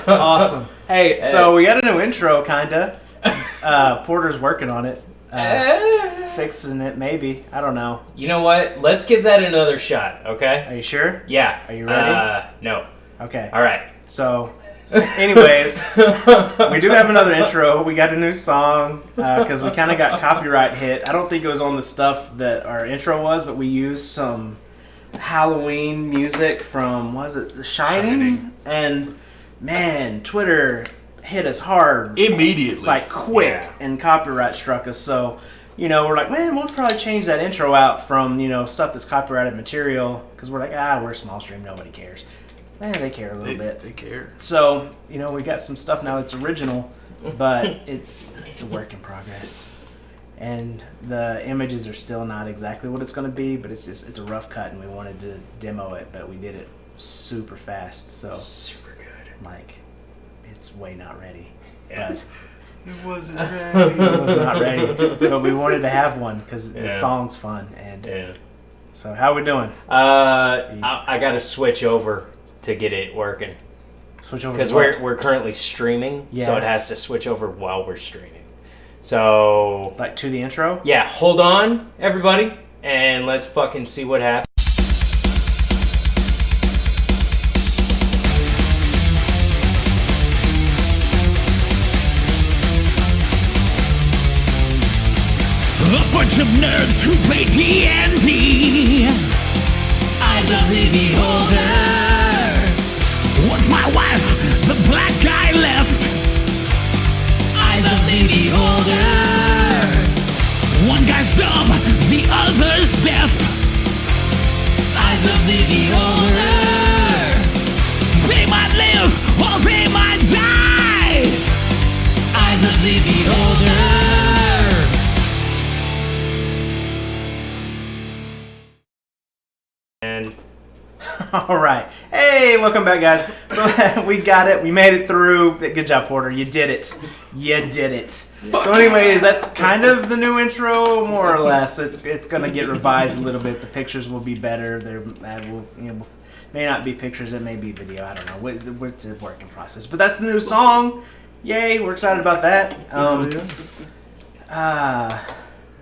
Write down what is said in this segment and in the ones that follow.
Awesome. Hey, so we got a new intro, kinda. Porter's working on it. Fixing it, maybe. I don't know. You know what? Let's give that another shot, okay? Are you sure? Yeah. Are you ready? No. Okay. All right. So, anyways, we do have another intro. We got a new song because we kind of got copyright hit. I don't think it was on the stuff that our intro was, but we used some Halloween music from, was it The Shining? And, man, Twitter hit us hard. Immediately. Like, quick, Yeah. and copyright struck us. So, we're like, man, we'll probably change that intro out from, stuff that's copyrighted material. Because we're like, we're small stream, nobody cares. They care a little bit. They care. So, we got some stuff now that's original, but it's a work in progress. And the images are still not exactly what it's going to be, but it's a rough cut, and we wanted to demo it, but we did it super fast. So, Super good. like, it's way not ready. Yeah. But It wasn't ready. it was not ready. But we wanted to have one because the song's fun. And Yeah. so, how we doing? I got to switch over to get it working Switch over because to what? we're currently streaming, so Yeah. it has to switch over while we're streaming. So Like to the intro? yeah, hold on, everybody, and let's fucking see what happens. A bunch of nerds who play D&D. Eyes of the beholder. Once my wife, the black guy left. Eyes of the beholder. One guy's dumb, the other's deaf. Eyes of the beholder. They might live or they might die. Eyes of the beholder. And All right. Hey, welcome back, guys. So we got it. We made it through. Good job, Porter. You did it. You did it. So anyways, that's kind of the new intro, more or less. It's going to get revised a little bit. The pictures will be better. There will, may not be pictures. It may be video. I don't know. It's a working process. But that's the new song. Yay. We're excited about that.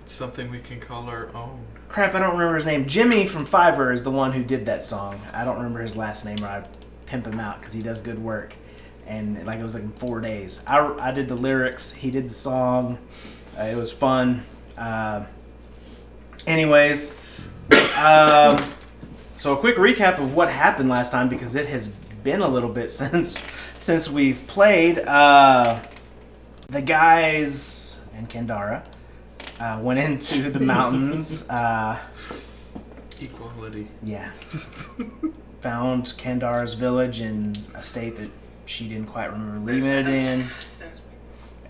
It's something we can call our own. Crap, I don't remember his name. Jimmy from Fiverr is the one who did that song. I don't remember his last name, or I'd pimp him out because he does good work. And it was like in 4 days. I did the lyrics. He did the song. It was fun. Anyways, so a quick recap of what happened last time because it has been a little bit since we've played. The guys and Kendara went into the mountains. Equality. Yeah. Found Kendara's village in a state that she didn't quite remember leaving it in.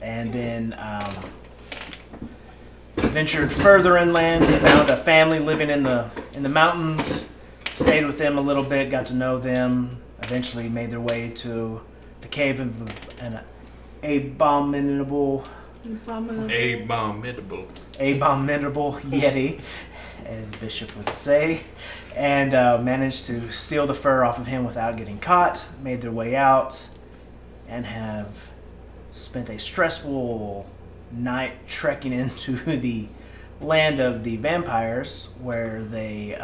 And then ventured further inland, found a family living in the mountains, stayed with them a little bit, got to know them, eventually made their way to the cave of an abominable Yeti, as Bishop would say, and managed to steal the fur off of him without getting caught, made their way out, and have spent a stressful night trekking into the land of the vampires, where they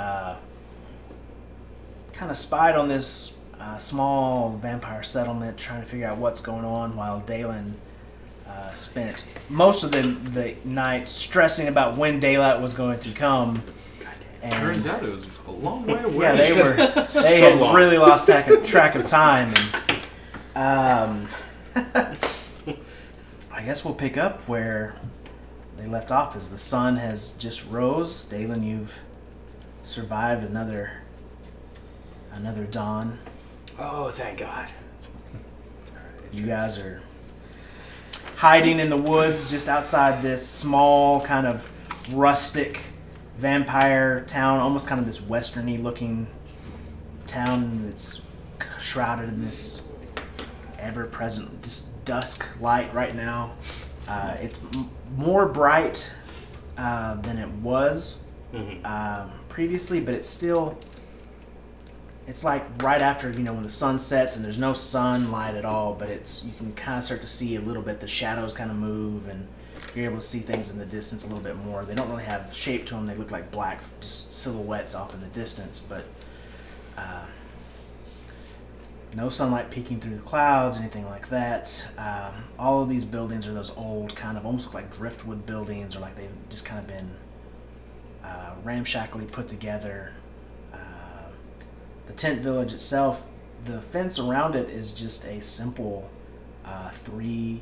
kind of spied on this small vampire settlement, trying to figure out what's going on, while Dalen spent most of the night stressing about when daylight was going to come. And Turns out it was a long way away. yeah, they had really lost track of time. And, I guess we'll pick up where they left off. As the sun has just rose, Dalen, you've survived another dawn. oh, thank God. You guys are hiding in the woods just outside this small kind of rustic vampire town, almost kind of this westerny looking town that's shrouded in this ever-present dusk light right now. It's more bright than it was previously, but it's still it's like right after, when the sun sets and there's no sunlight at all, but you can kind of start to see a little bit, the shadows kind of move, and you're able to see things in the distance a little bit more. They don't really have shape to them. They look like black, just silhouettes off in the distance, but no sunlight peeking through the clouds, anything like that. All of these buildings are those old kind of, almost look like driftwood buildings, or like they've just kind of been ramshackly put together. The tent village itself, the fence around it is just a simple 3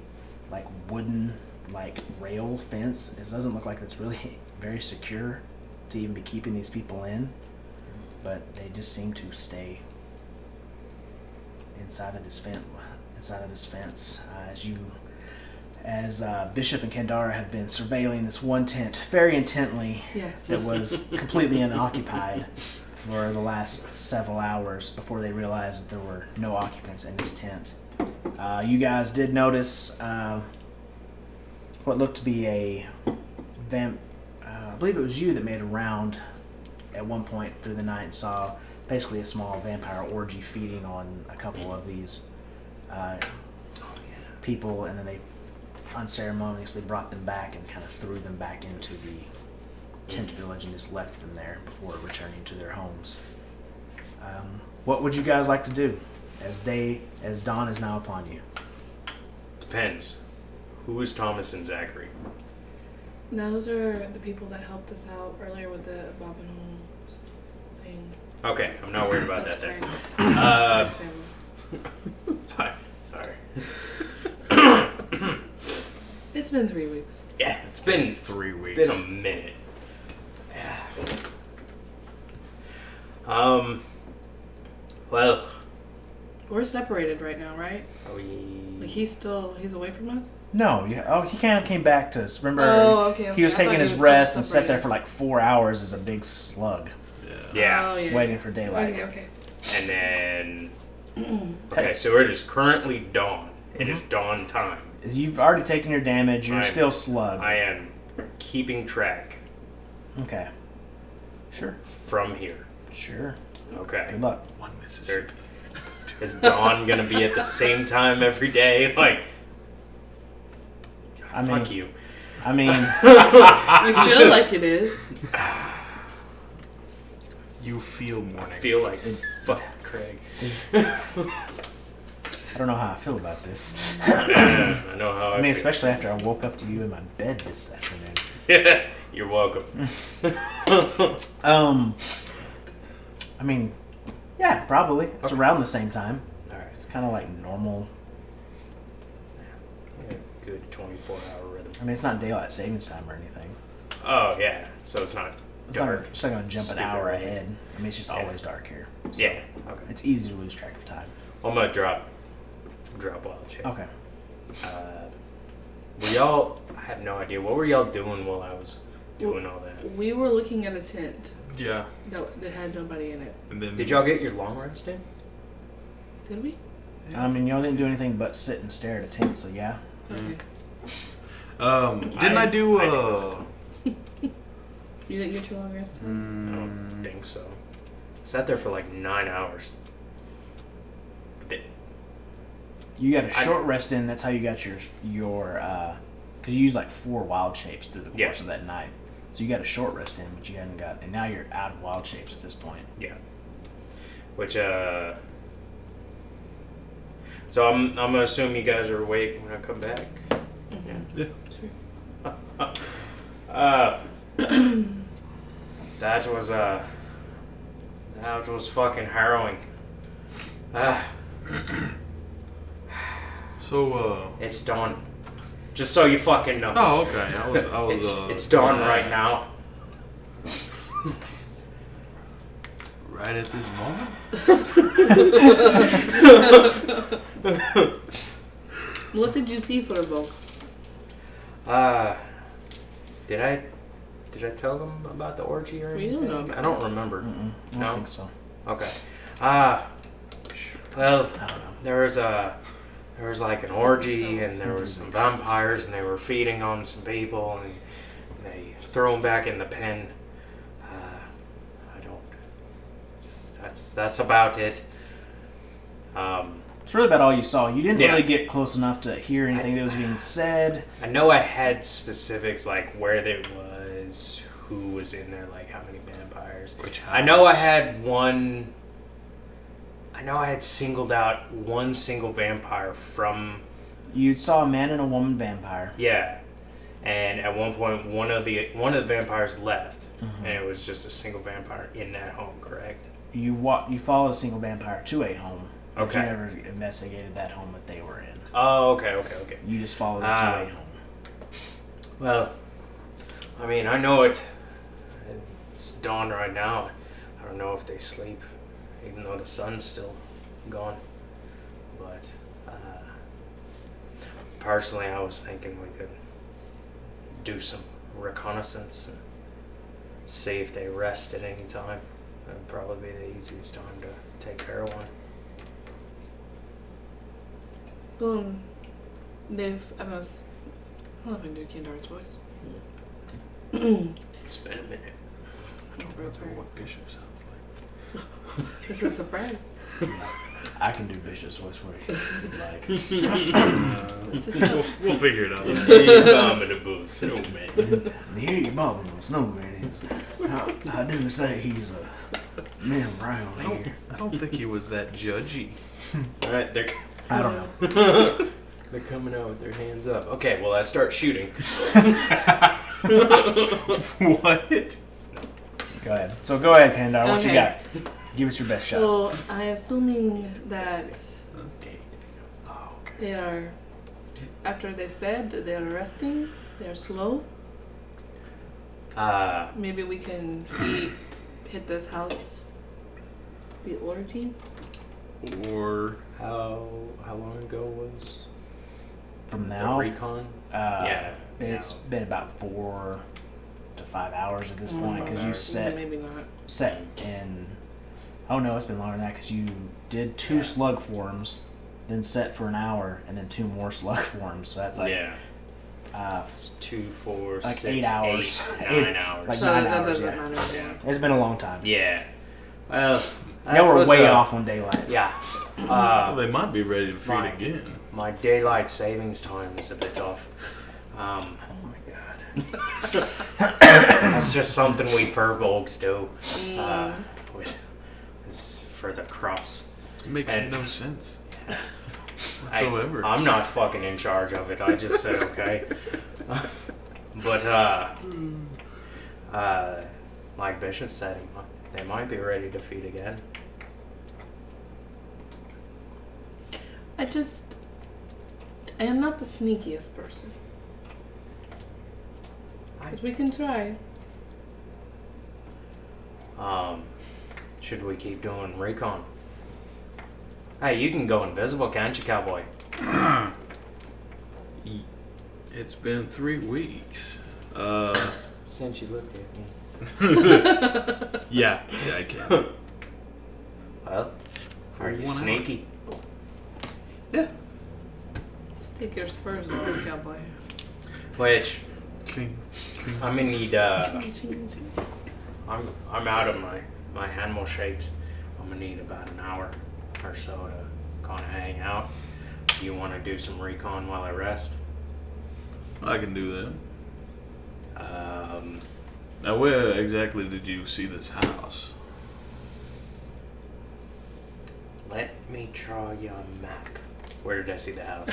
like wooden like rail fence. It doesn't look like it's really very secure to even be keeping these people in, but they just seem to stay inside of this fence. As Bishop and Kandara have been surveilling this one tent very intently, Yes. that was completely unoccupied for the last several hours before they realized that there were no occupants in this tent. You guys did notice what looked to be I believe it was you that made a round at one point through the night and saw basically a small vampire orgy feeding on a couple of these people, and then they unceremoniously brought them back and kind of threw them back into the tent village and just left them there before returning to their homes. What would you guys like to do as dawn is now upon you? Depends. Who is Thomas and Zachary? Those are the people that helped us out earlier with the Bob and Holmes thing. Okay, I'm not worried about that then. That's family. Sorry. It's been 3 weeks. Yeah, it's been 3 weeks. Been a minute. Yeah. Well, We're separated right now, right? are we? Like he's away from us? No, he kind of came back to us. Remember, Okay. he was I taking thought his he was rest still and sat there separated. for like 4 hours as a big slug, Yeah. Oh, yeah. waiting for daylight. Okay. And then. Okay, so it is currently dawn. It is dawn time. You've already taken your damage. You're still slug. I am keeping track Okay. Sure. from here. Sure. Okay. Good luck. One Mississippi. Is dawn gonna be at the same time every day? Like, I mean, fuck you. I mean, You feel like it is. You feel morning. I feel like fuck Craig. I don't know how I feel about this. I know how I mean, feel. especially after I woke up to you in my bed this afternoon. You're welcome. I mean, yeah, probably. It's Okay. around the same time. Alright. It's kind of like normal. Good 24-hour rhythm. I mean, it's not daylight savings time or anything. Oh, yeah. So it's not It's not, dark. it's not going to jump an Stupid hour early. ahead. I mean, it's just Yeah. always dark here. So Yeah. Okay. It's easy to lose track of time. I'm gonna drop wild shit. Okay. Were y'all? I have no idea. What were y'all doing while I was doing all that? We were looking at a tent Yeah. that had nobody in it. And then Did y'all get your long rest in? Did we? I mean, y'all didn't do anything but sit and stare at a tent, so yeah. Okay. Didn't I do You didn't get your long rest? I don't think so. Sat there for like 9 hours. You got a short rest in. That's how you got your because you used like 4 wild shapes through the course Yeah. of that night. So you got a short rest in, but you hadn't got, and now you're out of wild shapes at this point. Yeah. Which So I'm gonna assume you guys are awake when I come back. Yeah. That was fucking harrowing. So It's dawn. Just so you fucking know. Oh, okay. I was It's dawn right now. Right at this moment? What did you see, Flurbo? Did I tell them about the orgy or We anything? don't know about I don't remember. I don't No? think so. Okay. I Well, don't know. there was like an orgy and there was some vampires and they were feeding on some people and they threw them back in the pen. that's about it. It's really about all you saw. You didn't Yeah. really get close enough to hear anything that was being said. I know I had specifics like where it was, who was in there, like how many vampires. Which I know I had one. I know I had singled out one single vampire from. You saw a man and a woman vampire. Yeah, and at one point one of the vampires left, Mm-hmm. and it was just a single vampire in that home. Correct. You followed a single vampire to a home. But Okay. you never investigated that home that they were in. Oh, okay. You just followed it to Ah. a home. Well, I mean, I know it's dawn right now. I don't know if they sleep, even though the sun's still gone. But personally, I was thinking we could do some reconnaissance and see if they rest at any time. That'd probably be the easiest time to take care of one. They've. I don't know if I can do Kendar's voice. It's been a minute. I don't remember what Bishop sounds like. It's a surprise. I can do Bishop's voice for you if you'd like. It's just a, We'll figure it out. Abominable snowman. The abominable snowman is. I do say he's a man brown here. I don't think he was that judgy. Alright, they're I don't know. they're coming out with their hands up. Okay, well I start shooting. What? Go ahead. So go ahead, Kendar. What you Okay. got? Give it your best shot. so I assuming that they are after they fed, they are resting. They are slow. Maybe we can hit this house. The orgy. Or How long ago was From the now, recon? yeah, no. it's been about 4 to 5 hours at this point because you hours. Maybe not. set in. Oh no, it's been longer than that because you did 2 slug forms, then set for an hour, and then 2 more slug forms. So that's like Yeah. it's 2, 4, like 6, 8 hours. 9 hours. Like So 9 that hours. doesn't Yeah. matter. Yeah. It's been a long time. Yeah. Well, Yeah, that we're was, way off on daylight. Yeah. well, they might be ready to feed Fine. again. My daylight savings time is a bit off. Oh my god. That's just something we furbolgs do. It's for the crops. It makes And- no sense whatsoever. I'm not fucking in charge of it. I just said okay. But like Bishop said, they might be ready to feed again. I am not the sneakiest person. But we can try. Should we keep doing recon? Hey, you can go invisible, can't you, cowboy? It's been 3 weeks. Since you looked at me. Yeah, I can. Well, are you 1 hour. sneaky? Yeah. Let's take your spurs off, cowboy. Which Clean. I'm gonna need. I'm out of my animal shapes. I'm gonna need about an hour or so to kind of hang out. Do you want to do some recon while I rest? I can do that. Um, Now, where exactly did you see this house? let me draw you a map. Where did I see the house?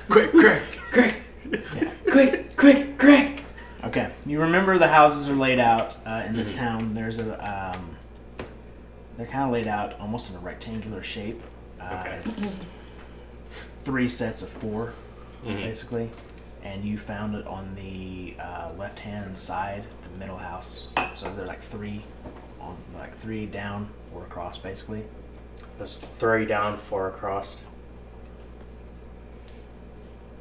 Quick. Quick! Okay, you remember the houses are laid out in this town. There's a, they're kind of laid out almost in a rectangular shape. Okay. It's 3 sets of 4, Mhm. basically, and you found it on the left-hand side, the middle house. So they're like 3 on, like 3 down, 4 across, basically. There's 3 down, 4 across.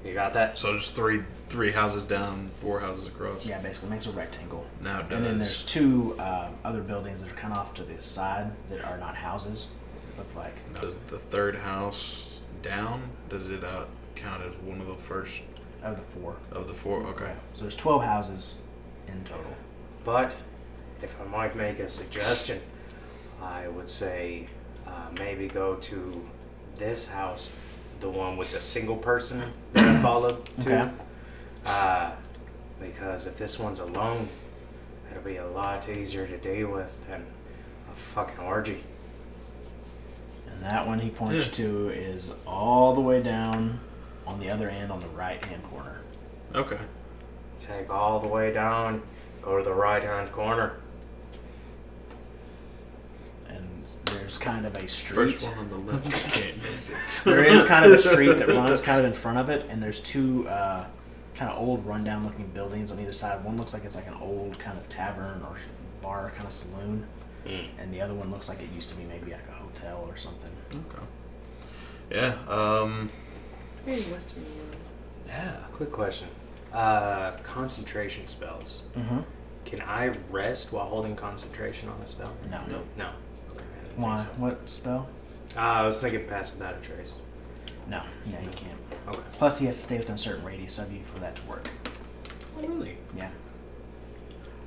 You got that? So just three houses down, 4 houses across. Yeah, basically makes a rectangle. Now And then there's 2 other buildings that are kind of off to the side that are not houses. It look like. does the 3rd house down? Does it count as one of the first Of the 4. of the 4? Okay. So there's 12 houses in total. But if I might make a suggestion, I would say maybe go to this house, the one with the single person that I followed to. Okay. Because if this one's alone, it'll be a lot easier to deal with than a fucking orgy. And that one he points you to is all the way down on the other end on the right-hand corner. Okay. Take all the way down, go to the right-hand corner. And there's kind of a street. First one on the left. You can't miss it. There is kind of a street that runs kind of in front of it, and there's two kind of old, rundown-looking buildings on either side. One looks like it's like an old kind of tavern or bar, kind of saloon, and the other one looks like it used to be maybe like a hotel or something. Okay. Yeah. Very Western world. Yeah. Quick question. Concentration spells. Mm-hmm. Can I rest while holding concentration on a spell? No. No. Okay, I didn't Why? think so. What spell? I was thinking pass without a trace. No. Yeah, you can't. Okay. Plus, he has to stay within a certain radius of you for that to work. Oh, really? Yeah.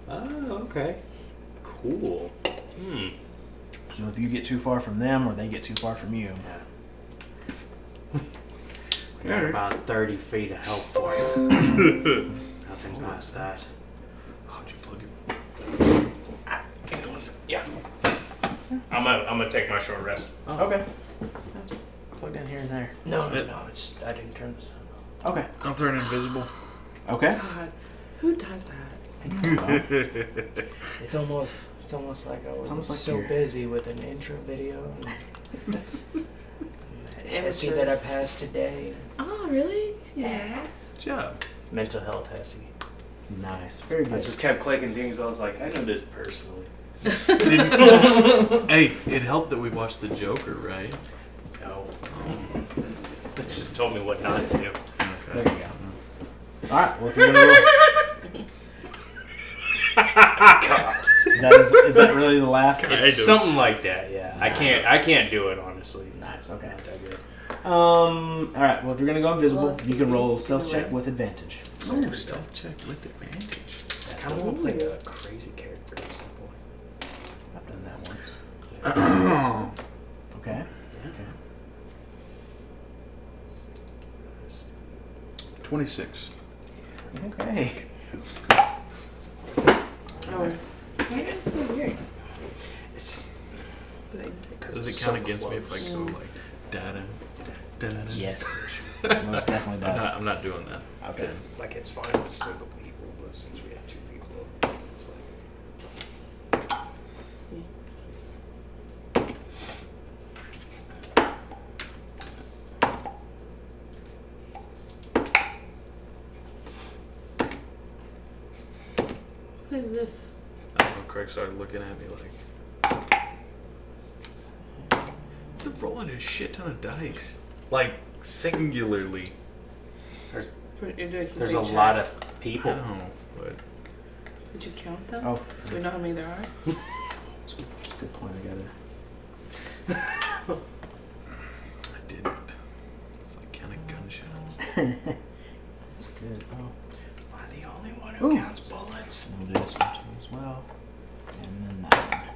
Oh, okay. Cool. So if you get too far from them or they get too far from you, Yeah. We got about 30 feet of help for it. Nothing past that. How'd you plug it? Give me 1 second. Yeah. I'm gonna take my short rest. okay. That's plugged in here and there. No, it? it's I didn't turn this on. Okay. I'll turn invisible. Okay. God, who does that? It's almost like I was almost like so you're- busy with an intro video. And Hesse that I Amateurs. passed today. Oh, really? Yes. Good job. Mental health Hesse. Nice. Very I good. just kept clicking things. I was like, I know this personally. Hey, it helped that we watched The Joker, right? No. It just told me what not to do. There you go. All right. Well, if you're gonna roll, is that really the laugh? I It's do. something like that, yeah. Nice. I can't do it honestly. Nice. Okay. Not that good. All right. Well, if you're gonna go invisible, Well, you can roll a it's stealth check good. with advantage. Oh, stealth check with advantage. I kind of want to play a crazy character at some point. I've done that once. Oh. Okay. Yeah. Okay. 26. Okay. Oh, why is it so weird? It's just Like, Does it's it count so against me if I close. go like da-da, da-da? Yes. Most definitely does. I'm not doing that. Okay. Like it's fine with single people, but since we have 2 people, it's like see. What is this? I don't know, Craig started looking at me like, he's rolling a shit ton of dice. Like, singularly. there's There's a lot of I people. know, but Did you count them? Oh, Do we know how many there are? that's a good point together. I didn't. It's like counting gunshots. That's good. Oh, Am I the only one who Ooh. counts bullets? we'll do this one too as well. And then that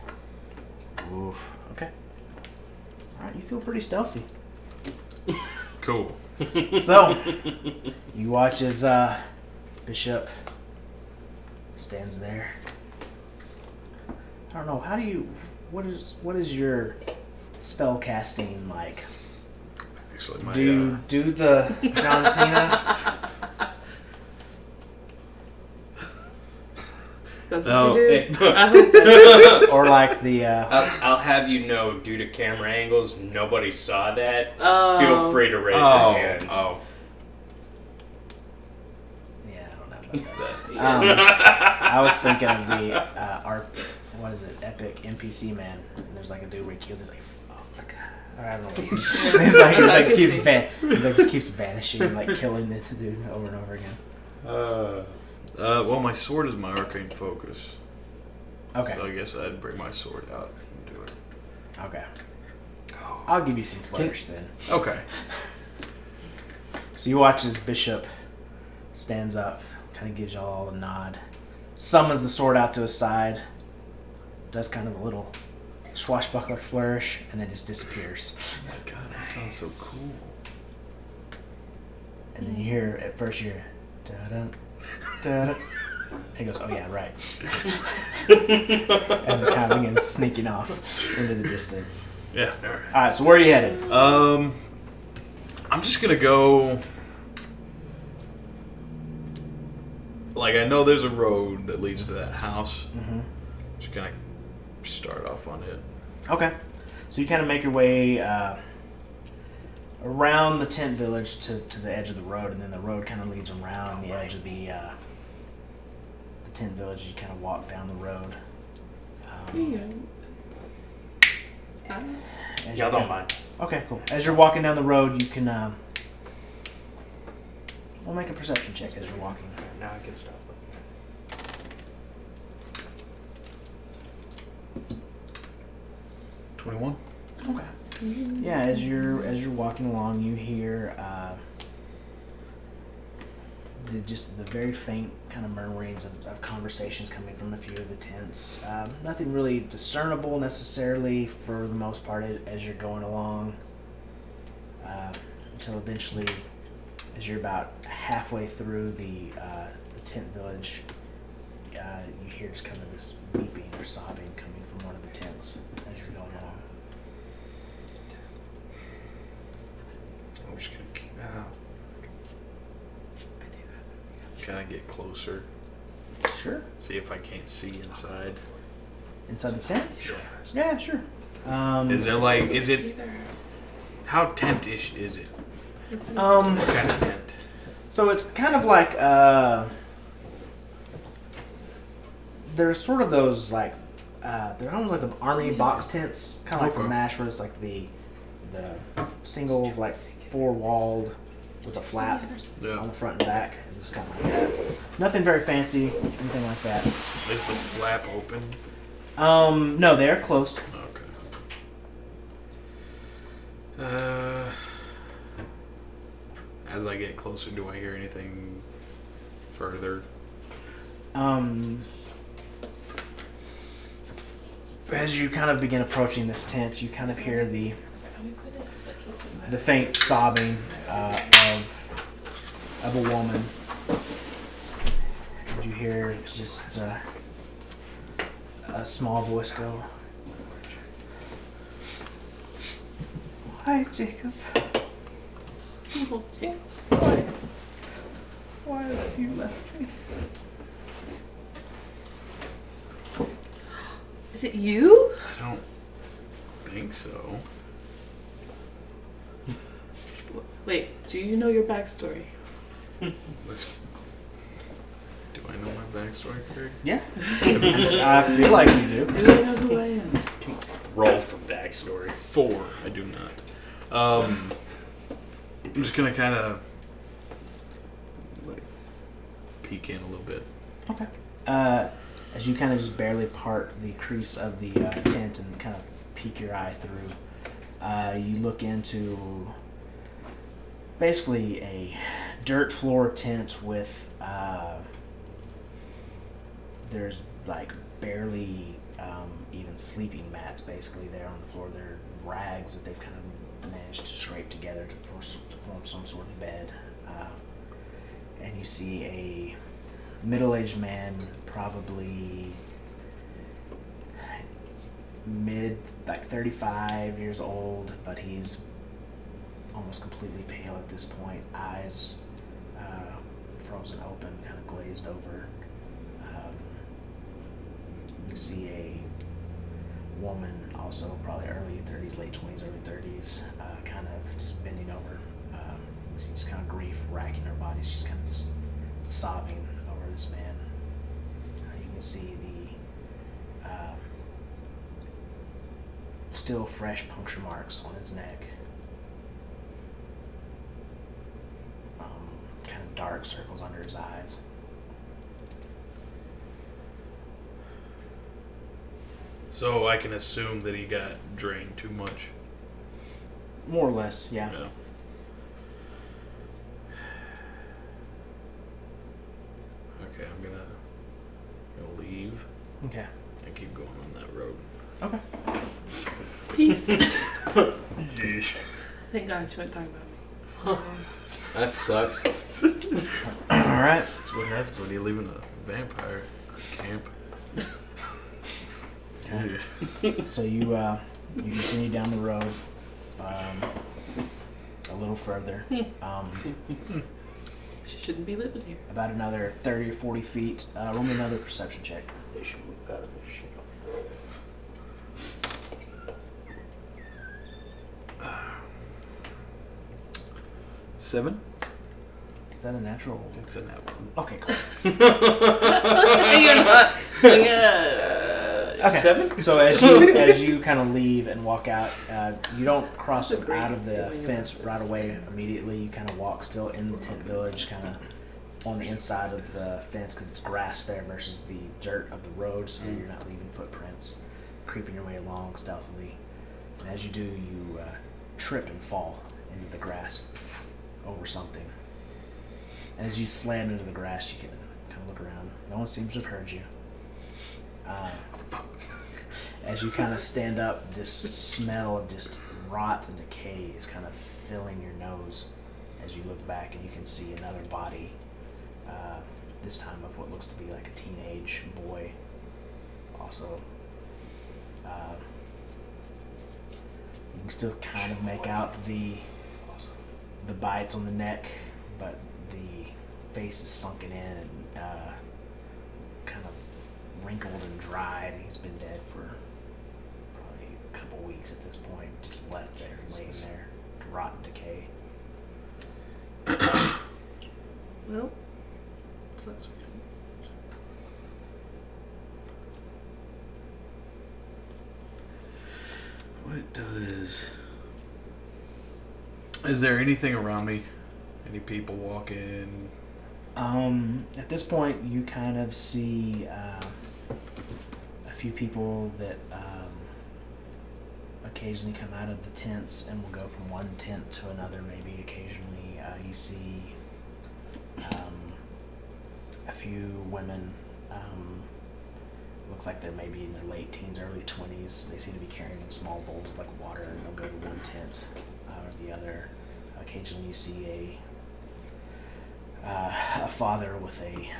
one. Oof. Okay. All right. You feel pretty stealthy. Cool. So, you watch as Bishop stands there. I don't know. How do you? What is your spell casting like? Actually, my Do you do the John Cena? That's No. what you do. Hey, Or like the I'll have you know, due to camera angles, nobody saw that. Oh. Feel free to raise oh, your hands. oh, yeah, I don't know about that. I was thinking of the what is it, Epic NPC man. And there's like a dude where he kills. He's like, oh fuck, or I don't know what he's. He's like just keeps vanishing and like killing the dude over and over again. well, my sword is my arcane focus. Okay, So I guess I'd bring my sword out and do it. okay. I'll give you some flourish then. Okay. So you watch as Bishop stands up, kind of gives y'all a nod, summons the sword out to his side, does kind of a little swashbuckler flourish, and then just disappears. Oh my god, that sounds so cool. And then you hear, at first you hear, da-da, da-da. He goes, oh yeah, right. And the kind of begins sneaking off into the distance. Yeah. Alright, so where are you headed? I'm just gonna go. Like, I know there's a road that leads to that house. Mm-hmm. Just gonna start off on it. Okay. So you kind of make your way around the tent village to the edge of the road, and then the road kind of leads around the edge of the tent village. You kind of walk down the road. As Y'all you don't go- mind. Okay, cool. As you're walking down the road, you can we'll make a perception check as you're walking. Now I can stop. 21. Okay. Yeah, as you're walking along, you hear the very faint kind of murmurings of conversations coming from a few of the tents. Nothing really discernible necessarily for the most part as you're going along, until eventually, as you're about halfway through the tent village, you hear just kind of this weeping or sobbing coming from one of the tents as you're going along. I'm just gonna keep kind of get closer. Sure. See if I can't see inside. Inside the tent? Sure. Yeah, sure. Is there like, is it, how tent-ish is it? Um, What kind of tent? so it's kind of like they're sort of those like they're almost like the army box tents, kind of like the Okay. MASH, where it's like the single like four walled with a flap on Yeah. the front and back. It's kind of like that. Nothing very fancy, anything like that. Is the flap open? No, they are closed. Okay. As I get closer, do I hear anything further? As you kind of begin approaching this tent, you kind of hear the faint sobbing of a woman. And you hear just a small voice go, "Hi, Jacob. Why have you left me?" Is it you? I don't think so. Wait, do you know your backstory? Let's. Do I know my backstory, Craig? Yeah. I feel like you do. Do you know who I am? Roll for backstory. 4. I do not. I'm just gonna kind of like peek in a little bit. Okay. As you kind of just barely part the crease of the tent and kind of peek your eye through, you look into basically a dirt floor tent with there's like barely even sleeping mats basically there on the floor. They're rags that they've kind of managed to scrape together to form some sort of bed. And you see a middle-aged man, probably like 35 years old, but he's almost completely pale at this point, eyes frozen open, kind of glazed over. You see a woman, also probably early 30s, late 20s, early 30s, kind of just bending over. You see just kind of grief racking her body. She's kind of just sobbing over this man. You can see the still fresh puncture marks on his neck. Kind of dark circles under his eyes. So I can assume that he got drained too much. More or less, yeah. Yeah. Okay, I'm gonna leave Okay. and keep going on that road. Okay. Peace. Jeez. Thank God she wasn't talking about me. That sucks. All right. That's what happens when you live in a vampire camp. Okay. Yeah. So you continue down the road a little further, She shouldn't be living here. about another 30 or 40 feet. Roll me another perception check. They should move out of this shit. 7? Is that a natural? It's a nat one. Okay, cool. You're not. Okay. 7? So as you kind of leave and walk out, you don't cross That's a great out of the feeling fence about right this. away immediately. You kind of walk still in the tent village, kind of on the inside of the fence because it's grass there versus the dirt of the road, so you're not leaving footprints. Creeping your way along stealthily, and as you do, you trip and fall into the grass over something. And as you slam into the grass, you can kind of look around. No one seems to have heard you. As you kind of stand up, this smell of just rot and decay is kind of filling your nose as you look back, and you can see another body, this time of what looks to be like a teenage boy. Also, you can still kind of make out the bites on the neck, but the face is sunken in and kind of wrinkled and dried. He's been dead for probably a couple weeks at this point, just left there, laying there, to rot and decay. Well, sucks for him. What does... Is there anything around me? Any people walking? At this point, you kind of see a few people that occasionally come out of the tents and will go from one tent to another. Maybe occasionally you see a few women. Looks like they're maybe in their late teens, early 20s. They seem to be carrying small bowls of like water, and they'll go to one tent or the other. Occasionally you see a father with a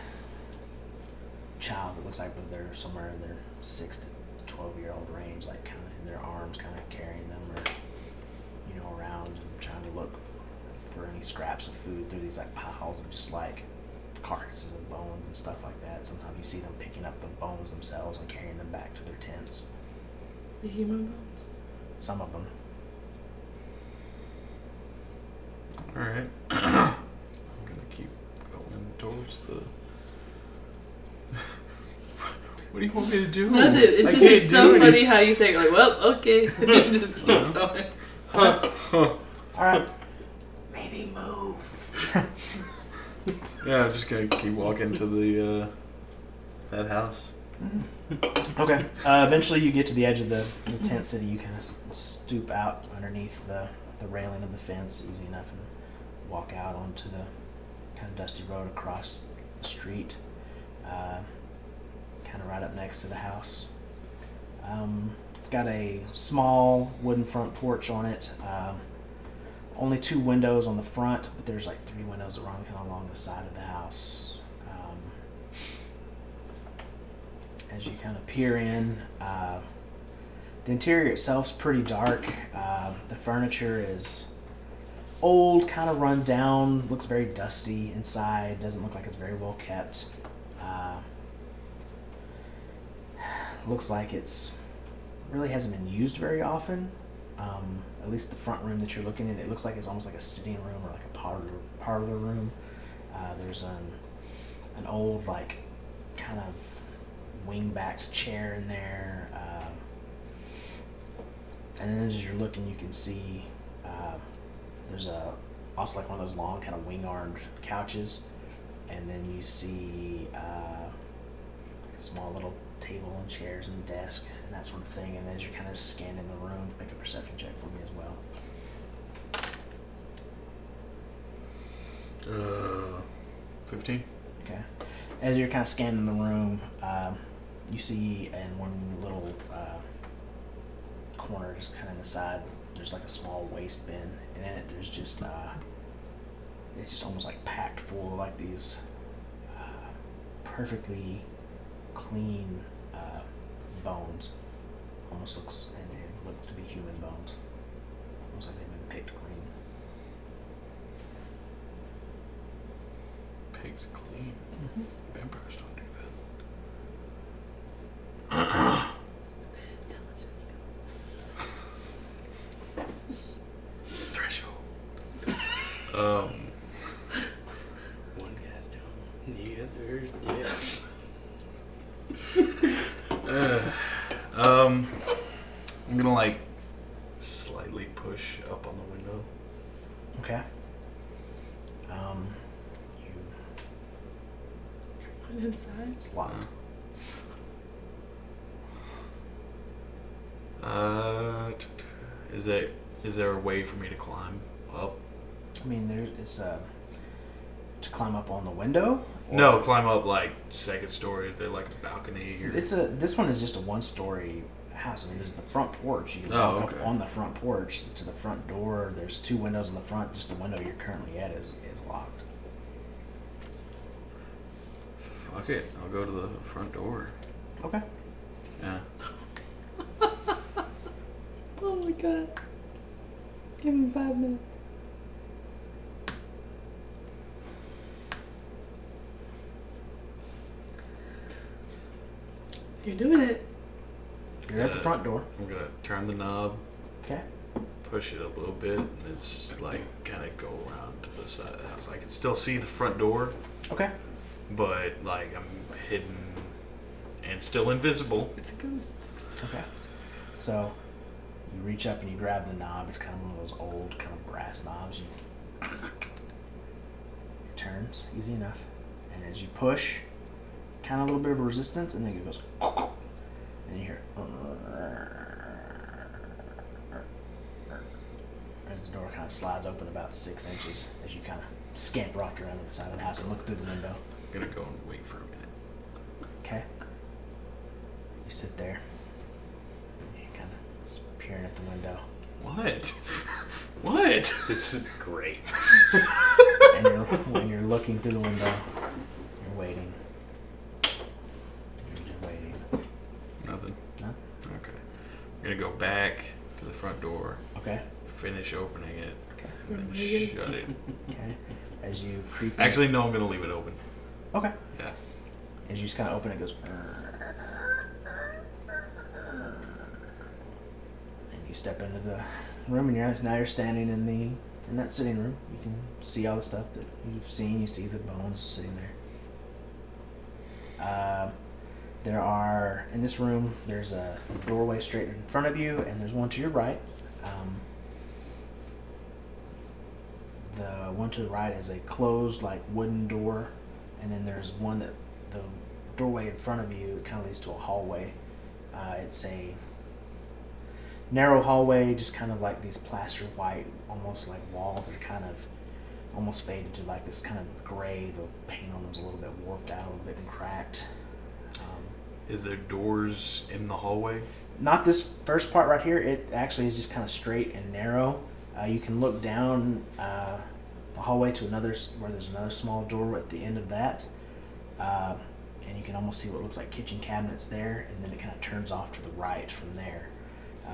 child that looks like they're somewhere in their 6 to 12-year-old range, like kind of in their arms, kind of carrying them, or around and trying to look for any scraps of food through these like piles of just like carcasses of bones and stuff like that. Sometimes you see them picking up the bones themselves and carrying them back to their tents. The human bones? Some of them. Alright. I'm gonna keep going towards the... What do you want me to do? Nothing. It's I just can't it's so do funny how you say it, like, well, okay. Just keep going. All right. Maybe move. Yeah, I'm just gonna keep walking to the that house. Okay. Eventually, you get to the edge of the tent city. You kind of stoop out underneath the railing of the fence, easy enough, and walk out onto the kind of dusty road across the street, kind of right up next to the house. It's got a small wooden front porch on it. Only 2 windows on the front, but there's like 3 windows that run kind of along the side of the house. As you kind of peer in, the interior itself's pretty dark. The furniture is old, kind of run down, looks very dusty inside, doesn't look like it's very well kept. Looks like it's really hasn't been used very often. At least the front room that you're looking at, it looks like it's almost like a sitting room or like a parlor room. There's an old, like, kind of wing-backed chair in there. And then as you're looking, you can see there's also like one of those long kind of wing-armed couches. And then you see a small little table and chairs and desk and that sort of thing. And as you're kind of scanning the room, make a perception check for me as well. 15. Okay. As you're kind of scanning the room, you see in one little corner, just kind of in the side, there's like a small waste bin, and in it there's just it's just almost like packed full of like these perfectly clean bones. Almost looks, and they look to be human bones. Almost like they've been picked clean. Pigs clean. Vampires don't do that. Threshold. One guy's down, the other's dead. I'm gonna like slightly push up on the window. Okay. You, Went inside. it's locked. Is there a way for me to climb up? I mean, it's to climb up on the window. Or- No, climb up like second story. Is there like a balcony? Or... This one is just a one-story house. I mean, there's the front porch. You can Oh, walk okay. up on the front porch to the front door. There's 2 windows in the front. Just the window you're currently at is locked. Fuck it, I'll go to the front door. Okay. Yeah. Oh my god. Give him 5 minutes. You're doing it. You're at the front door. I'm gonna turn the knob, Okay. push it a little bit, and it's like kind of go around to the side of the house. I can still see the front door, Okay. but like I'm hidden and still invisible. It's a ghost. Okay. So you reach up and you grab the knob. It's kind of one of those old kind of brass knobs. It turns easy enough, and as you push, kind of a little bit of a resistance, and then it goes, and you hear as the door kind of slides open about 6 inches as you kind of scamper off around to the side of the house and look through the window. I'm gonna go and wait for a minute. Okay. You sit there. You kind of just peering at the window. What? What? This is great. And when you're looking through the window, you're waiting. You're just waiting. Nothing. No? Okay. I'm gonna go back to the front door, Okay. finish opening it, Okay. and then Megan. shut it. Okay. As you creep in- Actually, no, I'm gonna leave it open. Okay. Yeah. As you just kind of open it, it goes. And you step into the room, and now you're standing in that sitting room. You can see all the stuff that you've seen. You see the bones sitting there. There are in this room. There's a doorway straight in front of you, and there's one to your right. The one to the right is a closed, like wooden door, and then there's one that the doorway in front of you kind of leads to a hallway. It's a narrow hallway, just kind of like these plaster white, almost like walls that are kind of almost faded to like this kind of gray. The paint on them's a little bit warped out, a little bit and cracked. Is there doors in the hallway? Not this first part right here. It actually is just kind of straight and narrow. You can look down the hallway to where there's another small door at the end of that, and you can almost see what looks like kitchen cabinets there, and then it kind of turns off to the right from there.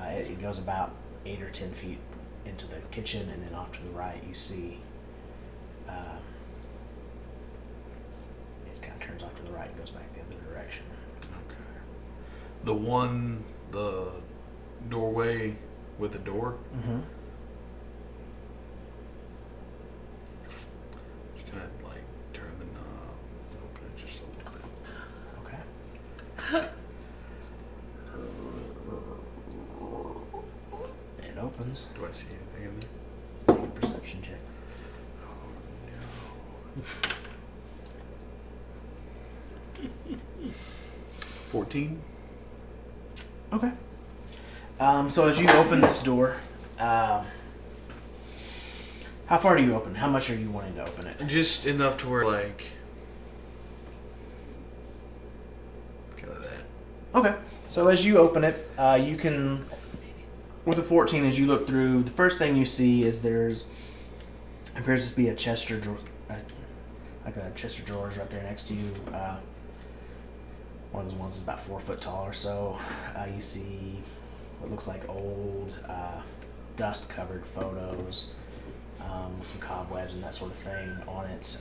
It goes about 8 or 10 feet into the kitchen, and then off to the right you see it kind of turns off to the right and goes back the other direction. Okay. The doorway with the door. Mm-hmm. Just gonna like turn the knob, open it just a little bit. Okay. It opens. Do I see anything in there? Make a perception check. Oh no. 14. Okay. So as you open this door, how far do you open? How much are you wanting to open it? Just enough to where like kind of that. Okay. So as you open it, you can With a 14, as you look through, the first thing you see is appears to be a chest of drawers, like a chest of drawers right there next to you. One of those ones is about 4 foot tall or so. You see what looks like old, dust-covered photos, with some cobwebs and that sort of thing on it.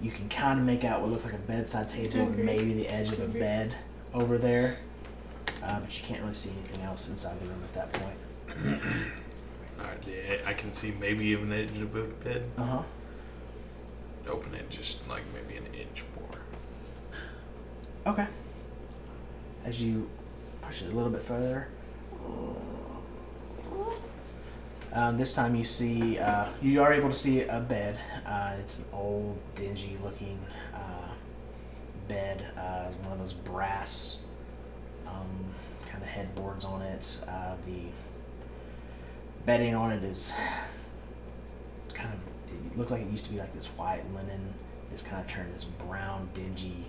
You can kind of make out what looks like a bedside table and maybe the edge of a bed over there, but you can't really see anything else inside the room at that point. Alright, yeah, I can see maybe even the edge of a bed. Uh-huh. Open it just like maybe an inch more. Okay. As you push it a little bit further, this time you see, you are able to see a bed. It's an old, dingy-looking bed. One of those brass kind of headboards on it. The bedding on it is kind of, it looks like it used to be like this white linen. It's kind of turned this brown, dingy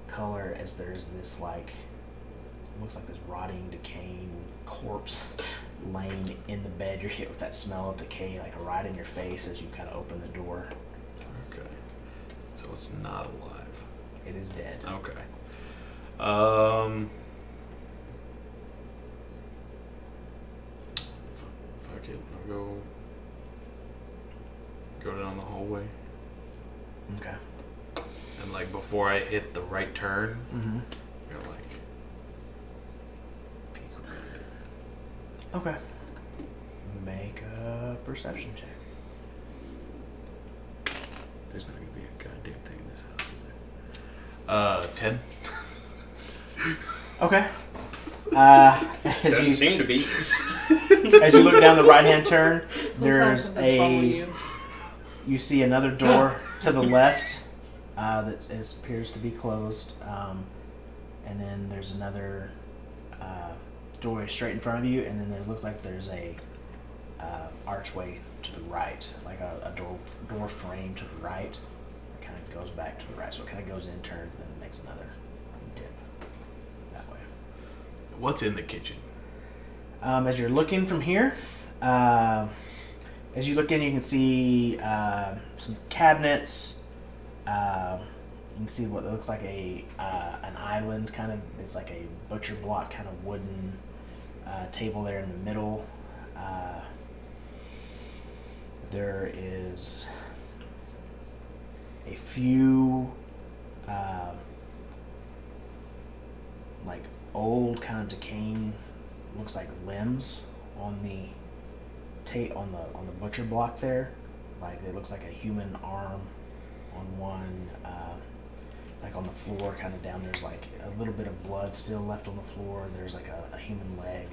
color as there's this like, looks like this rotting, decaying corpse laying in the bed. You're hit with that smell of decay like right in your face as you kind of open the door. Okay. So it's not alive. It is dead. Okay. Fuck it. I'll go down the hallway. Okay. And like before I hit the right turn, Mm-hmm. go like peek around it. Okay. Make a perception check. There's not gonna be a goddamn thing in this house, is there? 10. Okay. Doesn't seem to be. As you look down the right-hand turn, Sometimes there's something's wrong with you see another door to the left that appears to be closed, and then there's another doorway straight in front of you, and then there looks like there's a archway to the right, like a door frame to the right. It kind of goes back to the right, so it kind of goes in, turns, and then makes another dip that way. What's in the kitchen? As you're looking from here, as you look in, you can see some cabinets. You can see what looks like an island, kind of. It's like a butcher block, kind of wooden table there in the middle. There is a few like old, kind of decaying, looks like limbs on the on the butcher block there. Like it looks like a human arm on one. Like on the floor, kind of down. There's like a little bit of blood still left on the floor. There's like a human leg.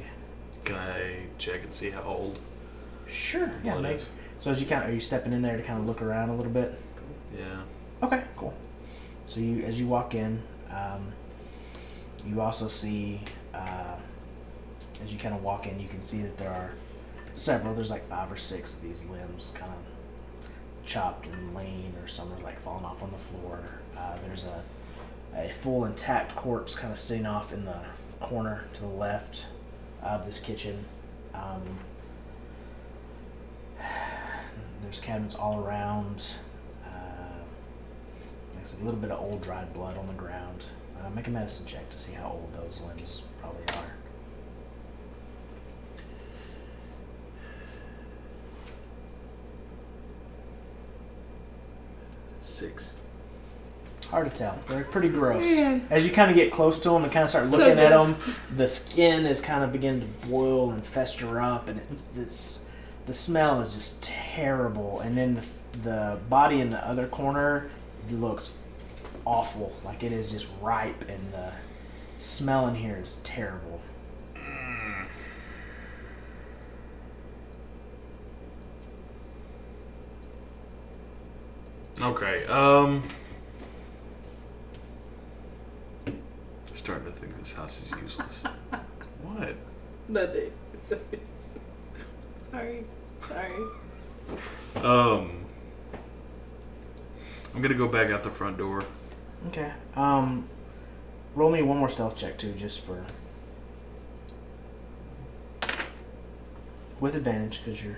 Can I check and see how old? Sure. Yeah. Blood Make, is? so as you kind of, are you stepping in there to kind of look around a little bit? Yeah. Okay. Cool. So you, as you walk in, you also see, as you kind of walk in, you can see that there are several. There's like 5 or 6 of these limbs, kind of chopped and lean, or some are like falling off on the floor. There's a full intact corpse kind of sitting off in the corner to the left of this kitchen. There's cabinets all around. Like I said, a little bit of old dried blood on the ground. Make a medicine check to see how old those limbs probably are. 6. Hard to tell. They're pretty gross. Man. As you kind of get close to them and kind of start So looking at good. them, the skin is kind of beginning to boil and fester up, and the smell is just terrible. And then the body in the other corner looks awful. Like it is just ripe, and the smell in here is terrible. Okay. Starting to think this house is useless. What? Nothing. Sorry. I'm gonna go back out the front door. Okay. Roll me one more stealth check too, just for with advantage because you're.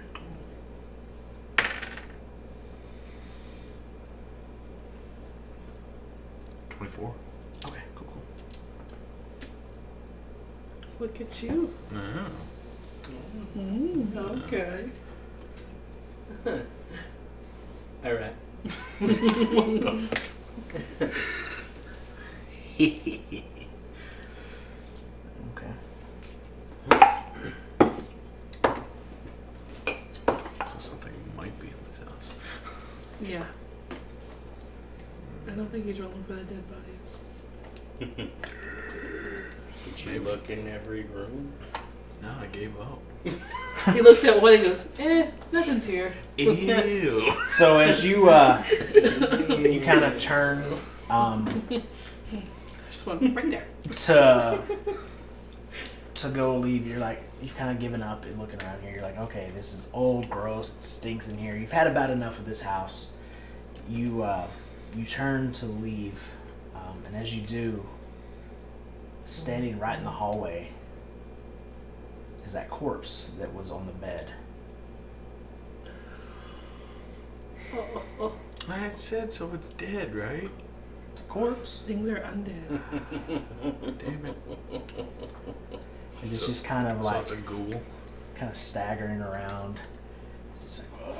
24. Okay, cool. Look at you. Okay. All right. Okay. So something might be in this house. Yeah. I don't think he's rolling for the dead bodies. Did you look in every room? No, I gave up. He looked at one and goes, nothing's here. Ew. So as you you kind of turn There's one right there. to go leave, you're like you've kind of given up and looking around here. You're like, okay, this is old, gross, it stinks in here. You've had about enough of this house. You turn to leave, and as you do, standing right in the hallway is that corpse that was on the bed. I said so. It's dead, right? It's a corpse. Things are undead. Damn it. It's So- just kind of So like it's a ghoul. kind of staggering around. It's just like,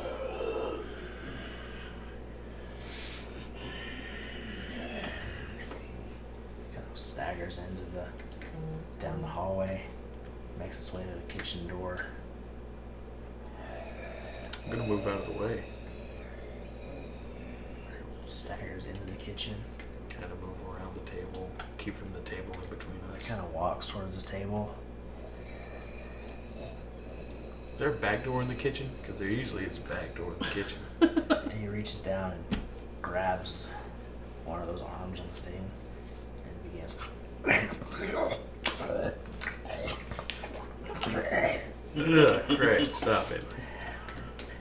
kind of staggers into the down the hallway, makes its way to the kitchen door. I'm gonna move out of the way. Staggers into the kitchen. Kind of move around the table, keeping the table in between us. Kind of walks towards the table. Is there a back door in the kitchen? Because there usually is a back door in the kitchen. And he reaches down and grabs one of those arms on the thing and begins. Ugh, Craig, stop it.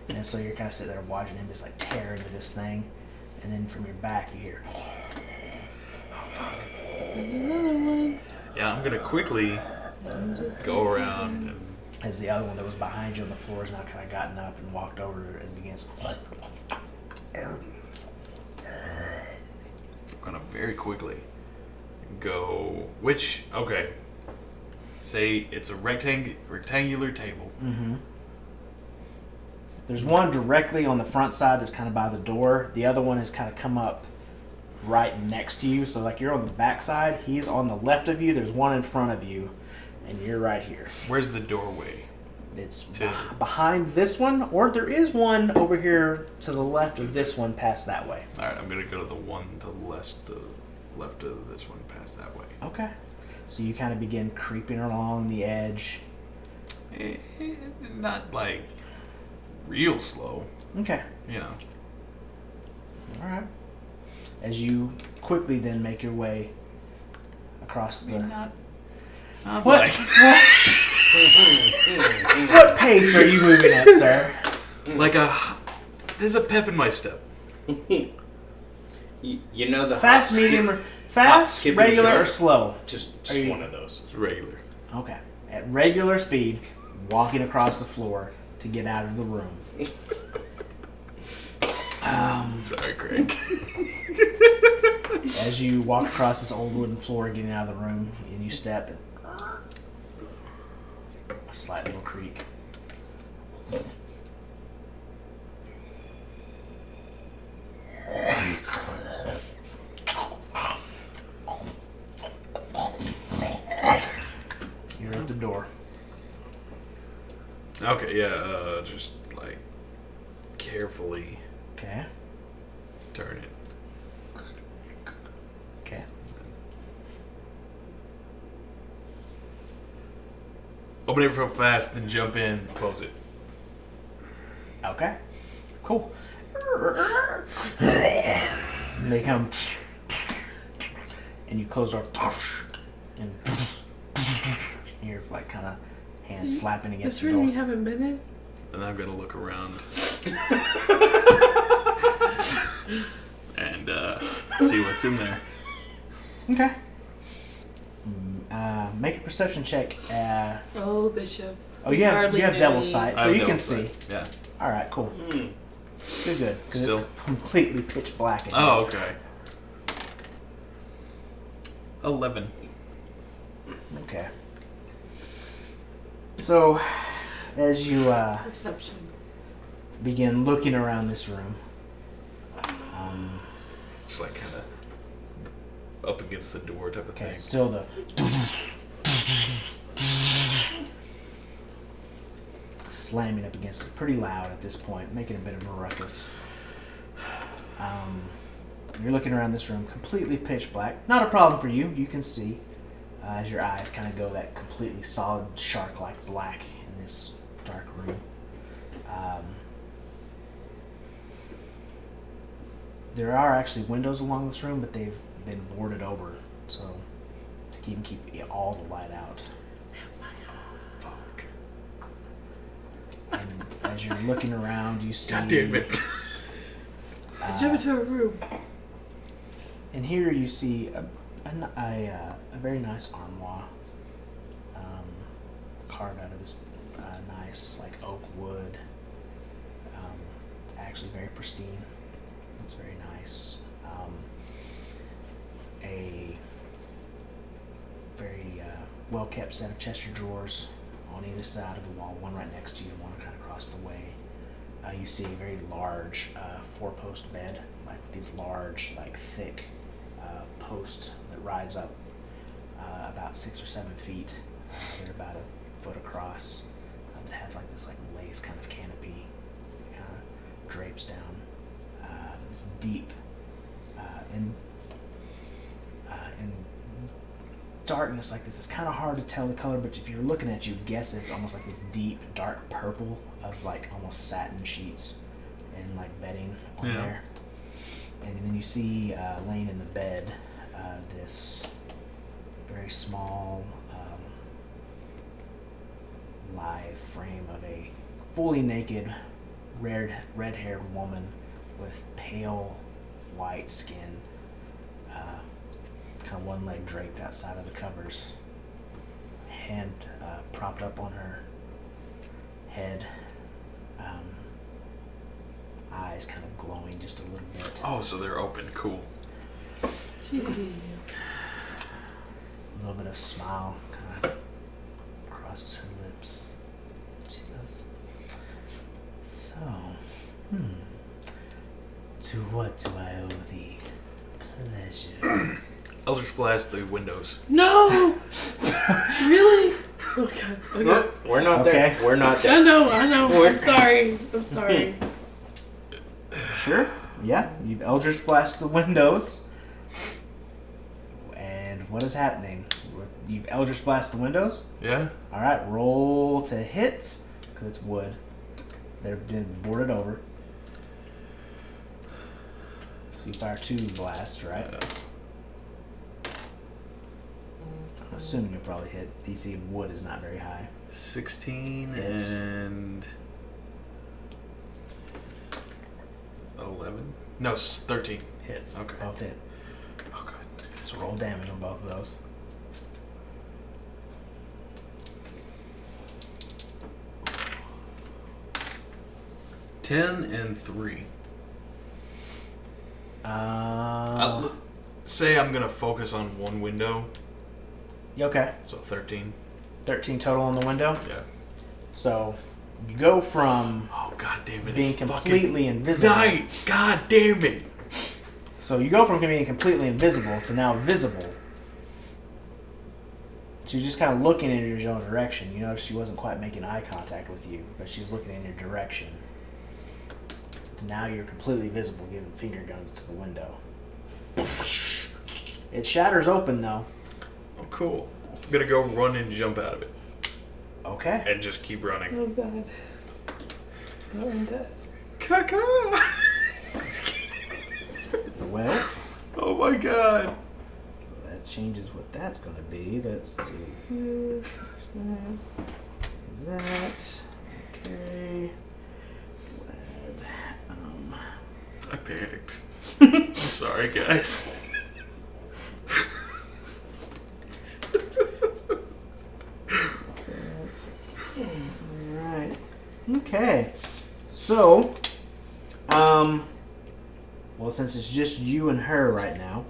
And so you're kind of sitting there watching him just like tear into this thing. And then from your back you hear. Another one. Yeah, I'm gonna quickly I'm just go around and As the other one that was behind you on the floor has now kind of gotten up and walked over and begins. gonna very quickly go. Which, okay. Say it's a rectangular table. Mm-hmm. There's one directly on the front side that's kind of by the door. The other one has kind of come up right next to you. So like you're on the back side. He's on the left of you. There's one in front of you. And you're right here. Where's the doorway? It's To- behind this one, or there is one over here to the left of this one past that way. Alright, I'm gonna go to the one to the left of this one past that way. Okay. So you kind of begin creeping along the edge. Not like real slow, Okay. you know. All right. As you quickly then make your way across the... Not What? like What pace are you moving at, sir? like there's a pep in my step. You know the Fast, hop, skip- medium, or hop, fast, skip, and regular, jump? or slow? Just Are you- one of those. It's regular. Okay. At regular speed, walking across the floor to get out of the room. Sorry, Craig. As you walk across this old wooden floor, getting out of the room, and you step, and a slight little creak. You're at the door. Okay, yeah, just like carefully Okay. turn it. Okay. Open it real fast, then jump in, close it. Okay. Cool. And they come, and you close the door, and you're like kind of hands slapping against This the room you door. haven't been in? And I'm gonna look around and see what's in there. Okay. Make a perception check. Oh, Bishop. Oh, you have Hardly devil's any- sight, I so have you can devil's see. sight. Yeah. All right, cool. Hmm. Good. Because Still. it's completely pitch black. In here. Oh, okay. 11. Okay. So, as you Perception. begin looking around this room, Just like kind of up against the door type of okay, thing. still the slamming up against it, pretty loud at this point, making a bit of a ruckus. You're looking around this room, completely pitch black. Not a problem for you. You can see as your eyes kind of go that completely solid shark-like black in this dark room. There are actually windows along this room, but they've been boarded over, so to even keep all the light out. Fuck. And as you're looking around, you see. God damn it. Jump into a room. And here you see a very nice armoire carved out of this nice like oak wood. Actually very pristine. It's very nice. A very well kept set of Chester drawers on either side of the wall, one right next to you, one kind of across the way. You see a very large 4-post bed, like with these large, like thick posts that rise up about 6 or 7 feet. They're about a foot across. That have like this like lace kind of canopy, kind of drapes down. It's deep in darkness like this. It's kind of hard to tell the color, but if you're looking at it, you'd guess that it's almost like this deep dark purple of like almost satin sheets and like bedding on there. And then you see laying in the bed this very small live frame of a fully naked red-haired woman with pale white skin, kind of one leg draped outside of the covers, hand propped up on her head, eyes kind of glowing just a little bit. Oh, so they're open. Cool. She sees you. A little bit of smile kind of crosses her lips. She goes, so, to what do I owe the pleasure? Eldritch Blast the windows. No! Really? Oh god. Okay. No, we're not Okay. there. We're not there. I know. I'm sorry. I'm sorry. Sure. Yeah, you've Eldritch Blast the windows. And what is happening? You've Eldritch Blast the windows? Yeah? Alright, roll to hit, because it's wood. They've been boarded over. So you fire 2 blasts, right? I'm assuming you'll probably hit. DC of wood is not very high. 16 Hits. and 11. No, 13. Hits. Okay. Both hit. Oh god. So roll damage on both of those. Ten and 3. Say I'm gonna focus on one window, Okay. so 13. 13 total on the window. Yeah. So you go from Oh god damn it! being it's completely fucking invisible. night. God damn it! So you go from being completely invisible to now visible. She was just kind of looking in your own direction. You noticed she wasn't quite making eye contact with you, but she was looking in your direction. Now you're completely visible, giving finger guns to the window. It shatters open though. Oh cool. I'm gonna go run and jump out of it, Okay. and just keep running. Oh god. That one does. Caca! Well, Oh my god! that changes what that's going to be. Let's do that. Okay. Glad. I panicked. I'm sorry, guys. Okay. So, well, since it's just you and her right now,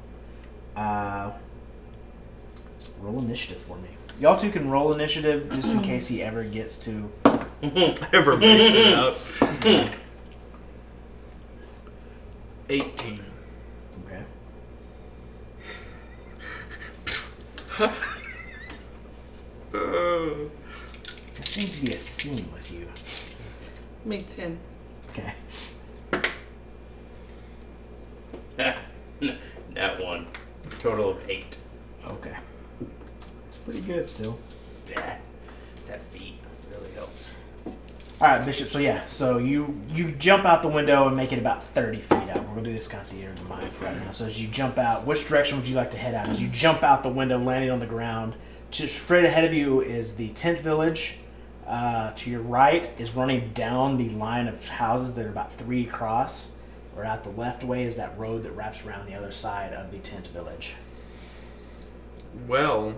roll initiative for me. Y'all two can roll initiative just in case he ever gets to. Ever makes it out. 18. Okay. There seems to be a theme with you. Me 10. Okay. That one. Total of 8. Okay. It's pretty good still. Yeah. That feat really helps. All right, Bishop. So yeah, so you jump out the window and make it about 30 feet out. We're gonna do this kind of theater of the mind right now. So as you jump out, which direction would you like to head out? As you jump out the window, landing on the ground, straight ahead of you is the tent village. To your right is running down the line of houses that are about 3 across. Or out the left way is that road that wraps around the other side of the tent village. Well,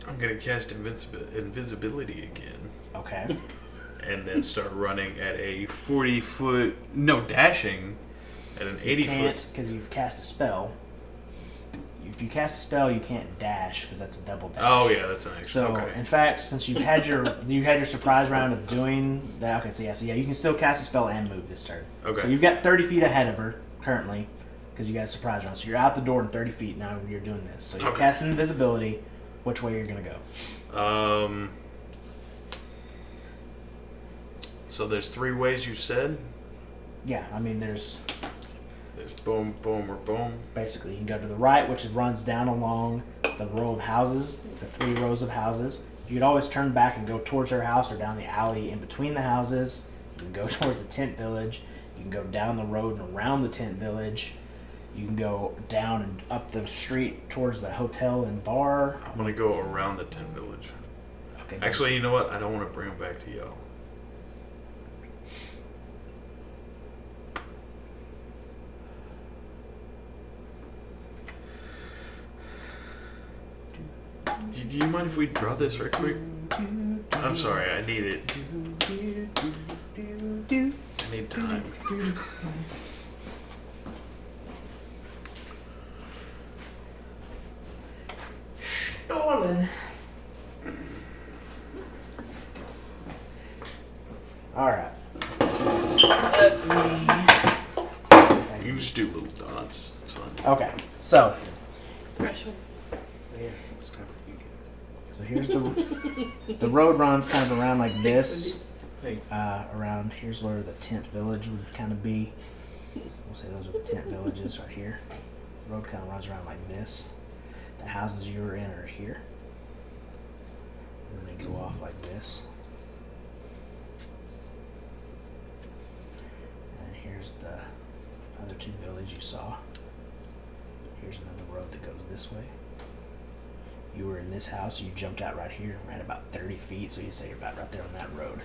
I'm going to cast invisibility again. Okay. And then start running at a 40-foot... No, dashing at an 80-foot... Can't, because you've cast a spell. If you cast a spell, you can't dash, because that's a double dash. Oh, yeah, that's nice. So, Okay. in fact, since you've had your surprise round of doing that, okay, so you can still cast a spell and move this turn. Okay. So you've got 30 feet ahead of her currently, because you got a surprise round. So you're out the door in 30 feet now. You're doing this. So you're Okay. casting invisibility. Which way you're gonna go? So there's 3 ways you said. Yeah, I mean there's boom, boom, or boom. basically you can go to the right, which runs down along the row of houses, the 3 rows of houses. You could always turn back and go towards her house or down the alley in between the houses. You can go towards the tent village. You can go down the road and around the tent village. You can go down and up the street towards the hotel and bar. I'm going to go around the tent village. Okay. Actually, you know what? I don't want to bring them back to y'all. Do you mind if we draw this right quick? I'm sorry, I need it. I need time. Stolen. All right. You can just do little dots. It's fine. Okay. So Threshold. Yeah, it's time for you guys. here's the road runs kind of around like this. Thanks. Around here's where the tent village would kind of be. We'll say those are the tent villages right here. The road kind of runs around like this. The houses you were in are here. And they go off like this. And here's the other 2 villages you saw. Here's another road that goes this way. You were in this house, you jumped out right here, ran about 30 feet, so you'd say you're about right there on that road.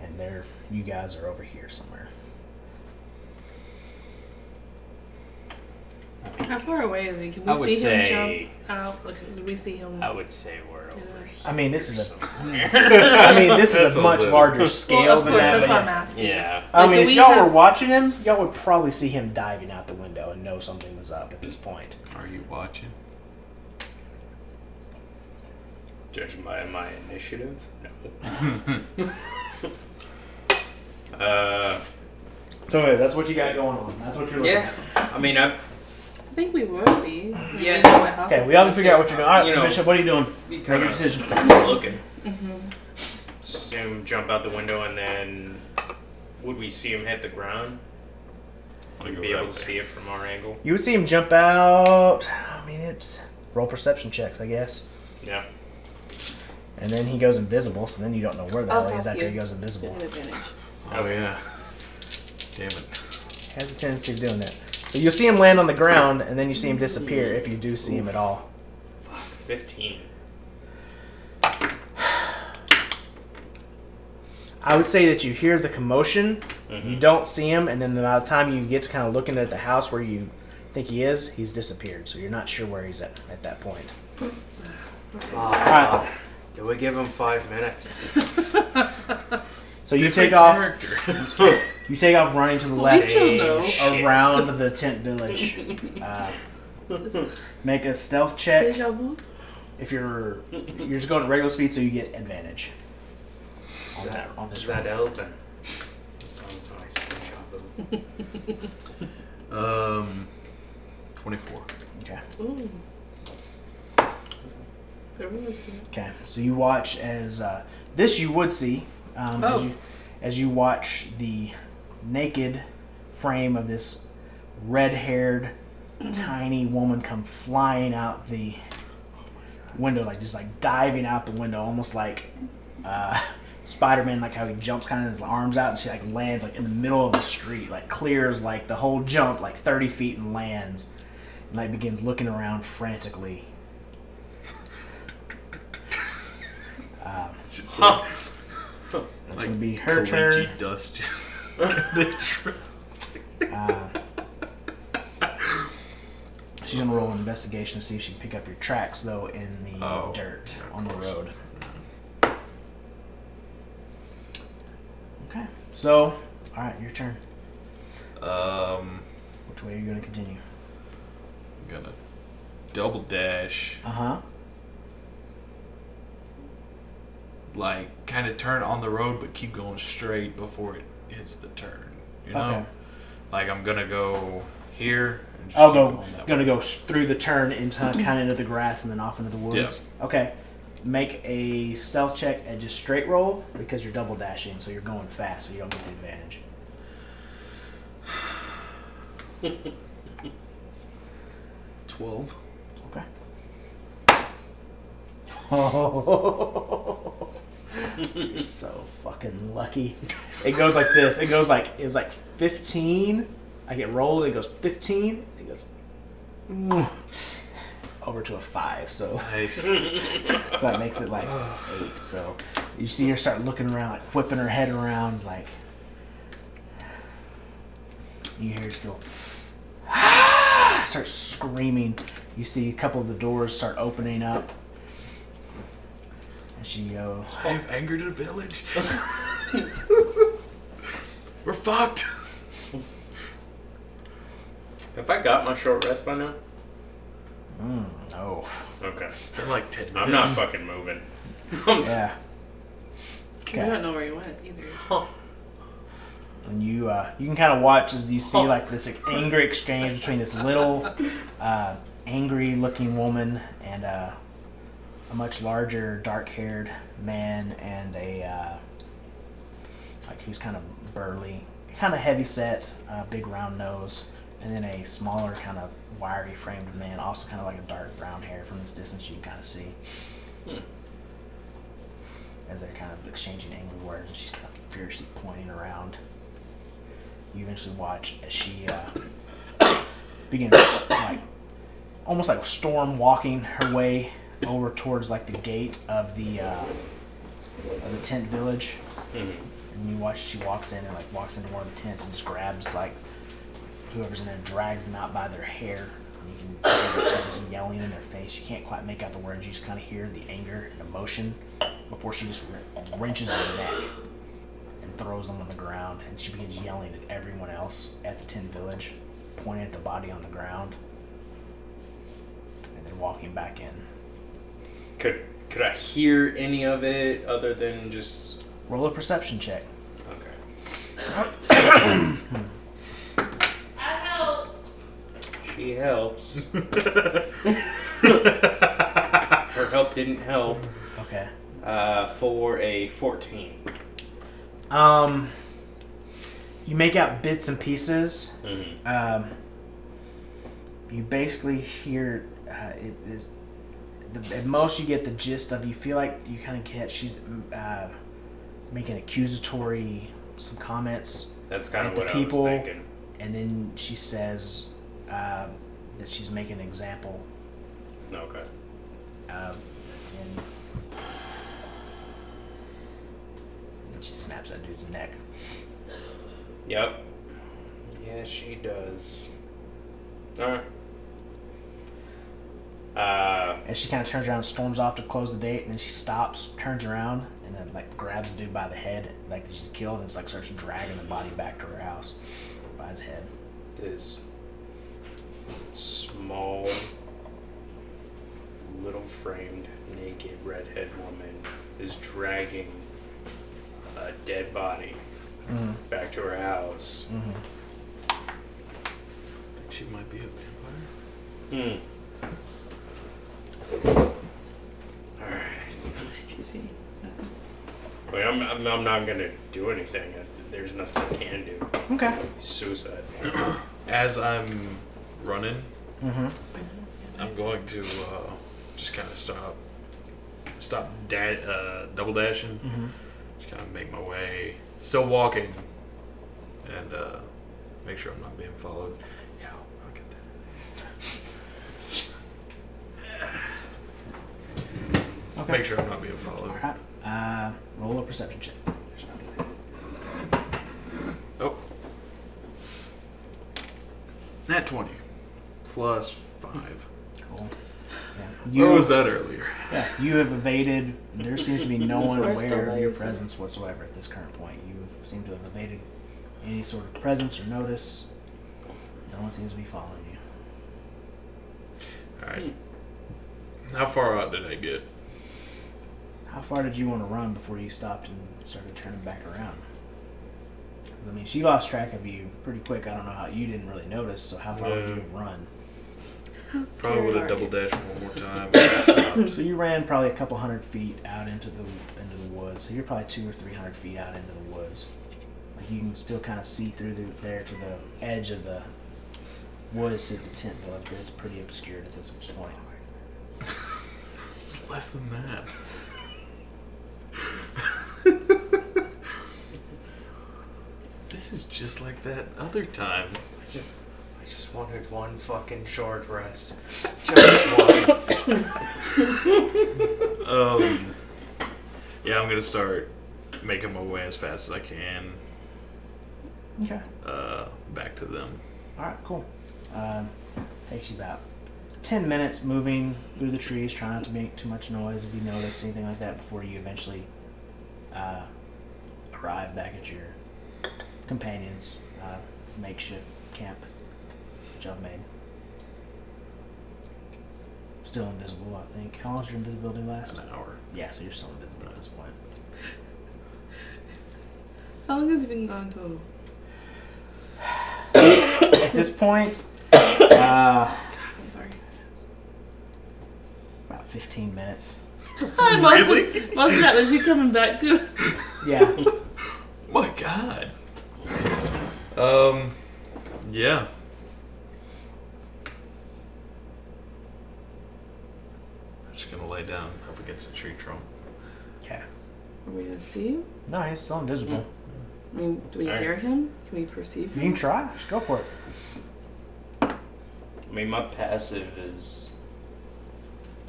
And there, you guys are over here somewhere. How far away is he? Can I we would see him say- jump out? Like, do we see him? I would say we're over. I mean, this is somewhere. this That's is a a much little- larger scale Well, of than course, that. that's but what yeah. I'm asking. Yeah. I Like, mean, do if we y'all have- were watching him, y'all would probably see him diving out the window and know something was up at this point. Are you watching? Judging by my initiative? No. So anyway, that's what you got going on. That's what you're looking Yeah. I mean, I think we would be. Yeah. We know what house at. Okay, it's we all can going figure to. out what you're doing. All right, You know- Bishop, what are you doing? be Make kind your of decision. looking. Mm-hmm. See him jump out the window, and then would we see him hit the ground? Wanna Would go we be that able to way? see it from our angle? You would see him jump out. I mean, it's roll perception checks, I guess. Yeah. And then he goes invisible, so then you don't know where the I'll hell he is help after you. he goes invisible. Get an advantage. Oh, yeah. Damn it. Has a tendency of doing that. So you'll see him land on the ground, and then you see him disappear if you do see him at all. Fuck, 15. I would say that you hear the commotion, Mm-hmm. you don't see him, and then by the time you get to kind of looking at the house where you think he is, he's disappeared. So you're not sure where he's at that point. Alright. Do we give him 5 minutes? So you Different take off. character. You take off running to the We left still know. Shit. around the tent village. Make a stealth check. Deja vu. If you're just going at regular speed, so you get advantage. On this Is round. that elephant? That sounds nice. Deja vu. 24. Okay. Ooh. Everyone's seen it. Okay. So you watch as this you would see as you watch the naked frame of this red-haired tiny woman come flying out the window, like just like diving out the window, almost like Spider-Man, like how he jumps kind of his arms out, and she like lands like in the middle of the street, like clears like the whole jump like 30 feet and lands, and like begins looking around frantically. Just That's like gonna be her Caliche turn. dust. Just She's gonna roll an investigation to see if she can pick up your tracks, though, in the dirt on the road. Okay, so, all right, your turn. Which way are you gonna continue? I'm gonna double dash, like kind of turn on the road, but keep going straight before it hits the turn. You know, Okay. like I'm gonna go here. And just I'll keep go. going that Gonna way. go through the turn into kind of into the grass and then off into the woods. Okay. Make a stealth check and just straight roll because you're double dashing, so you're going fast, so you don't get the advantage. 12. Okay. You're so fucking lucky. It goes like this. It was like 15. I get rolled. It goes 15. It goes over to a 5. So Nice. so that makes it like 8. So you see her start looking around, like whipping her head around, like you hear her just go. Start screaming. You see a couple of the doors start opening up. And she goes, I have angered the village. We're fucked. Have I got my short rest by now? no. Okay. They're like 10 minutes. I'm not fucking moving. I'm s- Yeah. I don't know where you went either. And you can kind of watch as you see like this angry exchange between this little angry looking woman and a much larger dark-haired man and a like who's kind of burly, kind of heavy set, big round nose, and then a smaller kind of wiry framed man, also kind of like a dark brown hair. From this distance you can kind of see as they're kind of exchanging angry words, and she's kind of fiercely pointing around. You eventually watch as she begins like almost like storm walking her way over towards like the gate of the tent village. And you watch she walks in and like walks into one of the tents and just grabs like whoever's in there and drags them out by their hair. And you can see that she's just yelling in their face. You can't quite make out the words. You just kind of hear the anger and emotion before she just wrenches their neck and throws them on the ground. And she begins yelling at everyone else at the tent village, pointing at the body on the ground, and then walking back in. Could I hear any of it other than just Roll a perception check. okay? I help. She helps. Her help didn't help. Okay. For a 14. You make out bits and pieces. Mm-hmm. You basically hear it is at most you get the gist of. You feel like you kind of get she's making accusatory some comments That's kind at of the what people, I was thinking. and then she says that she's making an example. Okay. And she snaps that dude's neck. Yep. Yeah, she does. Alright. And she kind of turns around and storms off to close the gate, and then she stops, turns around, and then like grabs the dude by the head, like that she's killed, and it's like starts dragging the body back to her house by his head. This small, little framed, naked redhead woman is dragging a dead body back to her house. I think she might be a vampire. Alright. You see? Wait, I'm not gonna do anything. There's nothing I can do. Okay. Suicide. As I'm running, Mm-hmm. I'm going to just kind of stop double dashing. Mm-hmm. Just kind of make my way, still walking, and make sure I'm not being followed. Yeah, I'll get that. Okay. Make sure I'm not being followed. All right. Roll a perception check. Oh. Nat 20. Plus 5. Cool. Yeah. Where was that earlier? Yeah, you have evaded. There seems to be no one Forest aware of your Hills. presence whatsoever at this current point. You seem to have evaded any sort of presence or notice. No one seems to be following you. Alright. How far out did I get? How far did you want to run before you stopped and started turning back around? I mean, she lost track of you pretty quick. I don't know how you didn't really notice. So how far would you have run? How Probably would have scared double are you? dashed one more time. And stopped. So you ran probably a couple hundred feet out into the woods. So you're probably 200 or 300 feet out into the woods. Like you can still kind of see through there to the edge of the woods to the tent village, but it's pretty obscured at this point. It's less than that. This is just like that other time. I just wanted one fucking short rest. Just one. Yeah, I'm gonna start making my way as fast as I can Okay. back to them. All right. Cool. Takes you about 10 minutes moving through the trees, trying not to make too much noise if you notice anything like that before you eventually arrive back at your companions' makeshift camp that y'all made. Still invisible, I think. How long does your invisibility last? An hour. Yeah, so you're still invisible at this point. How long has he been gone total? At this point, I'm sorry. about 15 minutes. Really? Most of that was he coming back to? Yeah. My God. Yeah. I'm just gonna lay down up against a tree trunk. Okay. Are we gonna see him? No, he's still invisible. I mean, do we Alright. hear him? Can we perceive You him? can try. Just go for it. I mean, my passive is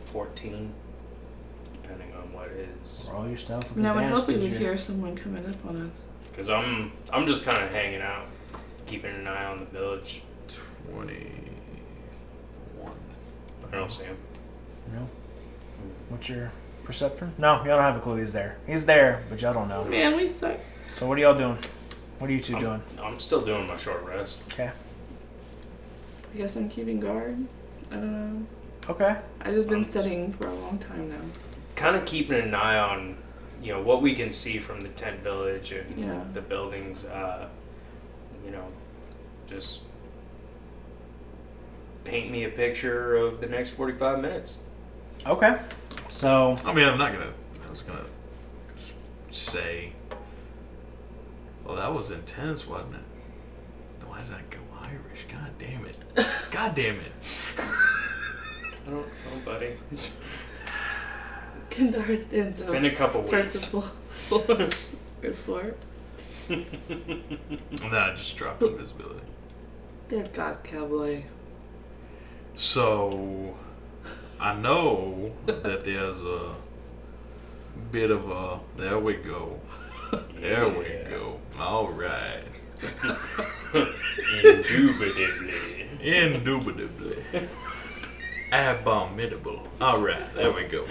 14, depending on what his. Roll your stealth with No, I would advantage. hope we 'cause would you're- hear someone coming up on us. Because I'm just kind of hanging out, keeping an eye on the village. 21. I don't see him. No. What's your perception? No, y'all don't have a clue he's there. He's there, but y'all don't know. Man, we suck. So what are y'all doing? What are you two doing? I'm still doing my short rest. Okay. I guess I'm keeping guard. I don't know. Okay. I've just been Um, studying for a long time now. Kind of keeping an eye on, what we can see from the tent village and Yeah. the buildings. Just paint me a picture of the next 45 minutes. Okay. So I mean, I was gonna say, well, that was intense, wasn't it? Why did I go Irish? God damn it. God damn it. I don't know, buddy. Kendar stands It's up. been a couple Starts weeks. to pull her sword. And then I just dropped invisibility. Dear God, cowboy. So, I know that there's a bit of a. There we go. There we Yeah. go. All right. Indubitably. Indubitably. Abominable. All right. There we go.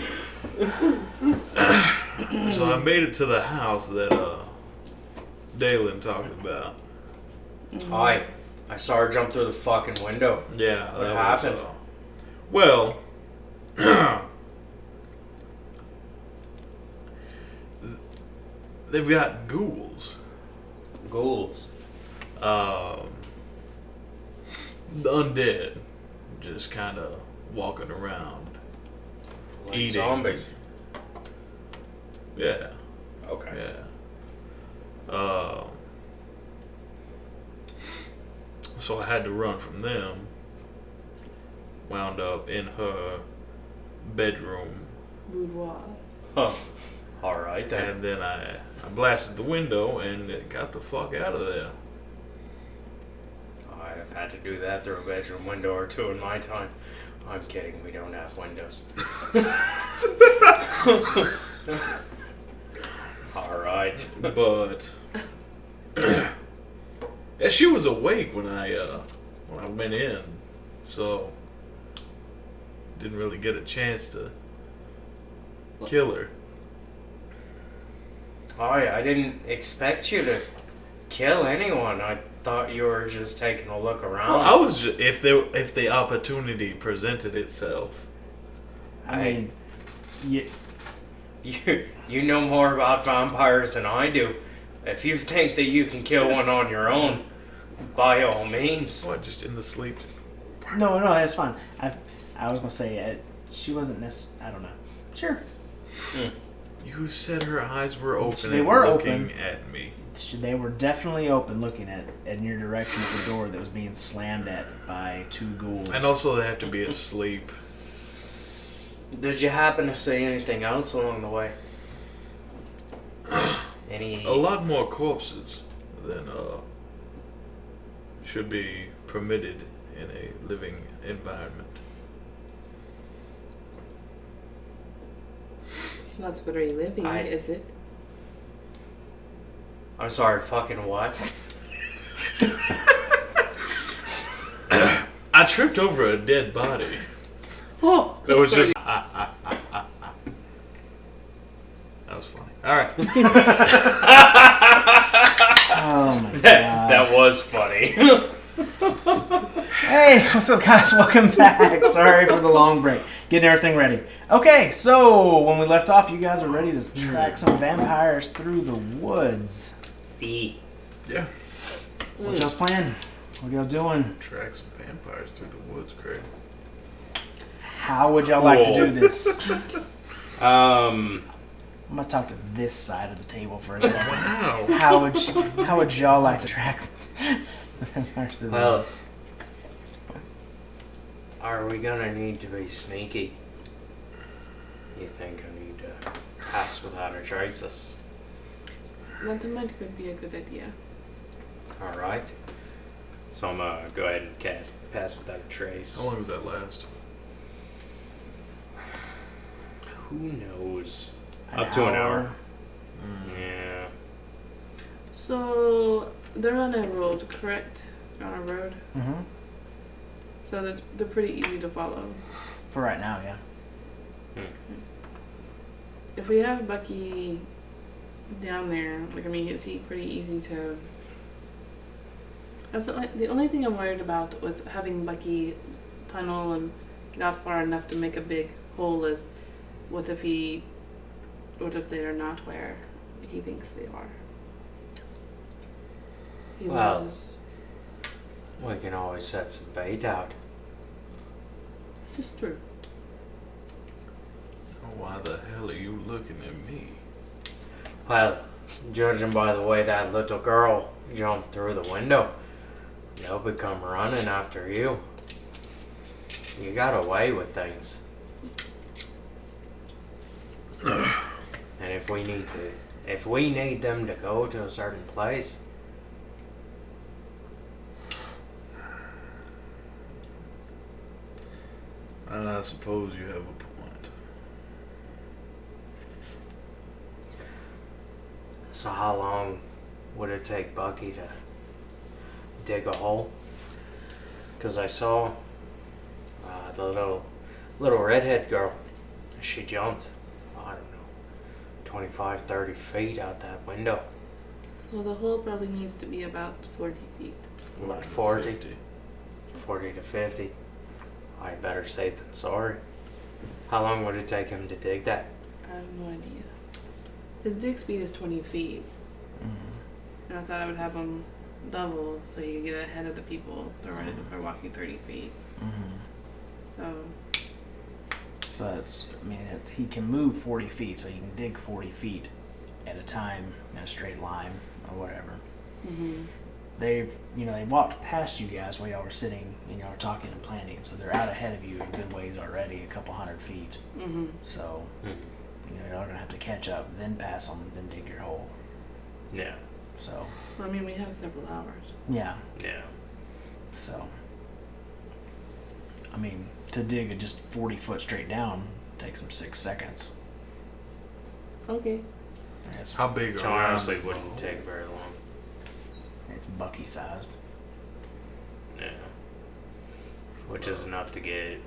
So I made it to the house that Dalen talked about. I saw her jump through the fucking window. Yeah, What that happened? Well, they've got ghouls. Ghouls. The undead, just kind of walking around, Like eating zombies. Yeah, Okay. yeah. So I had to run from them. Wound up in her bedroom, Boudoir. Huh. Alright then. and then I blasted the window and got the fuck out of there. I've had to do that through a bedroom window or two in my time. I'm kidding, we don't have windows. Alright. But yeah, she was awake when I went in, so didn't really get a chance to kill her. I didn't expect you to kill anyone. I thought you were just taking a look around. Well, I was if the opportunity presented itself. I mean, You know more about vampires than I do. If you think that you can kill one on your own, by all means. What, just in the sleep? no, that's fine. I was gonna say she wasn't I don't know. Sure, You said her eyes were open They and were looking open. at me. they were definitely open, looking in your direction at the door that was being slammed at by two ghouls. And also they have to be asleep. Did you happen to see anything else along the way? Any? A lot more corpses than should be permitted in a living environment. It's not very living, is it? I'm sorry, fucking what? I tripped over a dead body. Oh, That was just. That was funny. All right. Oh my god. That was funny. Hey, what's up, guys? Welcome back. Sorry for the long break. Getting everything ready. Okay, so when we left off, you guys are ready to track some vampires through the woods. See. Yeah. What y'all's playing? What y'all doing? Track some vampires through the woods, Craig. How would y'all like to do this? Um. I'm gonna talk to this side of the table for a second. Wow. How would y'all like to track the vampires through the Well, woods? are we gonna need to be sneaky? You think I need to pass without a trace? that could be a good idea. All right. So I'm gonna go ahead and cast pass without a trace. How long does that last? Who knows? An Up to an hour. Yeah. So they're on a road, correct? On a road. Mm-hmm. So they're pretty easy to follow. For right now, yeah. If we have Bucky down there, is he pretty easy to... That's the only thing I'm worried about was having Bucky tunnel and get out far enough to make a big hole is what if they are not where he thinks they are? He Well, loses. We can always set some bait out. This is true. Why the hell are you looking at me? Well, judging by the way that little girl jumped through the window, they'll be come running after you. You got away with things. And if we need them to go to a certain place, And I suppose you have a point. so how long would it take Bucky to dig a hole? Because I saw the little redhead girl. She jumped, I don't know, 25, 30 feet out that window. So the hole probably needs to be about 40 feet. About 40 to 50. I better safe than sorry. How long would it take him to dig that? I have no idea. His dig speed is 20 feet. Mm-hmm. And I thought I would have him double so he could get ahead of the people that are ready to start walking 30 feet. Mm-hmm. So, that's, I mean, he can move 40 feet, so he can dig 40 feet at a time in a straight line or whatever. mm-hmm. They walked past you guys while y'all were sitting and y'all were talking and planning, so they're out ahead of you a good ways already, a couple hundred feet. Mm-hmm. So, y'all are gonna have to catch up, then pass them, then dig your hole. Yeah. So, Well, I mean, we have several hours. yeah. Yeah. So, I mean, to dig a just 40-foot straight down takes them 6 seconds. Okay. It's, How big Which are honestly rounds? wouldn't take very long. it's Bucky sized. Yeah. Which is enough to get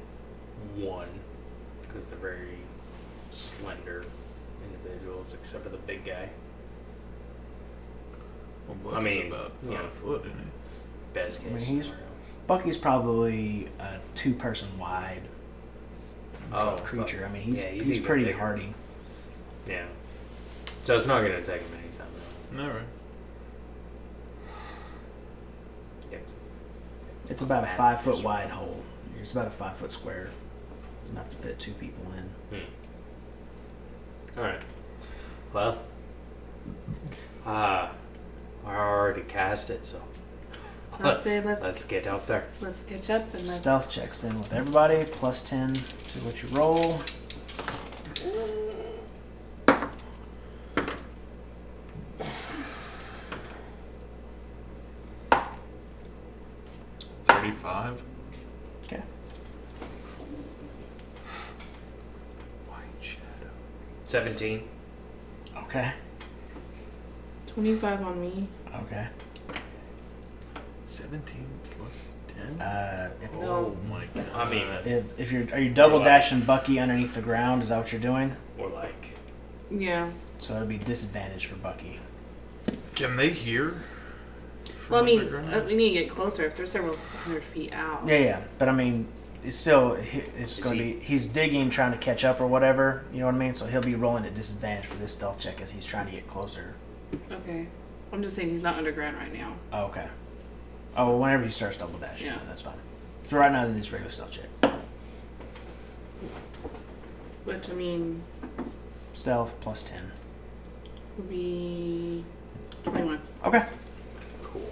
one, because they're very slender individuals, except for the big guy. Well, I mean, about 5 yeah. foot, isn't it? Best I mean, case he's- scenario. Bucky's probably a 2-person wide creature. I mean, he's even pretty bigger. hardy. Yeah. So it's not going to take him any time at all. All right. Yeah. It's about a 5-foot wide hole. It's about a 5-foot square. It's enough to fit 2 people in. Alright. Well, I already cast it, so Let's let's get up there. let's catch up and let's Stealth checks in with everybody, plus 10 to what you roll. $35. Okay. White shadow. 17. Okay. 25 on me. Okay. 17 plus 10? If, Oh my god. I mean, are you double dashing Bucky underneath the ground? Is that what you're doing? or like, Yeah. So it'll be disadvantage for Bucky. Can they hear? Well, I mean, underground? we need to get closer if they're several hundred feet out. Yeah. But I mean, it's still, it's going to be, he's digging, trying to catch up or whatever. You know what I mean? So he'll be rolling at disadvantage for this stealth check as he's trying to get closer. Okay. I'm just saying he's not underground right now. Oh, okay. Oh, well, whenever he starts double dashing, Yeah. that's fine. So right now, then it's regular stealth check. Which, I mean, Stealth plus 10. would be 21. Okay. cool.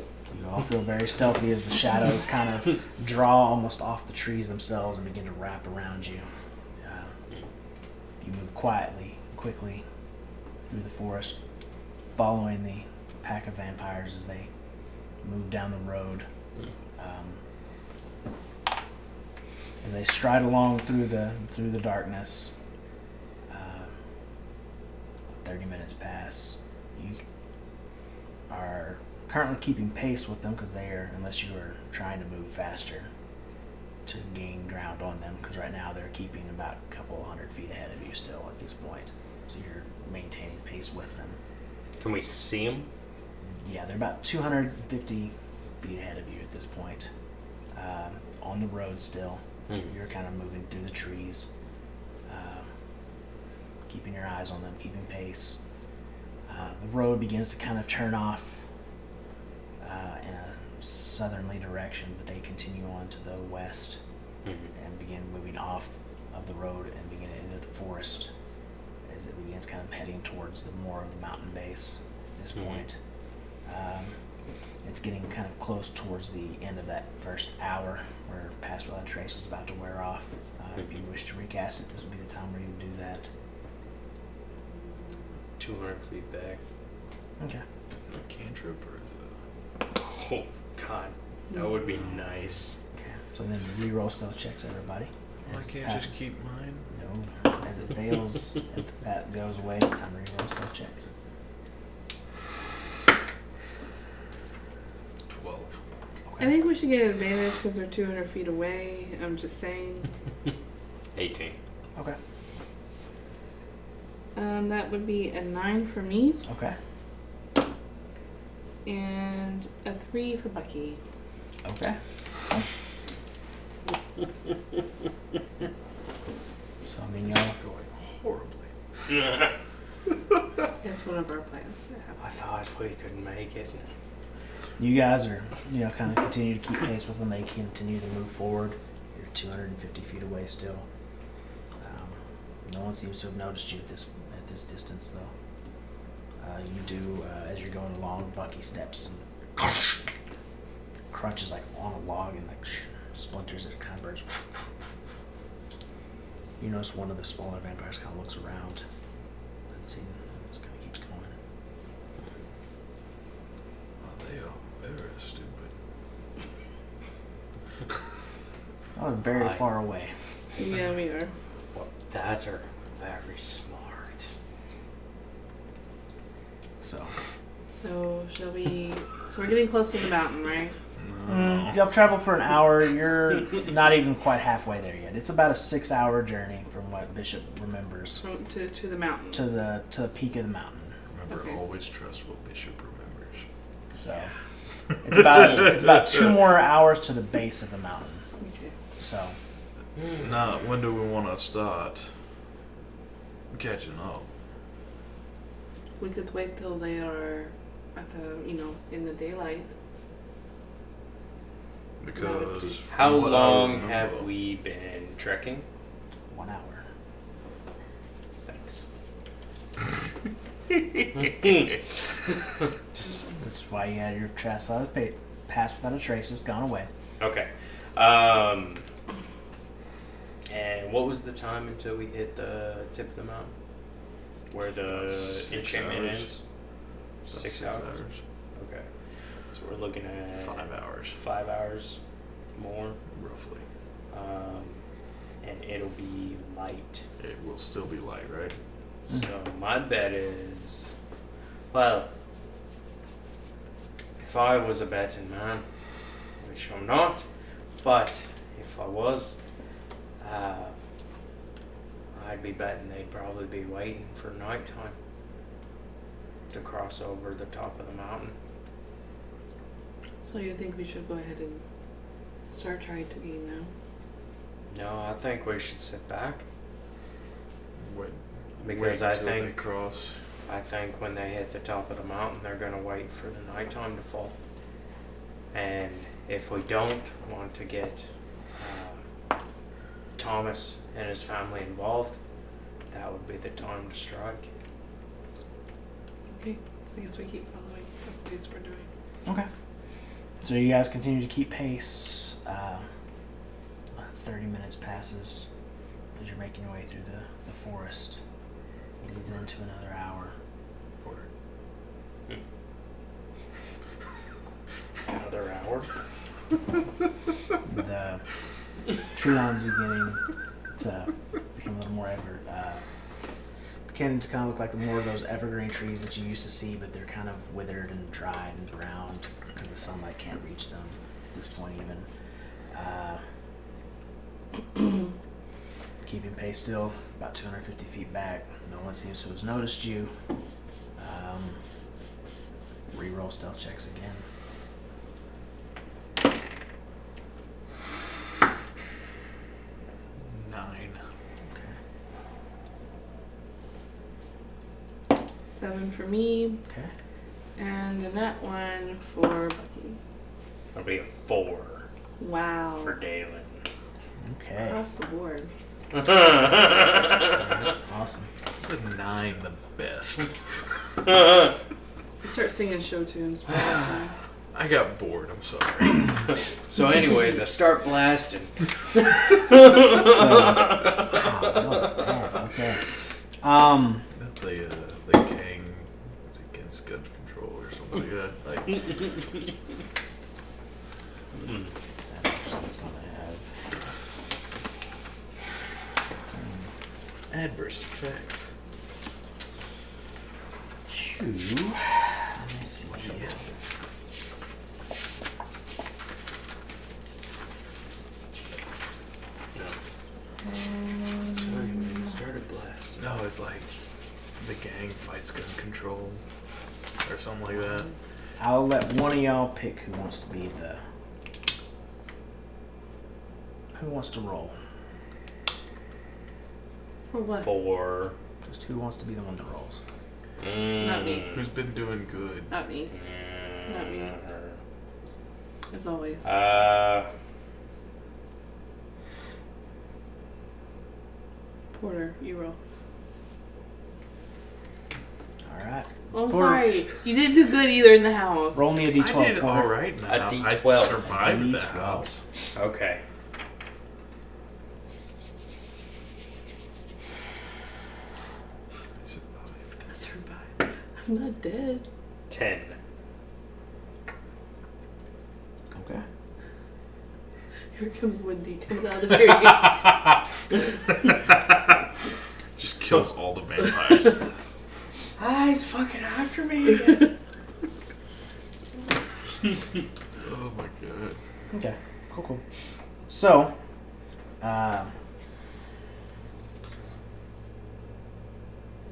You all feel very stealthy as the shadows kind of draw almost off the trees themselves and begin to wrap around you. You move quietly, quickly through the forest, following the pack of vampires as they move down the road. As they stride along through the darkness, 30 minutes pass. You are currently keeping pace with them because they are, unless you are trying to move faster to gain ground on them, because right now they're keeping about a couple hundred feet ahead of you still at this point. So you're maintaining pace with them. Can we see him? Yeah, they're about 250 feet ahead of you at this point. On the road still. You're kind of moving through the trees, keeping your eyes on them, keeping pace. The road begins to kind of turn off in a southerly direction, but they continue on to the west and begin moving off of the road and begin into the forest as it begins kind of heading towards the more of the mountain base at this point. It's getting kind of close towards the end of that first hour where Pass Without Trace is about to wear off. If you wish to recast it, this would be the time where you would do that. 200 feet back. Okay. A cantrip or is Oh, God. That would be nice. Okay. So then reroll stealth checks, everybody. it I As can't Pat- just keep mine? No. As it fails, as the pat goes away, it's time to reroll stealth checks. 12. I think we should get an advantage because they're 200 feet away. I'm just saying. 18. Okay. That would be a 9 for me Okay. and a 3 for Bucky. Okay. So, I mean, y'all, Going horribly. It's one of our plans. to have. I thought we could make it. you guys are, kind of continue to keep pace with them. They continue to move forward. You're 250 feet away still. No one seems to have noticed you at this distance, though. You do, as you're going along, Bucky steps and crunches like on a log and like splinters it kind of burns. You notice one of the smaller vampires kind of looks around and see, just kind of keeps going. Oh, they are very stupid. Oh, very Hi. far away. Yeah, we are. Well, that are very smart. So shall we? So we're getting close to the mountain, right? Y'all traveled for an hour. You're not even quite halfway there yet. It's about a 6-hour journey from what Bishop remembers To the mountain. to the peak of the mountain. Remember, Okay. always trust what Bishop remembers. So it's about 2 more hours to the base of the mountain. Okay. So Now, when do we want to start catching up? We could wait till they are at the, in the daylight. Because How from what I long remember- have we been trekking? 1 hour. Thanks. That's why you had your pass without a trace. It's gone away. Okay. And what was the time until we hit the tip of the mountain? Where the 6 enchantment hours. ends? About 6 hours. Okay. So we're looking at 5 hours, 5 hours more. roughly. And it'll be light. It will still be light, right? So my bet is, well, if I was a betting man, which I'm not, but if I was, I'd be betting they'd probably be waiting for nighttime to cross over the top of the mountain. So you think we should go ahead and start trying to eat now? No, I think we should sit back. Wait, Because wait I till they think- cross. I think when they hit the top of the mountain, they're going to wait for the nighttime to fall. And if we don't want to get Thomas and his family involved, that would be the time to strike. Okay. I guess we keep following the pace we're doing. Okay. So you guys continue to keep pace. 30 minutes passes as you're making your way through the forest. It leads into another hour. Another hour. The tree lines are beginning to become a little more beginning to kind of look like more of those evergreen trees that you used to see, but they're kind of withered and dried and browned because the sunlight can't reach them at this point even. Keeping pace still, about 250 feet back. No one seems to have noticed you. Reroll stealth checks again. Okay. 7 for me, Okay. and a nat 1 for Bucky. That'll be a 4 Wow. for Dalen. Okay. Across the board. Awesome. Is a 9 the best? We start singing show tunes. by that time. I got bored. I'm sorry. So, anyways, I start blasting. So, okay. The gang is against gun control or something like that. Like, That person's gonna have adverse effects. 2. Let me see here. So, anyways, I started blasting. No, it's like gang fights gun control or something like that. I'll let one of y'all pick who wants to be the. Who wants to roll? For what? For Just who wants to be the one that rolls? Not me. Who's been doing good? Not me. Not me. As always. Porter, you roll. All right. Oh, I'm Porter. sorry. You didn't do good either in the house. Roll me a d12. I did Porter. all right in the A house. D12. I survived the D12. house. Okay. I survived. I survived. I'm not dead. 10. Okay. Here comes Wendy coming out of there. Just kills all the vampires. Ah, he's fucking after me. Oh my god. Okay. Cool. So,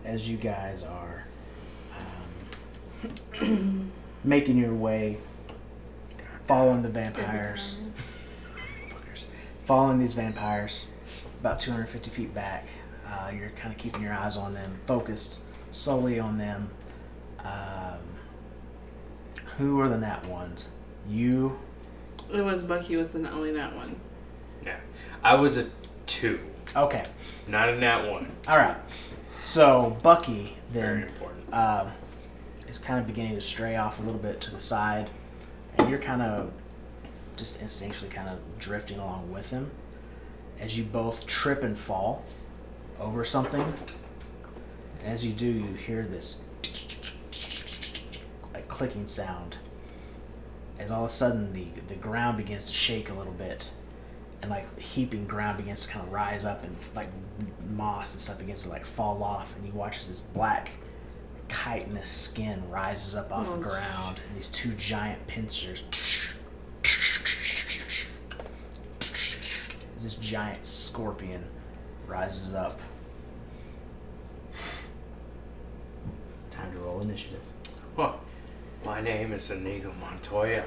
as you guys are making your way, following the vampires, following these vampires about 250 feet back, you're kind of keeping your eyes on them, focused solely on them. Who are the nat ones? You. It was Bucky was the only that one. Yeah. I was a 2. Okay. Not a nat 1. All right. So Bucky Very then important. is kind of beginning to stray off a little bit to the side, and you're kind of just instinctually kind of drifting along with him as you both trip and fall over something. And as you do, you hear this like clicking sound as all of a sudden the ground begins to shake a little bit, and like heaping ground begins to kind of rise up, and like moss and stuff begins to like fall off, and you watch as this black chitinous skin rises up off the ground, and these two giant pincers as this giant scorpion rises up. Time to roll initiative. Well, my name is Inigo Montoya.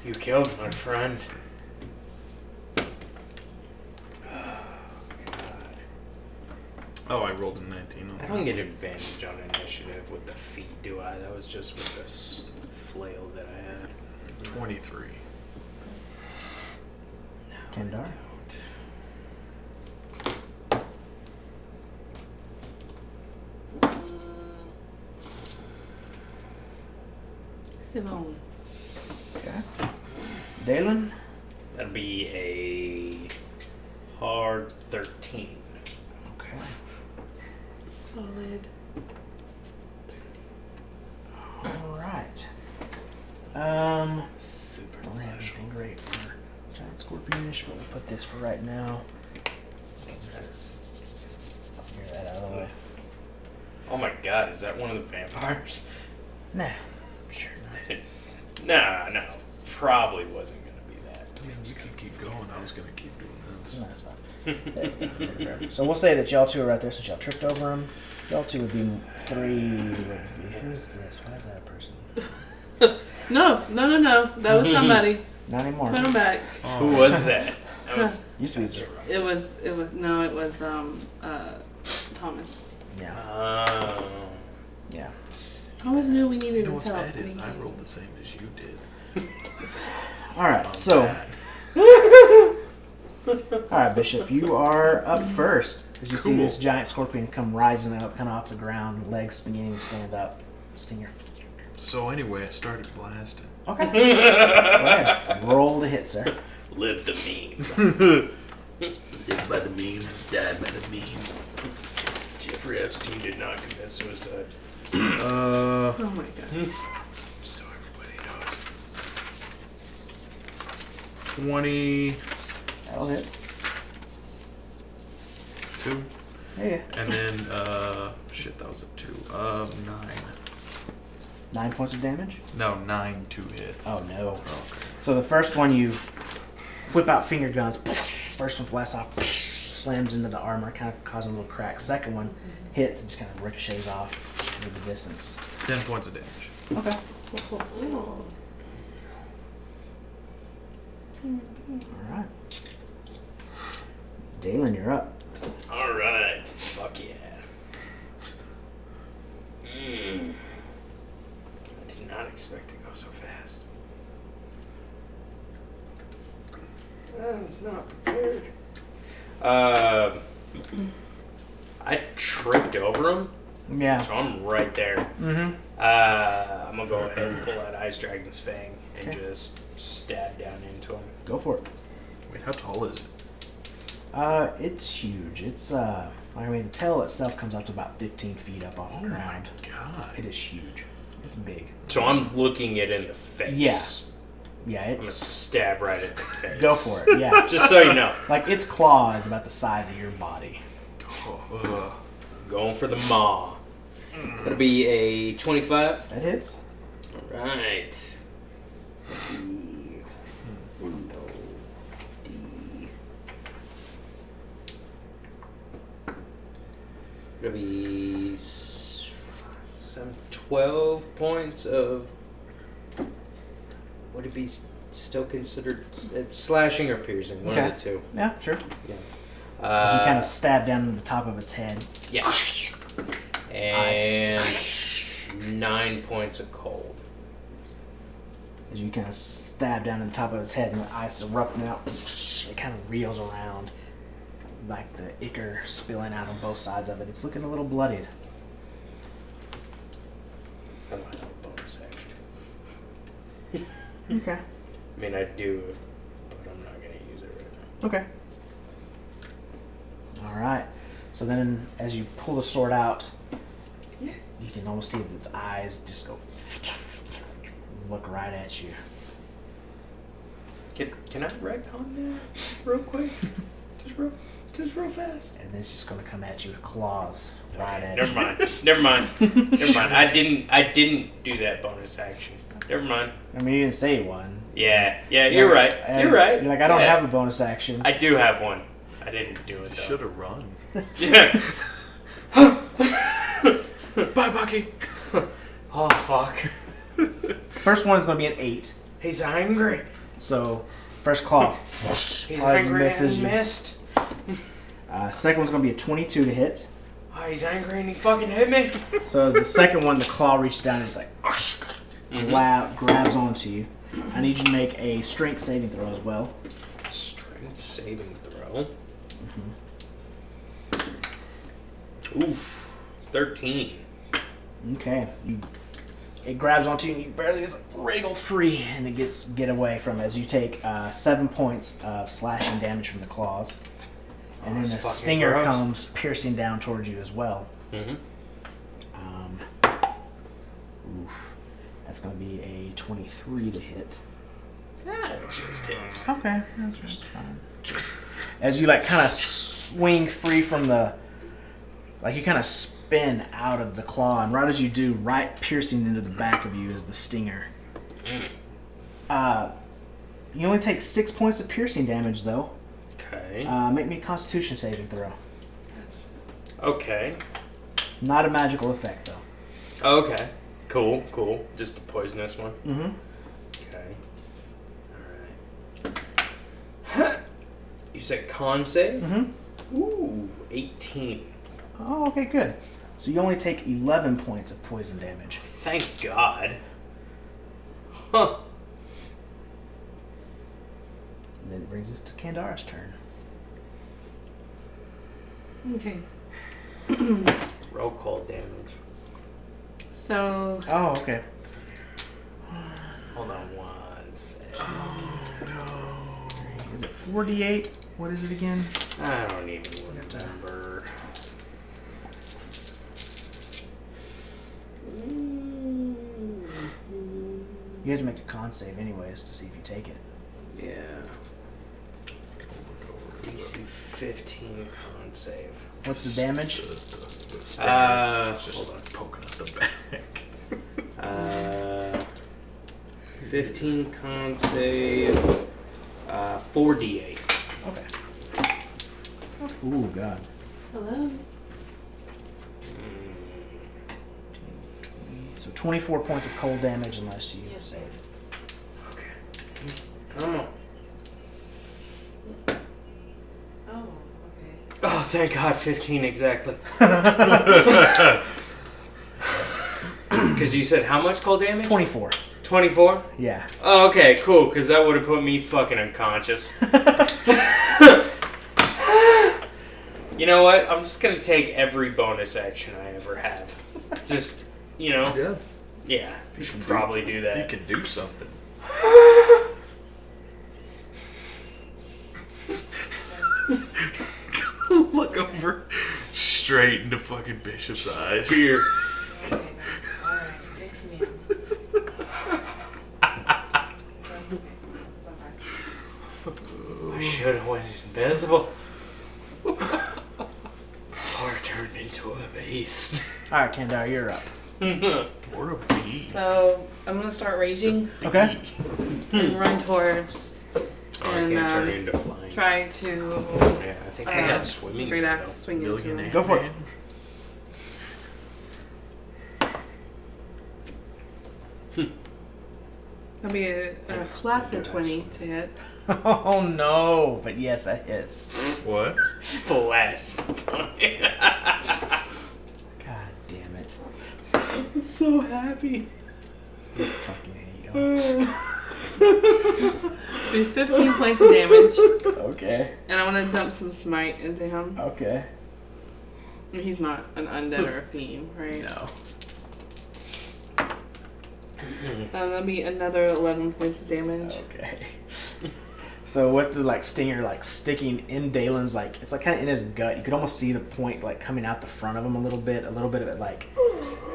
You killed my friend. Oh, I rolled a 19 on I that. don't get advantage on initiative with the feet, do I? That was just with this flail that I had. 23. Kendar. Simone. Okay. Dalen. That'd be a hard 13. Okay. Solid. All right. Super Don't have anything great for giant scorpionish, but we'll put this for right now. That's... Clear that out of the way. Oh my god, is that one of the vampires? Nah. Sure not. Nah, no. Probably wasn't gonna be that. I mean, we could keep going. I was going to keep doing this. No, that's fine. So we'll say that y'all two are right there since y'all tripped over him. Y'all two would be 3. Who's this? Why is that a person? No. That was somebody. Not anymore. Put him back. Who was that? That was... Used to be zero. It was Thomas. Yeah. Oh. Yeah. Thomas knew we needed You know his what's help. bad is Thank I you. rolled the same as you did. Alright, so. Alright, Bishop, you are up first. As you see Cool. this giant scorpion come rising up, kind of off the ground, legs beginning to stand up. Stinger. So anyway, I started blasting. Okay. Go ahead. Roll to hit, sir. Live the memes. Live by the mean, die by the mean. Jeffrey Epstein did not commit suicide. Oh my god. So everybody knows. 22. That'll hit. Yeah. And then, shit, that was a 2. 9. 9 points of damage? No, 9 to hit. Oh no. Okay. So the first one you whip out finger guns. First one blasts off. slams into the armor, kind of causing a little crack. Second one hits and just kind of ricochets off into the distance. 10 points of damage. Okay. Oh. All right. Dalen, you're up. Alright, fuck yeah. I did not expect to go so fast. I was not prepared. I tripped over him, Yeah. so I'm right there. Mm-hmm. I'm gonna go ahead and pull out Ice Dragon's Fang and Okay. just stab down into him. Go for it. Wait, how tall is it? It's huge. It's I mean, the tail itself comes up to about 15 feet up off the ground. God. It is huge. It's big. So I'm looking it in the face. Yeah, I'm gonna it's. stab right at the face. Go for it. Yeah. Just so you know. Like its claw is about the size of your body. Oh, Going for the maw. That'll be a 25. That hits. Right. It'll be 12 points of. Would it be still considered slashing or piercing? One Okay. of the two. Yeah, sure. Yeah. As you kind of stab down in the top of its head. Yeah. And 9 points of cold. As you kind of stab down in the top of its head and the ice erupting out, it kind of reels around, like the ichor spilling out on both sides of it. It's looking a little bloodied. I don't have a bonus action. Okay. I mean, I do, but I'm not going to use it right now. Okay. All right. So then, as you pull the sword out, you can almost see that its eyes just go look right at you. Can I retcon that real quick? Just real fast. And then it's just going to come at you with claws right at Never you. mind. Never mind. Never mind. I didn't do that bonus action. Never mind. I mean, you didn't say one. Yeah, you're right. You're right. You're like, I don't Yeah. have a bonus action. I do have one. I didn't do it though. should have run. Yeah. Bye, Bucky. Oh fuck. First one is going to be an 8. He's angry. So, first claw. He's Hard angry misses and you. he missed. Second one's going to be a 22 to hit. Oh, he's angry and he fucking hit me. So as the second one, the claw reaches down and just like grabs onto you. I need you to make a strength saving throw as well. Strength saving throw. Oof. 13. Okay. It grabs onto you and you barely just wriggle free and it get away from it as you take 7 points of slashing damage from the claws. And then that's the fucking stinger gross. comes piercing down towards you as well. Mm-hmm. That's going to be a 23 to hit. That just hits. Okay, that's just fine. As you like kind of swing free from the, like you kind of spin out of the claw, and right as you do, right piercing into the back of you is the stinger. You only take 6 points of piercing damage though. Okay. Make me a Constitution saving throw. Okay. Not a magical effect though. Okay. Cool. Just a poisonous one. Mm-hmm. Okay. Alright. You said con save? Mm-hmm. Ooh, 18. Oh, okay, good. So you only take 11 points of poison damage. Thank God. Huh. And then it brings us to Kandara's turn. Okay. Roll call damage. So Oh, okay. Hold on one second. Is it 4d8? What is it again? I don't even remember. You have to make a con save anyways to see if you take it. Yeah. DC 15 con save. What's the damage? Hold on. Poking out the back. 15 con save. 4d8. Okay. Ooh, God. Hello. So 24 points of cold damage unless you Yes. save. Okay. Come on. Oh, okay. Oh, thank God, 15 exactly. Because you said how much cold damage? 24. 24? Yeah. Oh, okay, cool, because that would have put me fucking unconscious. You know what? I'm just going to take every bonus action I ever have. Just, you know? Yeah. Yeah, you should probably do You that. can do something. Look over straight into fucking Bishop's eyes. Beer. Okay, alright, fix me I should have went invisible. Or turned into a beast. Alright, Kandar, you're up. Or a bee. So, I'm gonna start raging Okay. and run towards Oh, I and can't turn into flying. try to Yeah, I think I got swimming. great though. axe swing into Millionaire. him. Go for it. man. That'll be a flaccid 20 to hit. Oh no, but yes, that hits. What? Blast. God damn it. I'm so happy. I fucking hate you. Be 15 points of damage, Okay. and I want to dump some smite into him. Okay. He's not an undead or a fiend, right? No. That'll be another 11 points of damage. Okay. So with the stinger sticking in Dalen's it's kind of in his gut. You could almost see the point coming out the front of him a little bit of it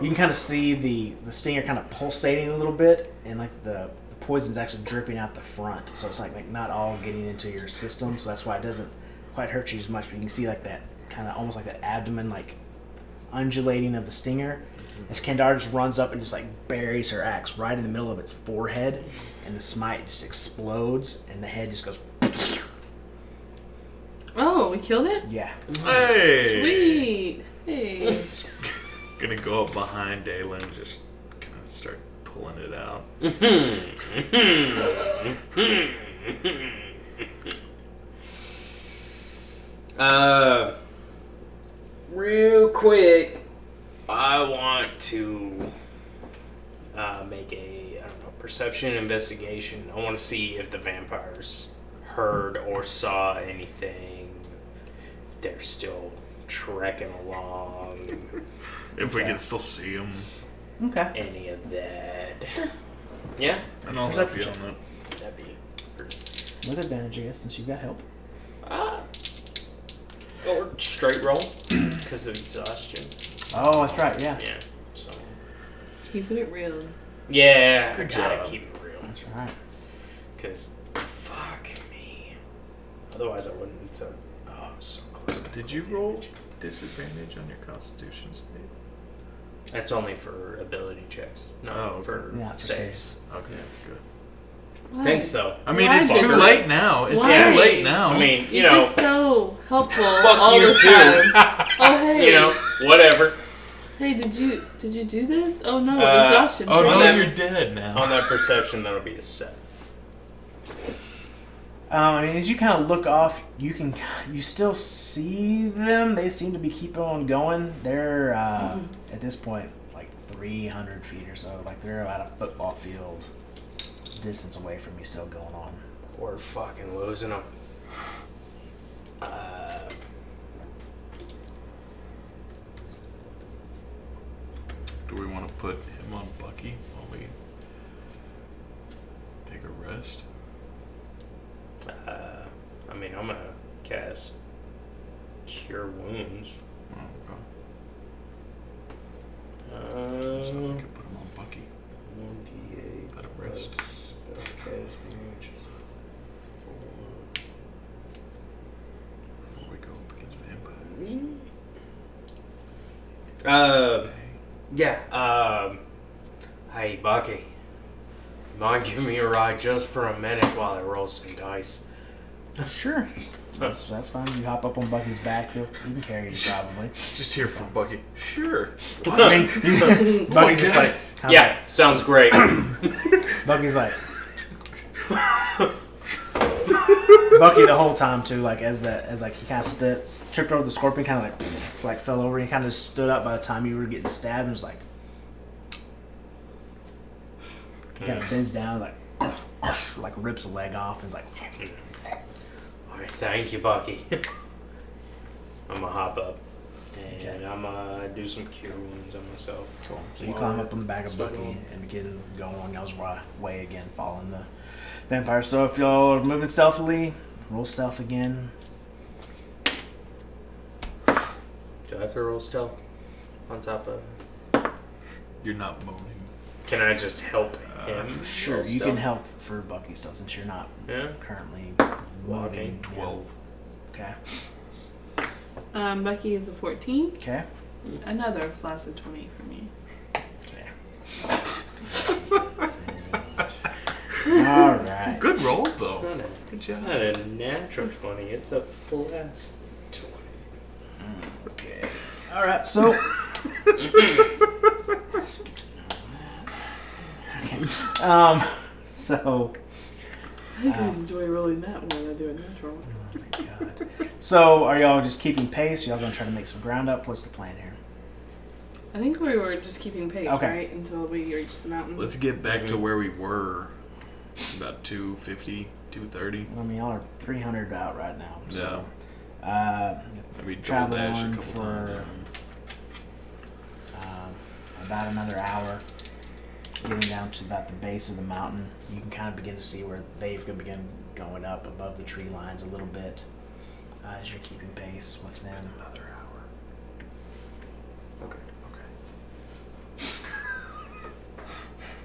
you can kind of see the stinger kind of pulsating a little bit, and the poison's actually dripping out the front. So it's not all getting into your system. So that's why it doesn't quite hurt you as much. But you can see that kind of almost that abdomen undulating of the stinger. As Kandar just runs up and just buries her axe right in the middle of its forehead, and the smite just explodes, and the head just goes. Oh, we killed it? Yeah. Hey! Sweet! Hey. Gonna go up behind Dalen and just kind of start pulling it out. Real quick, I want to make a perception investigation. I want to see if the vampires heard or saw anything. They're still trekking along. If we can still see him. Okay. Any of that? Yeah, And I'll help you on that. that'd be. With advantage, I guess, since you've got help. Or straight roll because of exhaustion. Oh, that's right. Yeah. Yeah. So. Keeping it real. Yeah, Good I gotta job. keep it real. That's right. Because, fuck me. Otherwise, I wouldn't. So close. to Did you cold roll damage. disadvantage on your Constitution save? That's only for ability checks. No, Oh, for Yeah, for saves. saves. Okay, good. Why? Thanks, though. I mean, Why it's did too you- late now. It's Why? too late now. I mean, you You're know, just so helpful fuck all you the too. time. Oh, hey. you know, whatever. Hey, did you do this? Oh no, Uh, exhaustion. Oh, On no, that- you're dead now. On that perception, that'll be a 7. I mean, as you kind of look off, you still see them. They seem to be keeping on going. They're at this point 300 feet or so. They're about a football field distance away from you, still going on. We're fucking losing them. Do we want to put him on Bucky while we take a rest? I mean, I'm gonna cast Cure Wounds. Oh, okay. Just thought we could put him on Bucky. 1d8 Let him rest. plus spellcasting, which is 4. Before we go up against vampires. Yeah. Hey, Bucky. Mind giving me a ride just for a minute while I roll some dice? Sure. That's fine. You hop up on Bucky's back. You can carry you probably. Just here for Bucky. Sure. I mean, Bucky just like kinda Yeah, sounds great. Bucky's like Bucky the whole time too. Like as he kind of tripped over the scorpion, kind of like fell over. He kind of stood up by the time you were getting stabbed, and was like he kind of bends down, like rips a leg off, and is like. Alright, thank you, Bucky. I'm gonna hop up. And I'm gonna do some cure wounds on myself. Cool. So you climb up on the back of Start Bucky going. and begin going on y'all's way again, following the vampire. So if y'all are moving stealthily, roll stealth again. Do I have to roll stealth on top of? You're not moaning. Can I just help him? Sure, roll you can stealth? help for Bucky's stuff since you're not Yeah. currently Walking. moving. 12. Okay. Bucky is a 14. Okay. Another flaccid 20 for me. Okay. All right. Good rolls, It's though. not a natural 20. It's a flaccid 20. Okay. All right. So. Okay. So. I think I'd enjoy rolling that one when I do a natural. Oh my God. So, are y'all just keeping pace? Y'all gonna try to make some ground up? What's the plan here? I think we were just keeping pace, Okay. right? Until we reached the mountain. Let's get back to where we were. About 250, 230. I mean, y'all are 300 out right now. So, We double travel dash a on couple for times. about another hour. Getting down to about the base of the mountain, you can kind of begin to see where they've begin going up above the tree lines a little bit as you're keeping pace with them. Another hour. Okay.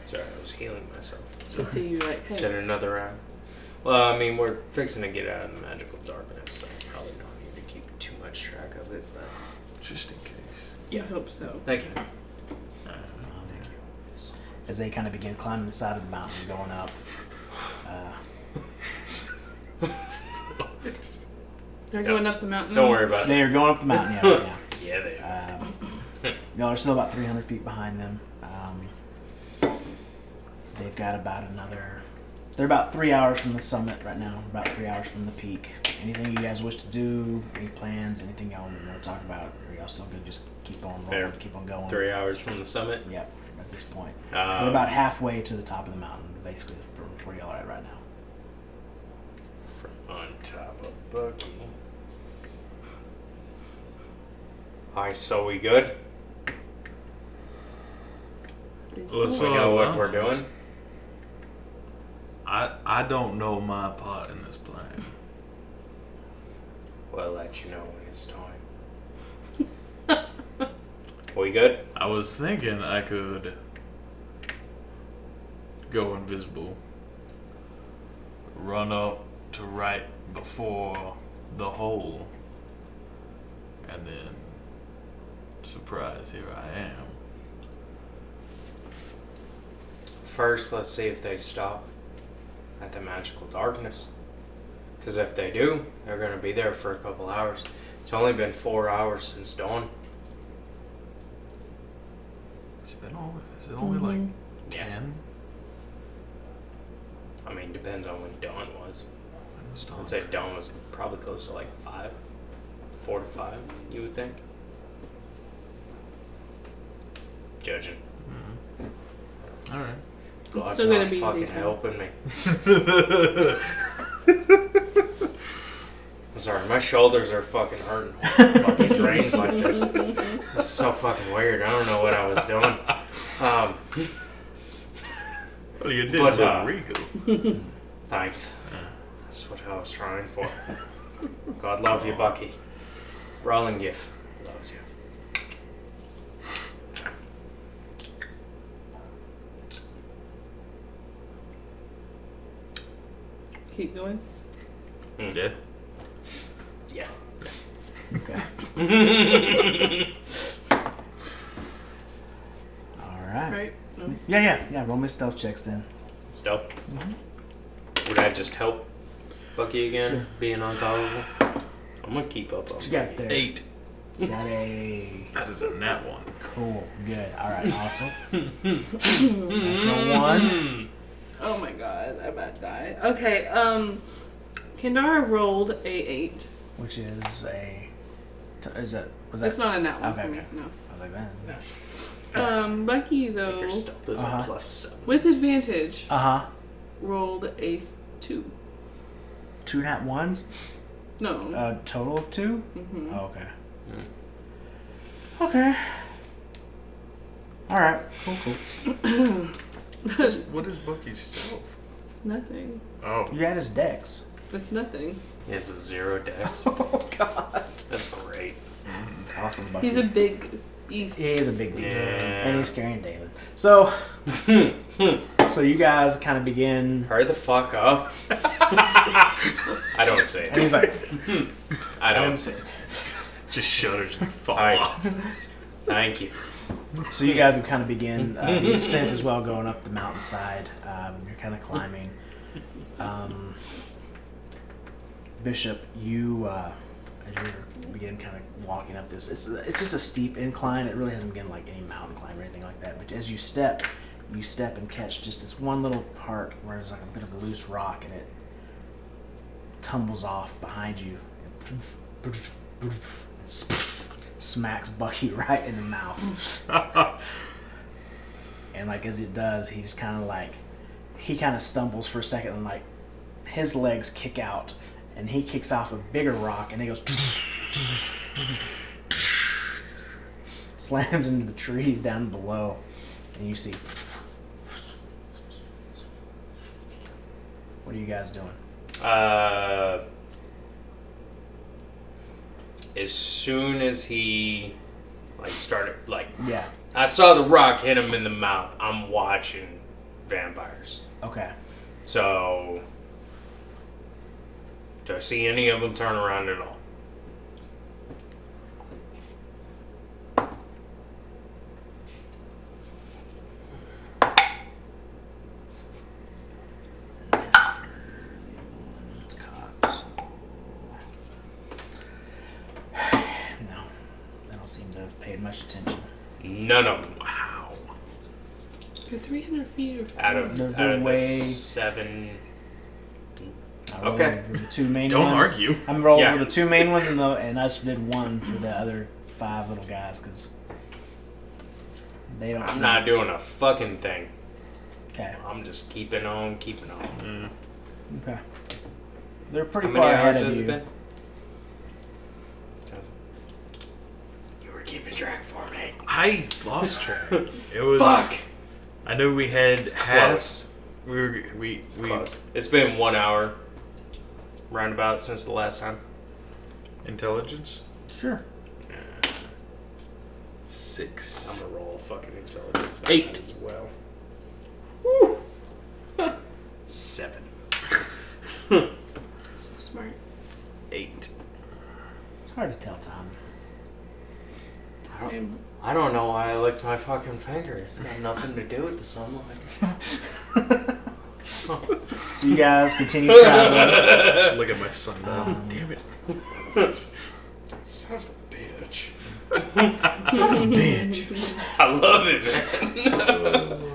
Sorry, I was healing myself. So see you like, hey, Said another round. Well, I mean, we're fixing to get out of the magical darkness, so probably don't need to keep too much track of it, but Just in case. I hope so. thank you. As they kind of begin climbing the side of the mountain, going up. They're going up the mountain. Don't worry about it. They are going up the mountain, yeah. Yeah, they are. Y'all are still about 300 feet behind them. They've got about another. They're about 3 hours from the summit right now. About 3 hours from the peak. Anything you guys wish to do? Any plans? Anything y'all want to talk about? Or y'all still good? Just keep on rolling, Fair. keep on going. 3 hours from the summit. Yep. At this point, they're about halfway to the top of the mountain, basically, from where y'all are at right now. From on top of Bucky. Alright, so we good? Think Let's so. We know what we're doing? I don't know my part in this plan. We'll let you know when it's time. We good? I was thinking I could go invisible, run up to right before the hole, and then surprise, here I am. First, let's see if they stop at the magical darkness. Because if they do, they're going to be there for a couple hours. It's only been 4 hours since dawn. Is it only like Yeah. 10? I mean, depends on when dawn was. When was dawn? I'd say dawn was probably close to like 5. 4 to 5, you would think. Judging. All right. God's still gonna not be fucking daytime. helping me. I'm sorry, my shoulders are fucking hurting. Fucking drains like this. It's so fucking weird. I don't know what I was doing. Well, you did But, look regal. Thanks. That's what I was trying for. God love you, Bucky. Rollin Giff loves you. Keep going. Yeah. Yeah. Okay. All right. Right? No. Yeah. Roll me stealth checks then. Stealth. Would that just help Bucky again, being on top of him? I'm gonna keep up on What you got Bucky. there? 8. Is that a That is a nat 1. cool? Good. All right. Awesome. Natural 1. Oh my god, I about to die. Okay, Kendara rolled a 8. Which is a. Was that? It's not a nat one Okay, for me, okay. no. I was like that. Bucky, I think though, your stealth is Uh-huh. a +7. with advantage, Uh-huh. rolled a 2. 2 nat 1s? No. Total of 2? Mm-hmm. Oh, okay. Okay. Alright. Cool. What is Bucky's stealth? Nothing. Oh. You got his dex. It's nothing. He has a 0 dex. Oh, God. That's great. Awesome, Bucky. He's a big beast. He is a big beast. Yeah. And he's carrying David. So, so you guys kind of begin. Hurry the fuck up. I don't say And it. he's like, I don't say it. Just shudders and fall Alright. off. Thank you. so you guys would kind of begin the ascent as well, going up the mountainside. You're kind of climbing. Bishop, you as you begin kind of walking up this, it's just a steep incline. It really hasn't been like any mountain climb or anything like that. But as you step and catch just this one little part where there's like a bit of a loose rock, and it tumbles off behind you. Smacks Bucky right in the mouth. And like as it does, he just kind of like he kind of stumbles for a second, and like his legs kick out, and he kicks off a bigger rock, and he goes slams into the trees down below, and you see. What are you guys doing? As soon as he started Yeah. I saw the rock hit him in the mouth. I'm watching vampires. Okay. So do I see any of them turn around at all? It's cops. No, they don't seem to have paid much attention. None of them. Wow. You're 300 feet or Out of, They're out of the way- 7. I rolled Okay. over the two main Don't ones. argue. I'm rolling Yeah. for the two main ones, and I just did one for the other 5 little guys because they don't. I'm seem- not doing a fucking thing. Okay. I'm just keeping on, keeping on. Mm. Okay. They're pretty How far many ahead hours of has you. it been? You were keeping track for me. I lost track. It was. Fuck! I knew we had It's half. close. We It's close. It's been 1 hour roundabout since the last time. intelligence. Sure. 6. I'm gonna roll a fucking intelligence on 8. that as well. 7. so smart. 8. It's hard to tell time. I don't know why I licked my fucking finger. It's got nothing to do with the sunlight. So you guys continue traveling. Just look at my sundial. Damn it. Son of a bitch. Bitch. I love it,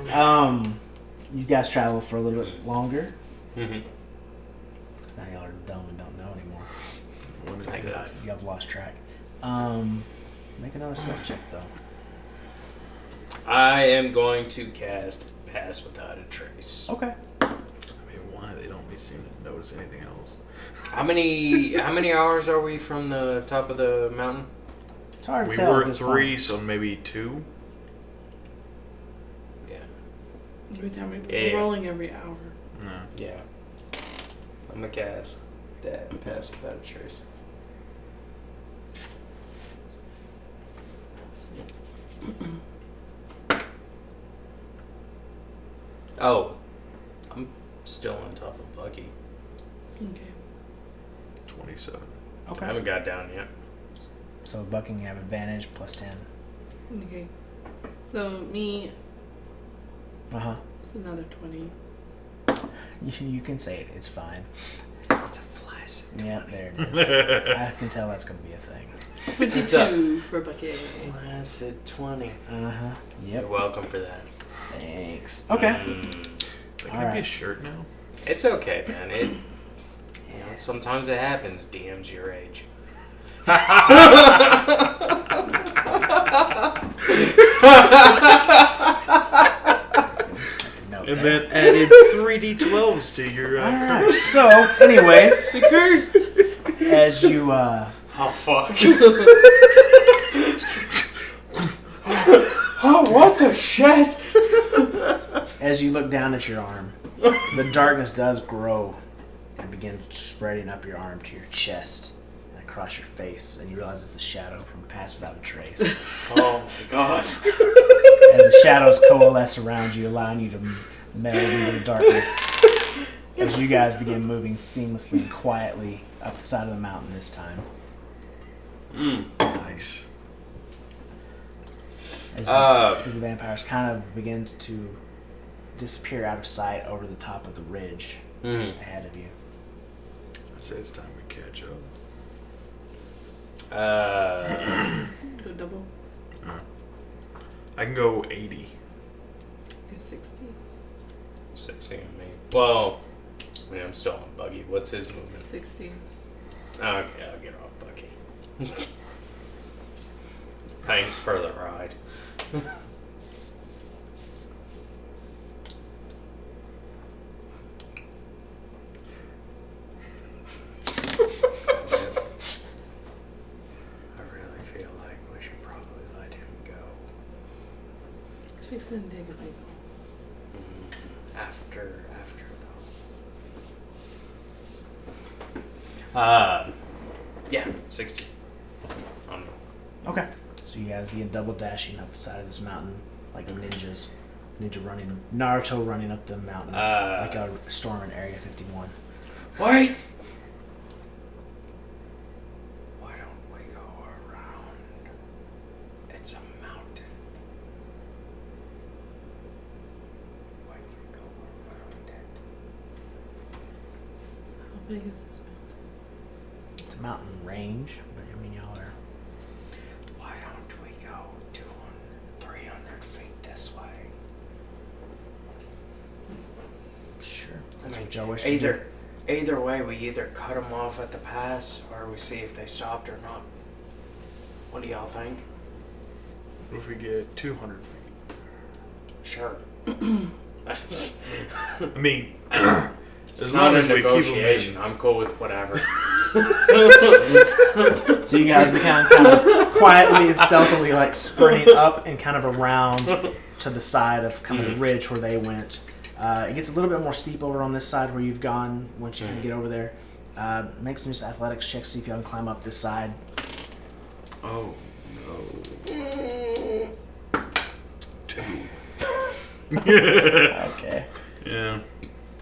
man. You guys travel for a little bit longer. Mm-hmm. Because now y'all are dumb and don't know anymore. One is Thank dead. God. You have lost track. Make another stealth check though. I am going to cast Pass Without a Trace. Okay. I mean, why they don't seem to notice anything else? How many hours are we from the top of the mountain? It's hard to We tell. were at this 3, point. so maybe 2. Yeah. Every time we're Yeah. rolling every hour. No. Yeah. I'm gonna cast that Pass Without a Trace. Oh, I'm still on top of Bucky. Okay. 27. I Okay. haven't got down yet. So Bucking, you have advantage plus 10. Okay. So me, Uh huh. it's another 20. You can say it. It's fine. It's a flat Classic. Yeah, there it is. I can tell that's going to be a thing. 22 for Bucky. Placid 20. Uh-huh. You're Yep. welcome for that. Thanks. Okay. That All could be a right. shirt now. It's okay, man. Sometimes it happens. DM's your age. No, And then added 3d12s to your Alright, so, anyways, The curse! as you, Oh, fuck. oh, what the shit? As you look down at your arm, the darkness does grow and begins spreading up your arm to your chest and across your face, and you realize it's the shadow from Pass Without a Trace. Oh, my God. As the shadows coalesce around you, allowing you to meld into the darkness, as you guys begin moving seamlessly and quietly up the side of the mountain this time. Nice. As the vampires kind of begins to disappear out of sight over the top of the ridge ahead of you. I'd say it's time we catch up. Go double. I can go 80. You're 60. 60 on me. Well, I mean, I'm still on Buggy. What's his movement? 60. Okay, I'll get off Bucky. Thanks for the ride. I really feel like we should probably let him go. Let's fix it and take a bite. After though. Yeah, 60. On me. Okay. So you guys begin double dashing up the side of this mountain like ninjas. Ninja running, Naruto running up the mountain like a storm in Area 51. Wait! Why don't we go around? It's a mountain. Why don't you go around it? How big is this mountain? It's a mountain range, but I mean y'all are. Why don't we go 300 feet this way? Sure. I That's mean, what y'all wish to do. either way, we either cut them off at the pass or we see if they stopped or not. What do y'all think? What if we get 200 feet? Sure. I mean, It's as not long a as we keep them negotiation. in. I'm cool with whatever. So you guys become kind of quietly and stealthily like sprinting up and kind of around to the side of kind of the ridge where they went. It gets a little bit more steep over on this side where you've gone once you kind of get over there. Make some just athletics checks, see if you can climb up this side. Oh, no. 2. Okay. Yeah.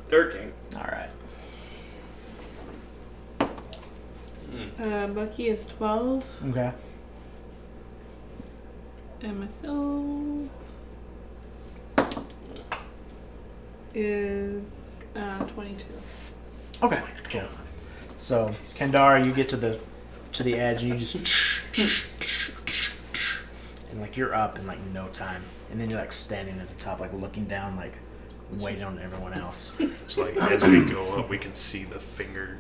13. All right. Bucky is 12. Okay. And myself is 22. Okay. Cool. So Kendara, you get to the edge and you just and like you're up in like no time, and then you're like standing at the top, like looking down, like waiting on everyone else. It's like as we go up, we can see the finger.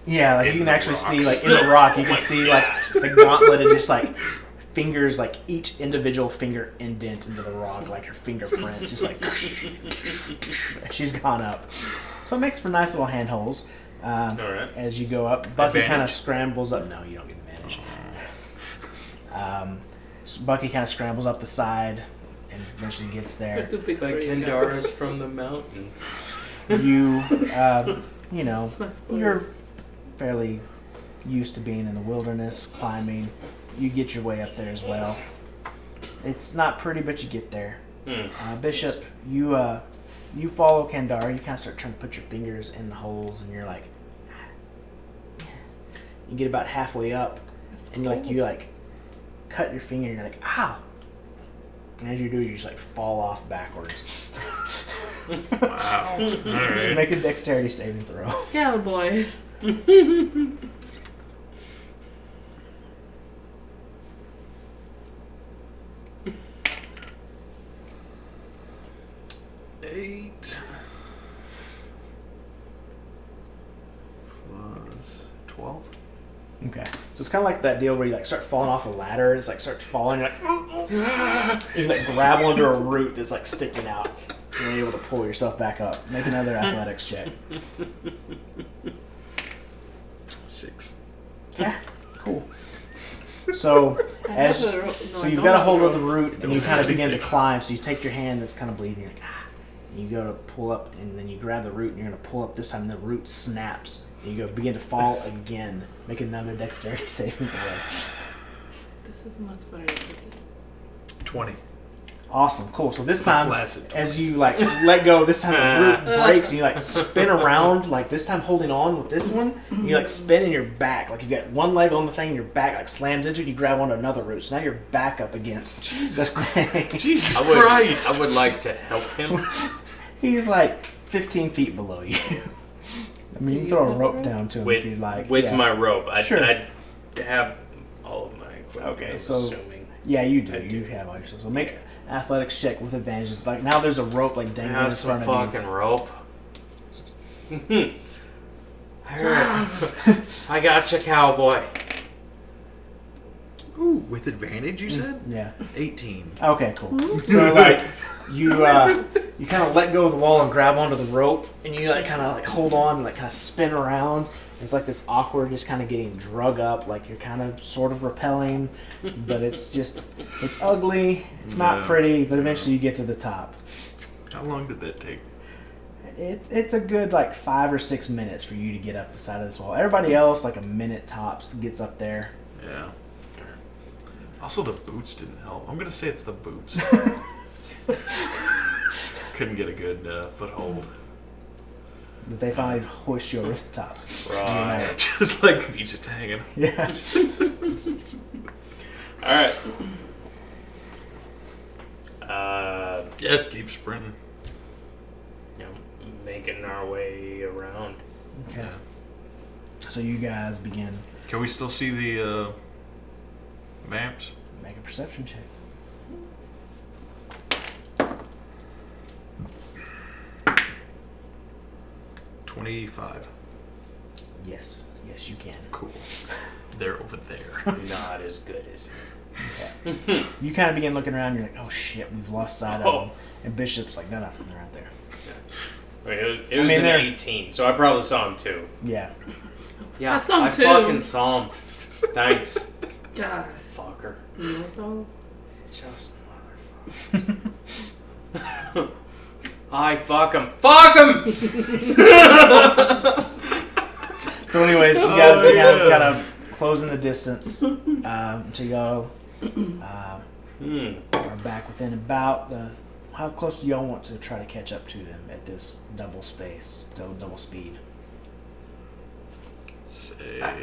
Yeah, like In you can the actually see rocks. like in the rock, you can see like the gauntlet and just like fingers, like each individual finger indent into the rock, like her fingerprints, just like she's gone up. So it makes for nice little handholds. All right. As you go up, Bucky kind of Advantage? scrambles up. No, you don't get advantage. So Bucky kind of scrambles up the side and eventually gets there. Too big Like for you, Kendara's from the mountain. You, you know, It's my you're voice. fairly used to being in the wilderness, climbing. You get your way up there as well. It's not pretty, but you get there. Bishop, you follow Kendara. You kind of start trying to put your fingers in the holes, and you're like, you get about halfway up, It's and cold. you cut your finger, and you're like, ow! And as you do, you just like fall off backwards. Wow. All right. Make a dexterity saving throw. Cowboy. Eight plus 12. Okay. So it's kind of like that deal where you like start falling off a ladder. It's like starts falling. You're like, you like grab onto a root that's like sticking out. And you're able to pull yourself back up. Make another athletics check. 6. Yeah. Cool. So as so you've got a hold of the root and you kind of begin to climb. So you take your hand that's kind of bleeding. You're like, and you go to pull up and then you grab the root and you're gonna pull up. This time the root snaps and you go begin to fall again. Make another dexterity saving throw. This is much better than cookie. 20. Awesome, cool. So this time, Flaccid. as you like let go, this time the root breaks and you like spin around. Like this time, holding on with this one, and you like spin in your back. Like you've got one leg on the thing, and your back like slams into it. You grab onto another root, so now you're back up against. Jesus Jesus I would, Christ! I would like to help him. He's like 15 feet below you. I mean, you can throw a rope down to him if you'd like. With Yeah. my rope. Sure. I'd have all of my equipment. Okay, I'm so- assuming. Yeah, you do. I You do. have all yourself. So make athletics check with advantages. Like now, there's a rope like I dangling in have some front of you. fucking rope. I gotcha, cowboy. Ooh, with advantage, you said? Yeah. 18. Okay, cool. So like you you kind of let go of the wall and grab onto the rope, and you like kind of like hold on and like kind of spin around. It's like this awkward, just kind of getting drug up, like you're kind of sort of repelling, but it's ugly. It's not No. pretty, but eventually you get to the top. How long did that take? It's a good like 5 or 6 minutes for you to get up the side of this wall. Everybody else like a minute tops gets up there. Yeah. Also, the boots didn't help. I'm gonna say it's the boots. Couldn't get a good foothold. But they finally hoist you over the top. Right. Just like me just hanging. Yeah. Alright. Yes, keep sprinting. You know, making our way around. Okay. Yeah. So you guys begin. Can we still see the vamps? Make a perception check. 25. Yes. Yes, you can. Cool. They're over there. Not as good as You kind of begin looking around. You're like, oh shit, we've lost sight of Oh. them. And Bishop's like, no, they're right there. I mean, it was I mean, an they're- 18, so I probably saw him too. Yeah. Yeah, I saw him too. fucking saw him. Thanks, God. fucker. No, Just motherfucker. I fuck him. Fuck him! So, anyways, you guys begin kind of closing the distance until y'all are back within about the. How close do y'all want to try to catch up to them at this double space, double speed? Say.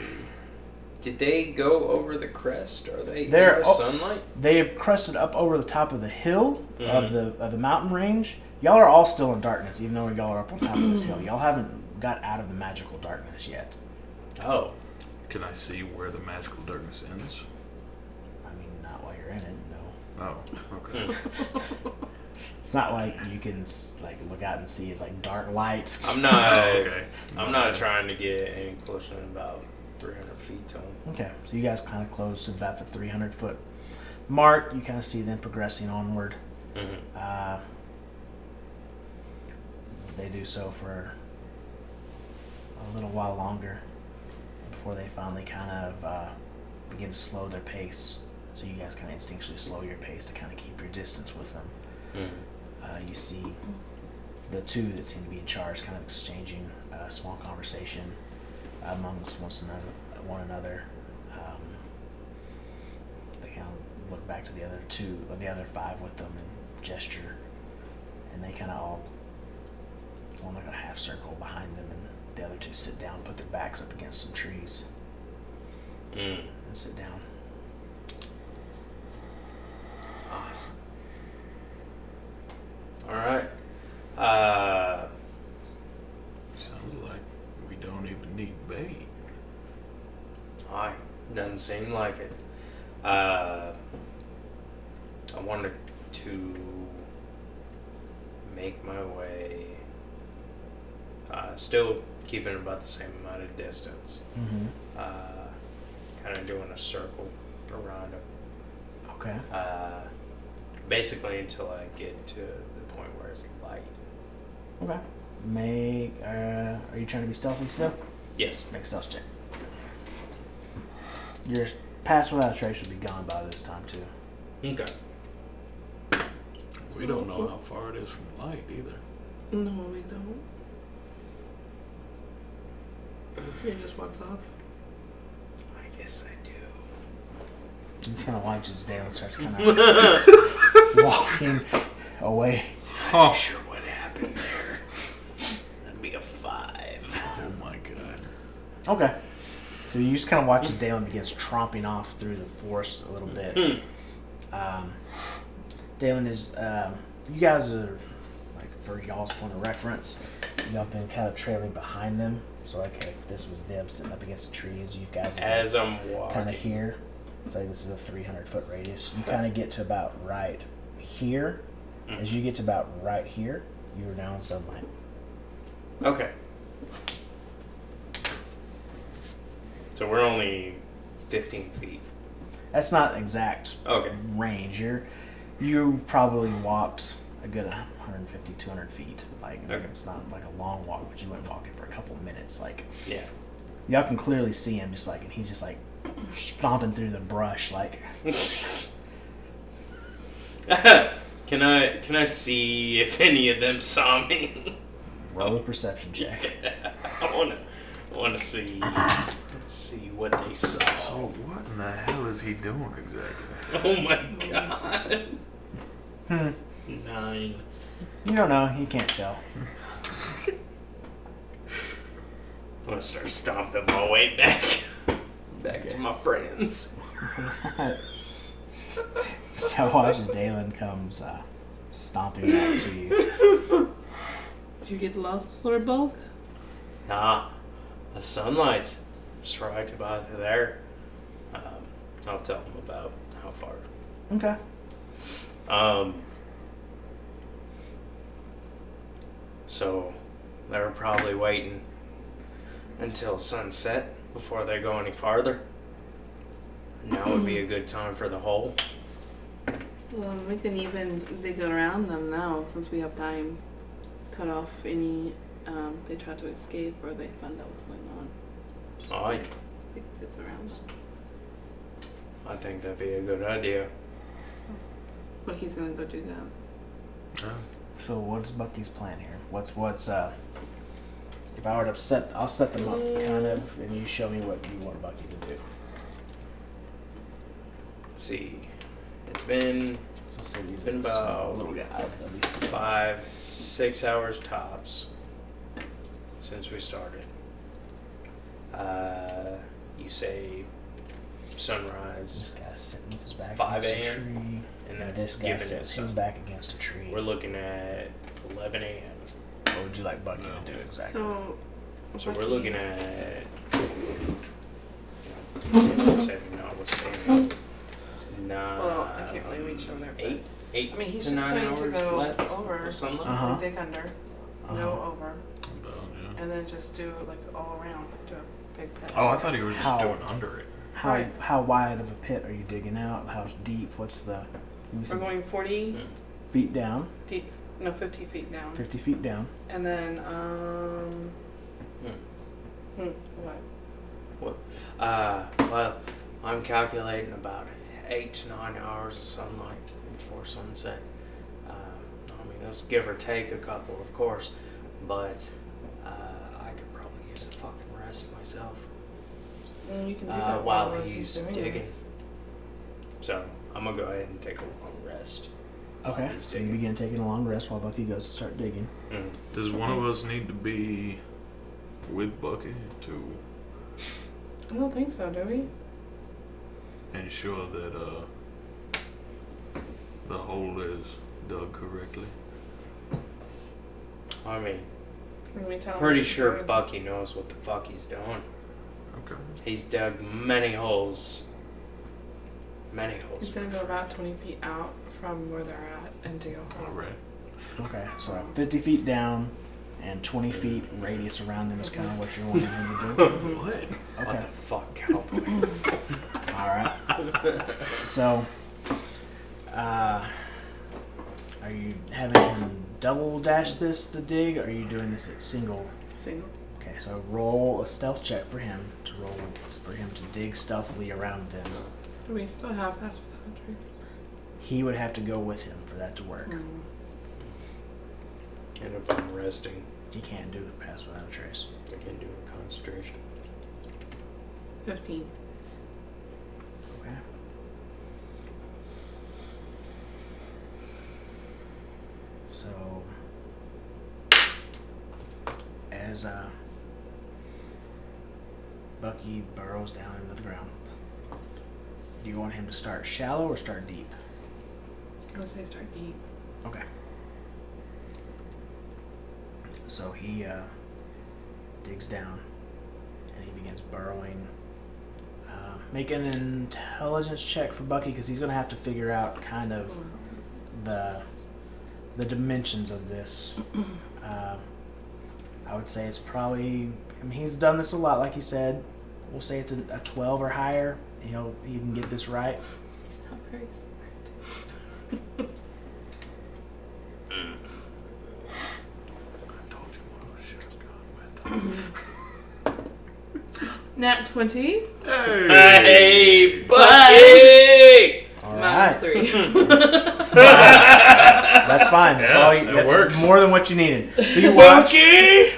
Did they go over the crest? Are they They're- in the sunlight? They have crested up over the top of the hill of Mhm. the mountain range. Y'all are all still in darkness, even though y'all are up on top of this hill. Y'all haven't got out of the magical darkness yet. Oh. Can I see where the magical darkness ends? I mean, not while you're in it, no. Oh, okay. It's not like you can like look out and see. It's like dark light. I'm not. Okay. I'm not trying to get any closer than about 300 feet to him. Okay, so you guys kind of close to about the 300-foot mark. You kind of see them progressing onward. Mm-hmm. They do so for a little while longer before they finally kind of begin to slow their pace. So you guys kind of instinctually slow your pace to kind of keep your distance with them. You see the two that seem to be in charge kind of exchanging a small conversation amongst one another. They kind of look back to the other five with them and gesture, and they kind of all form like a half circle behind them, and the other two sit down, put their backs up against some trees, and sit down. Awesome. All right. Sounds like we don't even need bait. Aye, doesn't seem like it. I wanted to make my way, still keeping about the same amount of distance. Mm-hmm. Kind of doing a circle around it. Okay. Basically until I get to the point where it's light. Okay. Are you trying to be stealthy still? Yes. Make a stealth check. Your pass without a trace should be gone by this time too. Okay. We don't know how far it is from light either. No, we don't. He just walks off. I guess I do. You just kind of watch as Dalen starts kind of walking away. Not too sure what happened there. That'd be a 5. Oh my god. Okay. So you just kind of watch as Dalen begins tromping off through the forest a little bit. Dalen is, you guys are, like, for y'all's point of reference, y'all been kind of trailing behind them. So, like, if this was them sitting up against the trees, you guys are As I'm kind of walking. here. Say this is a 300-foot radius. You kind of get to about right here. As you get to about right here, you are now in sunlight. Okay. So we're only 15 feet. That's not exact Okay. range. You probably walked a good 150, 200 feet. Like, Okay. it's not like a long walk, but you went walking for a couple minutes. Like, Yeah. y'all can clearly see him just like, and he's just like stomping through the brush. Like, Can I see if any of them saw me? roll a perception check. I wanna see what they So saw. what in the hell is he doing exactly? Oh my god. 9. You don't know. You can't tell. I'm gonna start stomping my way back to my friends. Y'all watch as Dalen comes stomping back to you. Did you get lost for a bulk? Nah, the sunlight's just right about there. I'll tell them about how far. Okay. So they were probably waiting until sunset before they go any farther. Now would be a good time for the hole. Well, we can even dig around them now since we have time. Cut off any they try to escape or they find out what's going on. Just Aye. dig bits around. I think that'd be a good idea. But he's gonna go do that. So what's Bucky's plan here? What's if I were to I'll set them up kind of, and you show me what you want Bucky to do. Let's see. It's been So these Been are the small about little guys that we see. 5-6 hours tops since we started. You say sunrise, This guy's sitting with his back 5 against a a.m., tree. and And that's this guy giving it sits his some. back against a tree. We're looking at 11 a.m. What would you like Bucky to do exactly? So we're looking at, notwithstanding, Well, I can't really reach over there. But eight I mean, he's to just 9 going hours to go left over. of sunlight. Uh-huh. dig under, Uh-huh. no over, Yeah. and then just do like all around, do a big pit. Oh, I thought he was just How? doing under it. How how wide of a pit are you digging out? How deep? What's the? We're going 40 feet down, feet, no, 50 feet down, 50 feet down. and then what? Well, I'm calculating about 8 to 9 hours of sunlight before sunset. I mean, that's give or take a couple, of course, but I could probably use a fucking rest myself. You can do that while while he's doing digging. this. So I'm gonna go ahead and take a long rest. Okay. He's So you digging. begin taking a long rest while Bucky goes to start digging. Does one of us need to be with Bucky to I don't think so, do we? ensure that the hole is dug correctly? I mean, Can we tell him Pretty what he's sure doing? Bucky knows what the fuck he's doing. Okay. He's dug many holes. Many He's holes. gonna go about 20 feet out from where they're at and dig a hole. All right. Okay, so 50 feet down and 20 feet radius around them is kind of what you're wanting him to do. What? What Okay. the fuck, cowboy? All right. So, are you having him double dash this to dig, or are you doing this at single? Single. Okay, so roll a stealth check for him to dig stealthily around them. Do we still have Pass Without a Trace? He would have to go with him for that to work. Mm. And if I'm resting, He can't do the pass without a trace. I can do a concentration. 15. Okay. So, as Bucky burrows down into the ground, do you want him to start shallow or start deep? I would say start deep. Okay. So he digs down and he begins burrowing. Make an intelligence check for Bucky because he's going to have to figure out kind of the dimensions of this. I would say it's probably. I mean, he's done this a lot, like he said. We'll say it's a 12 or higher. He can get this right. He's not very smart. I told you what I should have gone with. Nat 20. Hey, Bucky! All Minus right. 3. That's fine. That's Yeah, all. You, it that's works. more than what you needed. So you watch. Bucky!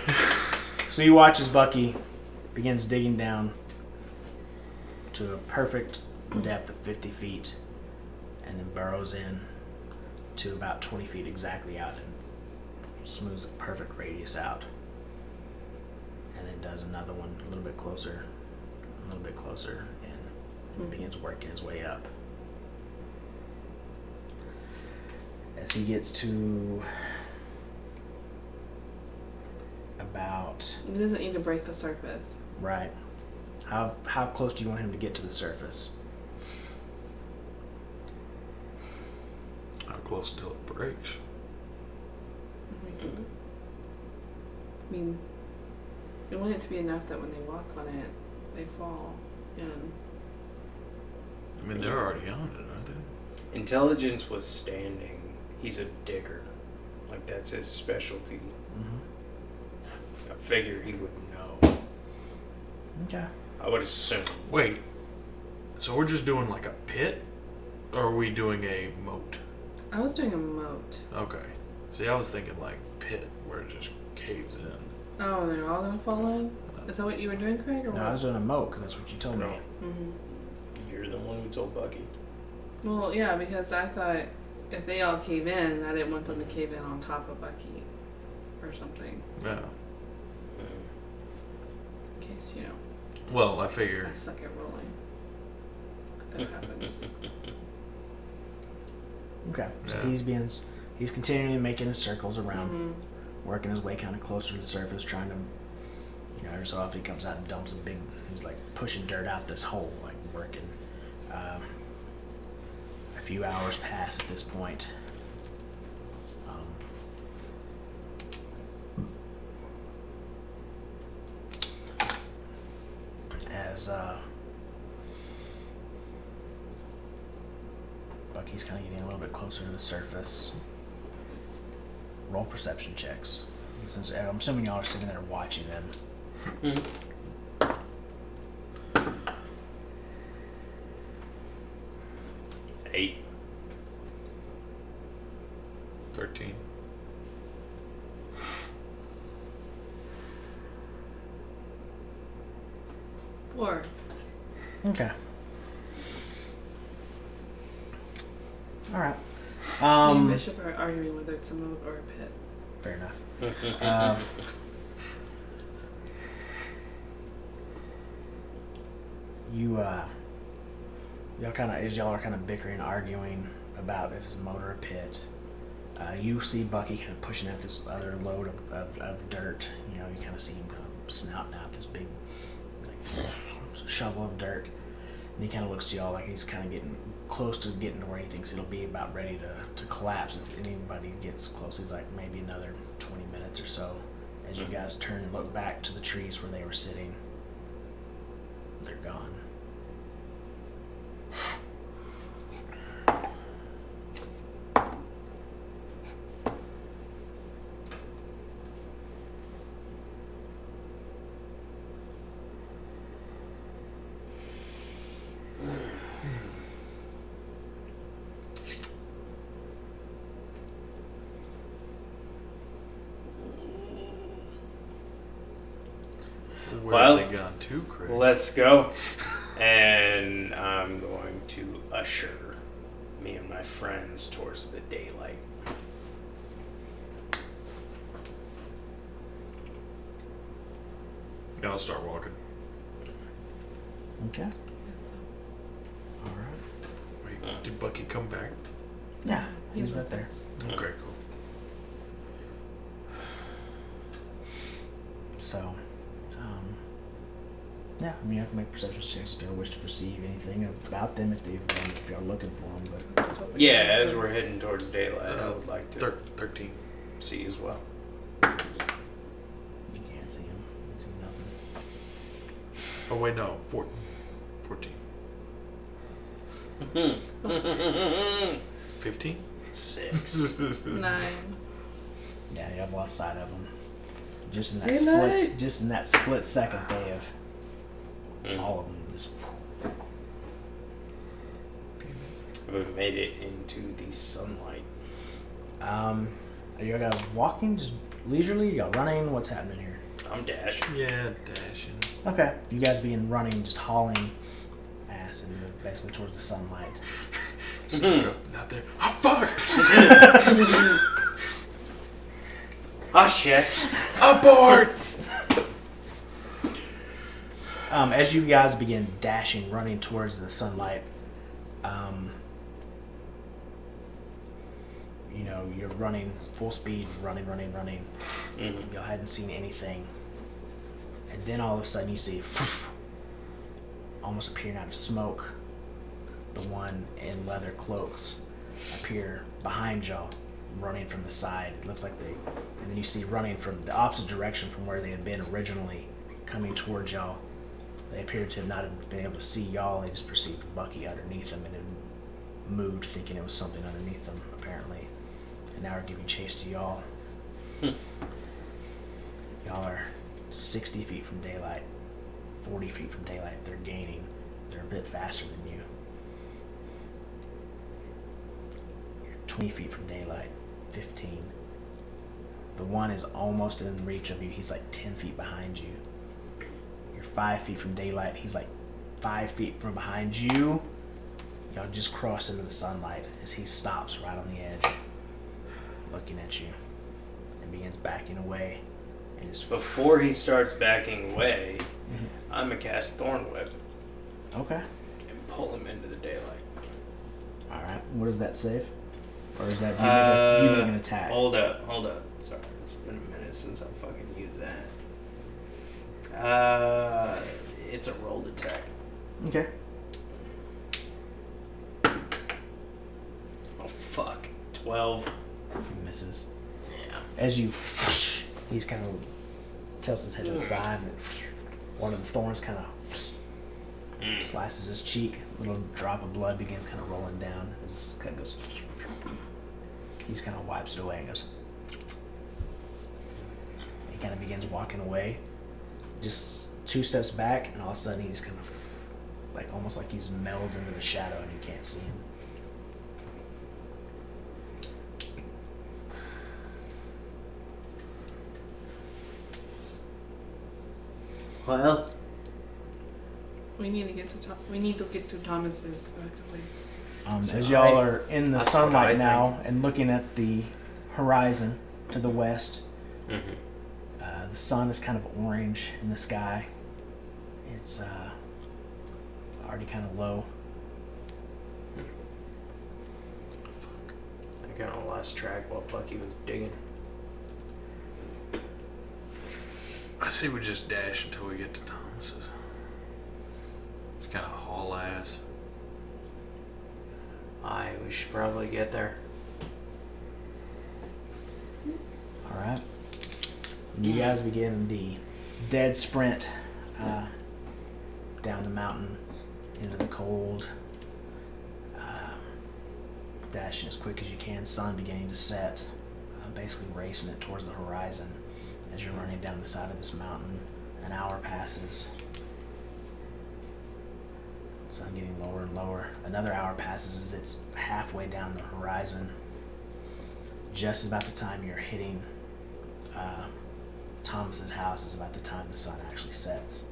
So you watch as Bucky begins digging down to a perfect depth of 50 feet, and then burrows in to about 20 feet exactly out, and smooths a perfect radius out, and then does another one a little bit closer, and begins working his way up. As he gets to about He doesn't need to break the surface. right, how close do you want him to get to the surface? How close until it breaks? I mean, you want it to be enough that when they walk on it, they fall. And I mean, they're already on it, aren't they? Intelligence was standing. He's a digger. Like, that's his specialty. Mm-hmm. I figure he would know. Okay. I would assume. Wait. So we're just doing like a pit? Or are we doing a moat? I was doing a moat. Okay. See, I was thinking like pit where it just caves in. Oh, they're all gonna fall in? Is that what you were doing, Craig? Or No, I was doing a moat because that's what you told me. No. Mm-hmm. You're the one who told Bucky. Well, yeah, because I thought if they all cave in, I didn't want them to cave in on top of Bucky or something. Yeah. In case, you know, Well, I figure. I suck at rolling. That happens. Okay. So Yeah. he's continuing making his circles around, Mm-hmm. working his way kind of closer to the surface, trying to, every so often he comes out and dumps he's like pushing dirt out this hole, like working. A few hours pass at this point. As Bucky's kind of getting a little bit closer to the surface. Roll perception checks. Since I'm assuming y'all are sitting there watching them. 8. 13. Four. Okay. All right. Me and Bishop are arguing whether it's a moat or a pit. Fair enough. Y'all are kind of bickering, arguing about if it's a moat or a pit. You see Bucky kind of pushing out this other load of dirt. You know, you kind of see him kind of snouting out this big like, shovel of dirt. And he kind of looks to y'all like he's kind of getting close to getting to where he thinks it'll be about ready to collapse if anybody gets close. He's like maybe another 20 minutes or so. As you guys turn and look back to the trees where they were sitting, they're gone. Where Well, have they gone to, Craig? Let's go. And I'm going to usher me and my friends towards the daylight. Yeah, I'll start walking. Okay. All right. Wait, did Bucky come back? Yeah, he's right there. Okay, cool. So, yeah, I mean, I can make perception checks if you wish to perceive anything about them if you're looking for them. But That's what we Yeah, do. as we're heading towards daylight, I would like to 13. see as well. you can't see them. You see nothing. Oh, wait, no. 14. 15? 6. 9. Yeah, you have lost sight of them. Just in that split second, they have all of them just. We made it into the sunlight. Are you guys walking just leisurely? Y'all running? What's happening here? I'm dashing. Yeah, dashing. Okay, you guys begin running, just hauling ass and basically towards the sunlight. Not there. Oh, fuck! Oh shit. Aboard! As you guys begin dashing, running towards the sunlight, you know, you're running full speed, running. Mm-hmm. Y'all hadn't seen anything. And then all of a sudden you see, almost appearing out of smoke, the one in leather cloaks appear behind y'all, running from the side. It looks like and then you see running from the opposite direction from where they had been originally, coming towards y'all. They appeared to not have been able to see y'all. They just perceived Bucky underneath them and had moved, thinking it was something underneath them, apparently. And now are giving chase to y'all. Y'all are 60 feet from daylight, 40 feet from daylight. They're gaining. They're a bit faster than you. You're 20 feet from daylight, 15. The one is almost in reach of you. He's like 10 feet behind you. You're 5 feet from daylight. He's like 5 feet from behind you. Y'all just cross into the sunlight as he stops right on the edge, looking at you, and begins backing away. And just Before he starts backing away, I'm gonna cast Thorn Whip okay. and pull him into the daylight. All right. What does that save? Or is that you make an attack? Hold up. Sorry, it's been a minute since I fucking used that. It's a rolled attack. Okay. Oh fuck. 12. He misses. Yeah. As you, he's kind of tilts his head to the side, and one of the thorns kind of slices his cheek. A little drop of blood begins kind of rolling down. As kind of goes. He kind of wipes it away and goes. He kind of begins walking away, just 2 steps back, and all of a sudden he just kind of, like almost like he's melded into the shadow, and you can't see him. Well, We need to get to Thomas's right away. As y'all are in the That's what I sunlight now and looking at the horizon to the west, the sun is kind of orange in the sky. It's already kind of low. I kind of lost track while Bucky was digging. I say we just dash until we get to Thomas's. It's kind of haul ass. Aye, we should probably get there. All right. You guys begin the dead sprint down the mountain into the cold. Dashing as quick as you can, sun beginning to set, basically racing it towards the horizon as you're running down the side of this mountain. An hour passes. Sun getting lower and lower. Another hour passes as it's halfway down the horizon. Just about the time you're hitting Thomas's house is about the time the sun actually sets.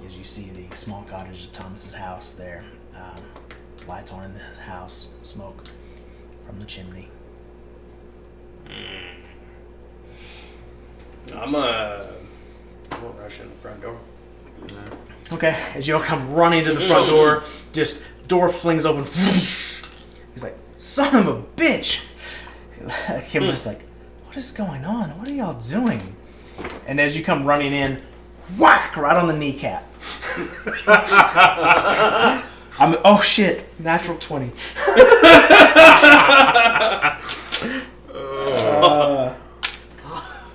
As you see the small cottage of Thomas's house there, lights on in the house, smoke from the chimney. I'm gonna rush in the front door. Okay, as you all come running to the front door, just door flings open. He's like, son of a bitch! Kimberly's like, what is going on? What are y'all doing? And as you come running in, whack! Right on the kneecap. Oh shit! Natural 20.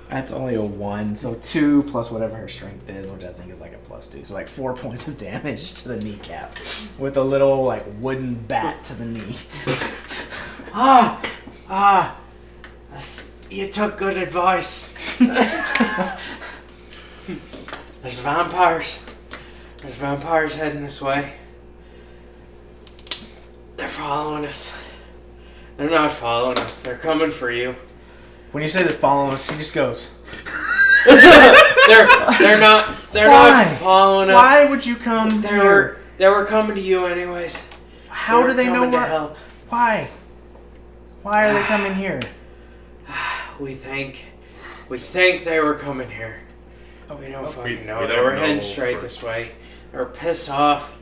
That's only a 1, so 2 plus whatever her strength is, which I think is like a +2. So like 4 points of damage to the kneecap with a little like wooden bat to the knee. You took good advice. There's vampires. There's vampires heading this way. They're following us. They're not following us. They're coming for you. When you say they're following us, he just goes. They're not following us. Why would you come here? They were coming to you anyways. How do they know coming to where? help? Why? Why are they coming here? We think they were coming here. We don't fucking know. we They don't were heading know straight this way. They were pissed off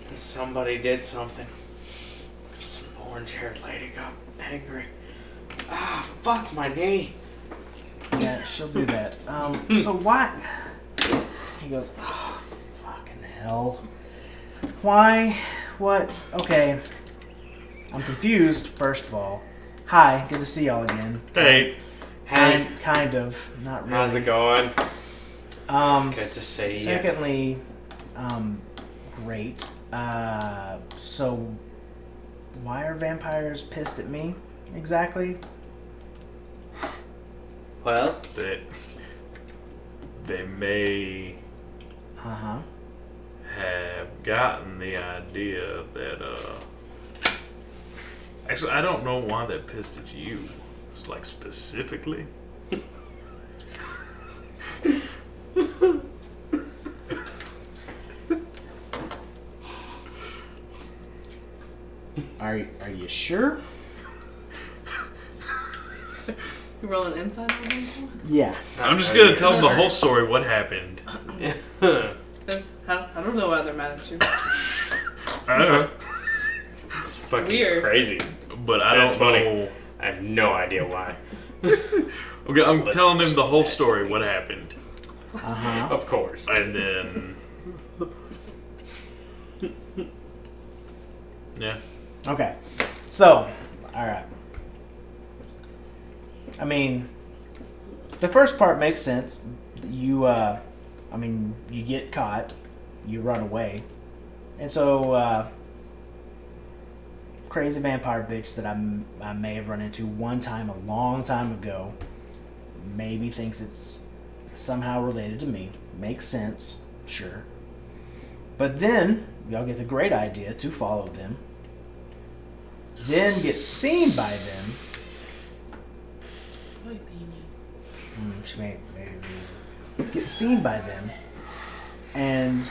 because somebody did something. Some orange-haired lady got angry. Fuck my knee. Yeah, she'll do that. So why? He goes, oh, fucking hell. Why? What? Okay. I'm confused, first of all. Hi, good to see y'all again. Hey. Kind of. Not really. How's it going? It's good to see you. Secondly, great. So why are vampires pissed at me exactly? Well, They may Uh-huh. have gotten the idea that actually I don't know why they're pissed at you. It's like specifically. Are you sure? You rolling inside on them? Yeah. I'm just gonna tell them the whole story, what happened. I don't know why they're mad at you. I don't know. it's fucking Weird. crazy. But I That's don't funny. know. I have no idea why. Okay, I'm telling them the whole story, what happened. Uh-huh. Of course. And then yeah. Okay. So, alright. I mean, the first part makes sense. You get caught, you run away. And so, crazy vampire bitch that I may have run into one time a long time ago maybe thinks it's somehow related to me. Makes sense, sure. But then, y'all get the great idea to follow them. Then get seen by them. She may get seen by them, and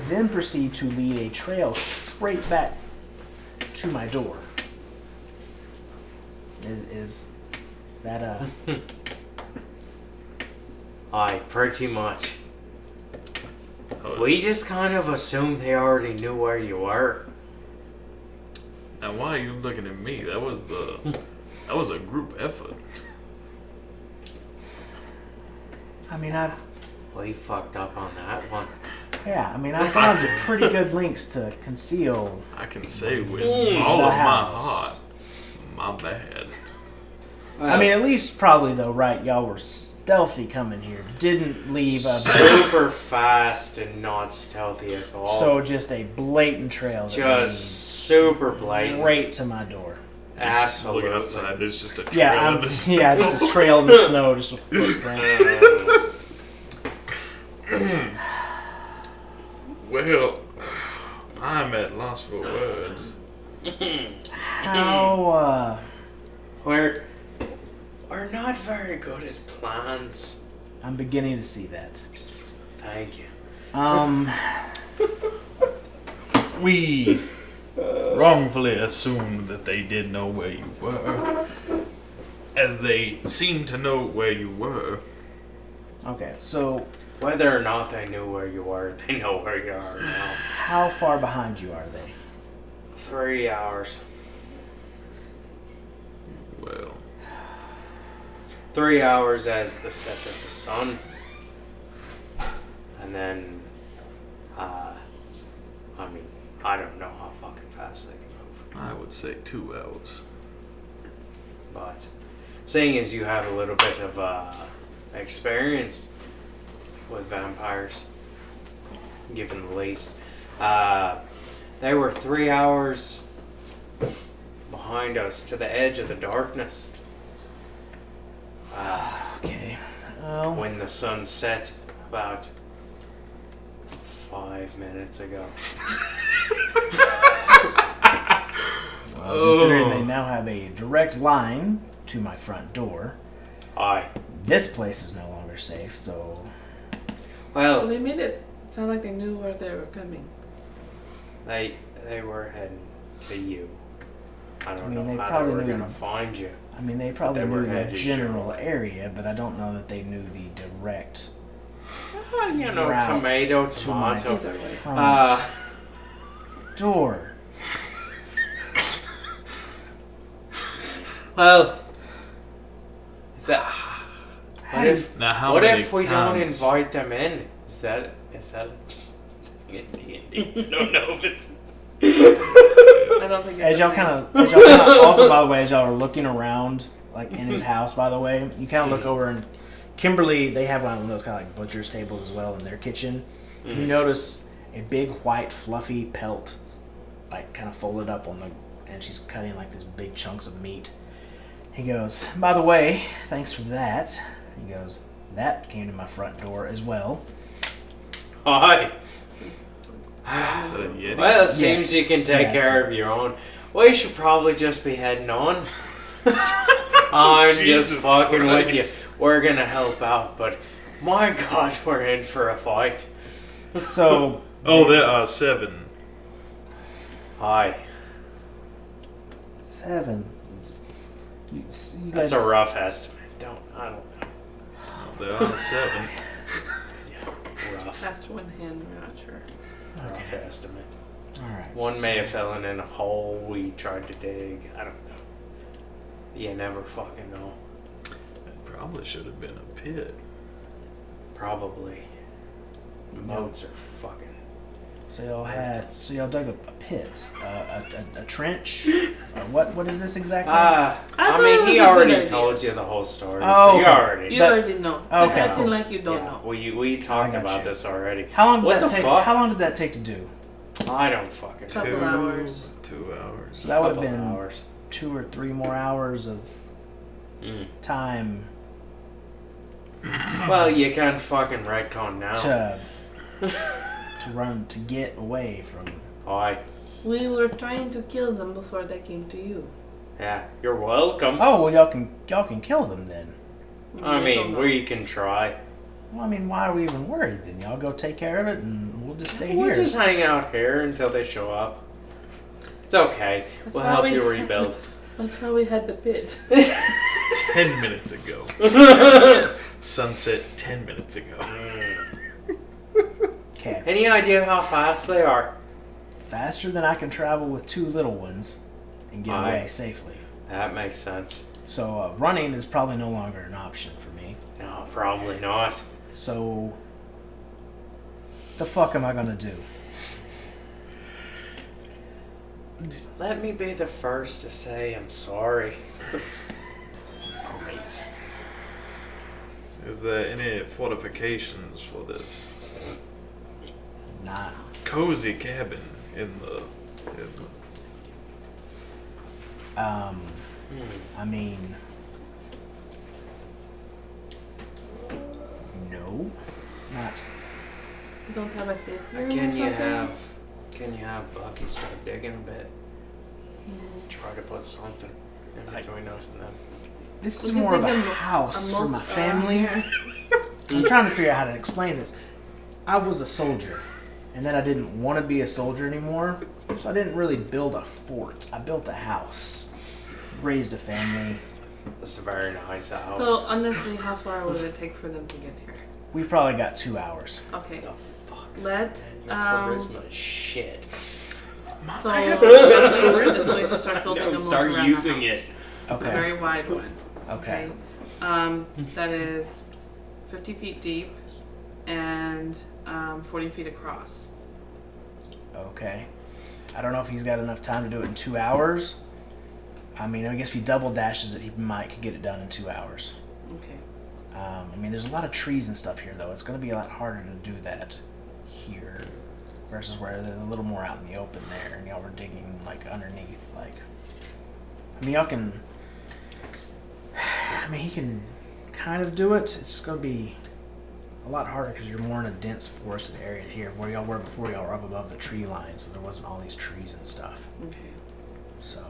then proceed to lead a trail straight back to my door. Is that Aye, pretty much. Oh, was. We just kind of assumed they already knew where you were. Now, why are you looking at me? That was a group effort. I mean, We fucked up on that one. I found pretty good links to conceal. I can say with all of my heart, my bad. I mean, at least probably though, right? Y'all were stealthy coming here. Didn't leave a super fast and not stealthy at all. so just a blatant trail. That just super blatant. right to my door. Just look Absolutely. outside. There's just a trail Yeah, in the snow. yeah, just a trail in the snow, just a footprint. Well, I'm at loss for words. How? We're not very good at plans. I'm beginning to see that. Thank you. We wrongfully assumed that they did know where you were, as they seemed to know where you were. Okay, so Whether or not they knew where you were, they know where you are now. how far behind you are they? 3 hours. Well, 3 hours as the set of the sun. And then, I don't know how fucking fast they can move. I would say 2 hours. But seeing as you have a little bit of experience with vampires, given the least, they were 3 hours behind us to the edge of the darkness. Okay. Well, When the sun set about 5 minutes ago. considering they now have a direct line to my front door, Aye. this place is no longer safe. So Well, Well, they made it sound like they knew where they were coming. they were heading to you. I don't mean, they know how they probably were knew gonna them. find you. I mean, they probably They were knew the headed general your- area, but I don't know that they knew the direct You know, Route tomato, to my tomato. Either way. front door. Well, is that? How What do if? Now, how What many if we times? don't invite them in? Is that? I don't know if it's. I don't think As it's y'all a kind thing. of, also by the way, as y'all are looking around, like in his house, by the way, you kind of look over and Kimberly, they have one of those kind of like butcher's tables as well in their kitchen. You notice a big white fluffy pelt, like kind of folded up on the, and she's cutting like these big chunks of meat. He goes, by the way, thanks for that. He goes, that came to my front door as well. Hi. Is that a Yeti? Well, it seems Yes. you can take Yeah, care of your own. We should probably just be heading on. I'm just Jesus fucking with you. Christ. We're gonna help out, but my God, we're in for a fight. So, Oh, there are 7. Hi. 7. You That's guys, a rough estimate. I don't know. There are 7. Rough. Past one hand, we're not sure. Rough estimate. All right. One may have fallen in a hole we tried to dig. I don't know. You never fucking know. It probably should have been a pit. Probably. Moats are fucking. So y'all dug a pit, a trench. What is this exactly? I I thought it mean, was he a good already idea. told you the whole story, Oh, so you okay. already. You That- already know. okay, Acting cool. like you don't Yeah, know. we talked I got about you. this already. How long did What that the take? fuck? How long did that take to do? I don't fucking Couple know. hours. 2 hours. So that would have Couple been hours. 2 or 3 more hours of time Well, you can't fucking retcon now. to get away from. Aye. We were trying to kill them before they came to you. Yeah, you're welcome. Oh well, y'all can kill them then. I We mean, don't know. we can try. Well, I mean, why are we even worried then? Y'all go take care of it, and we'll just stay We'll here. just hang out here until they show up. It's okay. That's We'll why help we- you rebuild. That's why we had the pit. 10 minutes ago. Sunset 10 minutes ago. Okay. Any idea how fast they are? Faster than I can travel with 2 little ones and get away safely. That makes sense. So running is probably no longer an option for me. No, probably not. So, the fuck am I gonna do? Let me be the first to say I'm sorry. Great. Is there any fortifications for this Nah. cozy cabin in the? I mean, no, not. You don't have a safe room or Can you something? have Bucky start digging a bit? Try to put something in between us and them. This We is could more of a think of house a for my multi- family. I'm trying to figure out how to explain this. I was a soldier, and then I didn't want to be a soldier anymore, so I didn't really build a fort. I built a house, raised a family. It's a very nice house. So honestly, how far would it take for them to get here? We probably got 2 hours. Okay. the fuck's Let your charisma is shit. so I have the best charisma. so we just start building a moat Start around using the house. it. A Okay. very wide one. Okay. That is 50 feet deep and 40 feet across. Okay. I don't know if he's got enough time to do it in 2 hours. I mean, I guess if he double dashes it, he might could get it done in 2 hours. Okay. I mean, there's a lot of trees and stuff here, though. It's going to be a lot harder to do that here versus where they're a little more out in the open there, and y'all were digging like underneath. Like, I mean, y'all can. I mean, he can kind of do it. It's going to be a lot harder because you're more in a dense forested area here, where y'all were before. Y'all were up above the tree line, so there wasn't all these trees and stuff. Okay. So.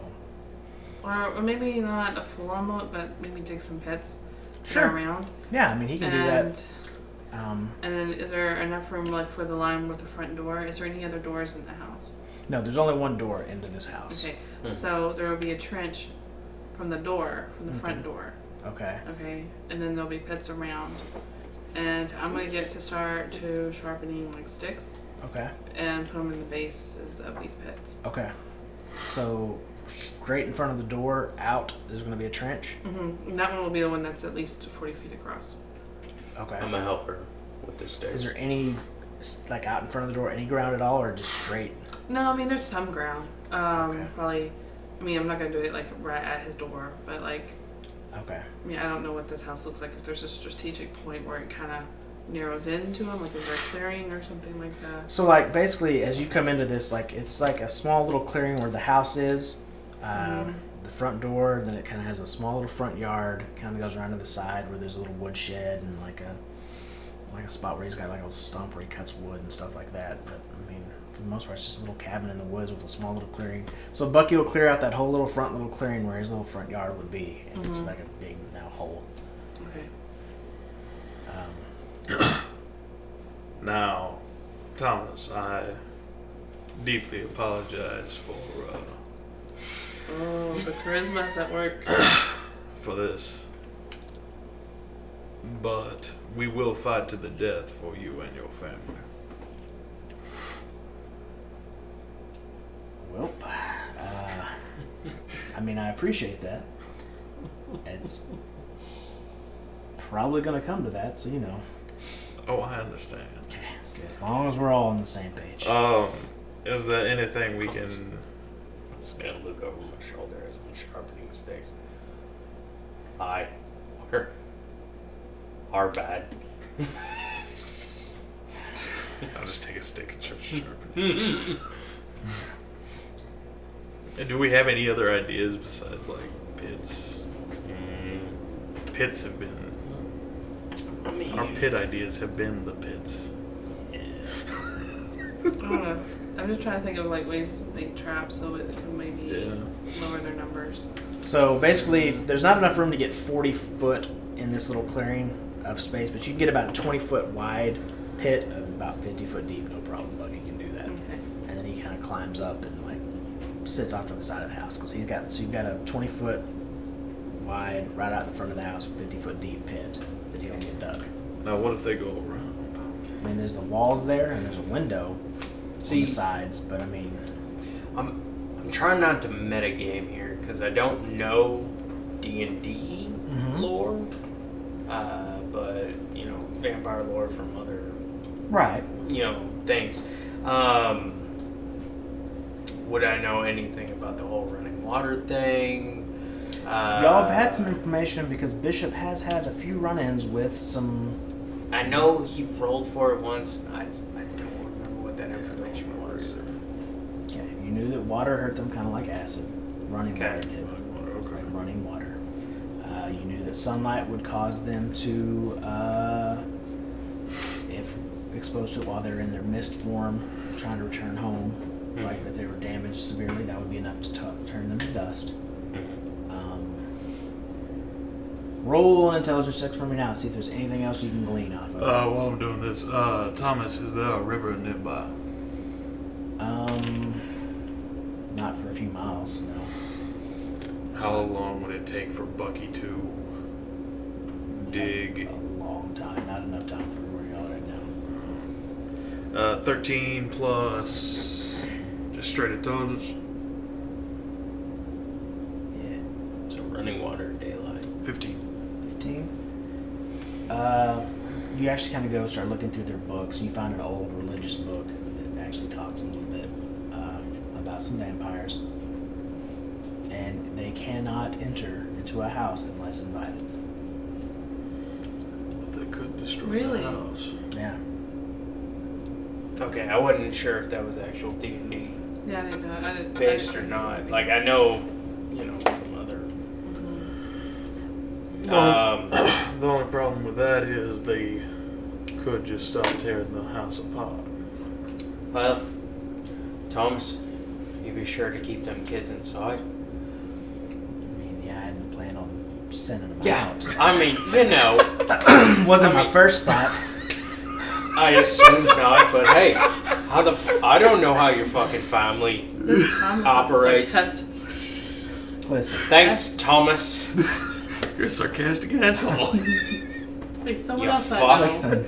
Or maybe not a full-on moat, but maybe dig some pits Sure. around. Yeah, I mean, he can do that. And then is there enough room like for the line with the front door? Is there any other doors in the house? No, there's only one door into this house. Okay. So there will be a trench from the door, from the front door. Okay. Okay. And then there'll be pits around. And I'm gonna get to start to sharpening like sticks Okay. and put them in the bases of these pits. Okay. So straight in front of the door, out, there's going to be a trench. And that one will be the one that's at least 40 feet across. Okay. I'm gonna help her with the sticks. Is there any, like out in front of the door, any ground at all, or just straight? No, I mean there's some ground. Okay. Probably. I mean, I'm not gonna do it like right at his door, but like, Okay. I mean, I don't know what this house looks like. If there's a strategic point where it kind of narrows into him, like is there a clearing or something like that? So, like, basically, as you come into this, like, it's like a small little clearing where the house is, the front door, then it kind of has a small little front yard, kind of goes around to the side where there's a little wood shed and like a spot where he's got like a stump where he cuts wood and stuff like that. But I mean, for the most part, it's just a little cabin in the woods with a small little clearing. So Bucky will clear out that whole little clearing where his little front yard would be, and it's like a big now hole. Okay. Now, Thomas, I deeply apologize Oh, the charisma's at work. for this, but we will fight to the death for you and your family. Well, I mean, I appreciate that. It's probably going to come to that, so you know. Oh, I understand. Okay, good. As long as we're all on the same page. Is there anything we can? I'm just gonna look over my shoulder as I'm sharpening sticks. Our bad. I'll just take a stick and start sharpening. And do we have any other ideas besides like pits? Pits have been. I mean, Our pit ideas have been the pits. yeah. I don't know. I'm just trying to think of like ways to make traps so it can maybe lower their numbers. So basically, there's not enough room to get 40 foot in this little clearing of space, but you can get about a 20-foot wide pit of about 50 foot deep. No problem, Bucky can do that. Okay. And then he kind of climbs up and like sits off to the side of the house because you've got a 20-foot wide right out in front of the house, 50-foot deep pit that he'll get dug. Now, what if they go around? I mean, there's the walls there, and there's a window on See, the sides, but I mean, I'm trying not to metagame here because I don't know D&D lore, but you know, vampire lore from other right. things. Would I know anything about the whole running water thing? Y'all have had some information because Bishop has had a few run-ins with some. I know he rolled for it once. I don't remember what that information was. Yeah, you knew that water hurt them kind of like acid. Running Okay. water did. Okay. Like running water. You knew that sunlight would cause them to, if exposed to it while they're in their mist form, trying to return home. Like if they were damaged severely, that would be enough to turn them to dust. Roll an intelligence check for me now. See if there's anything else you can glean off of. While I'm doing this, Thomas, is there a river nearby? Not for a few miles. No. How long would it take for Bucky to dig? A long time. Not enough time for where y'all are right now. 13 plus just straight intelligence. Yeah. So running water, daylight. 15. 15. You actually kind of go start looking through their books. You find an old religious book that actually talks a little bit about some vampires, and they cannot enter into a house unless invited. But they could destroy Really? the house. Yeah. Okay, I wasn't sure if that was actual D&D Yeah, I didn't know. I didn't, based or not. Like I know, from other. The only problem with that is they could just start tearing the house apart. Well, Thomas, you be sure to keep them kids inside. I mean, yeah, I hadn't planned on sending them out. I mean, Wasn't my first thought. I assumed not, but hey, I don't know how your fucking family operates. Listen, Thanks, Thomas. You're a sarcastic asshole. Like someone You else I fuck. know. listen.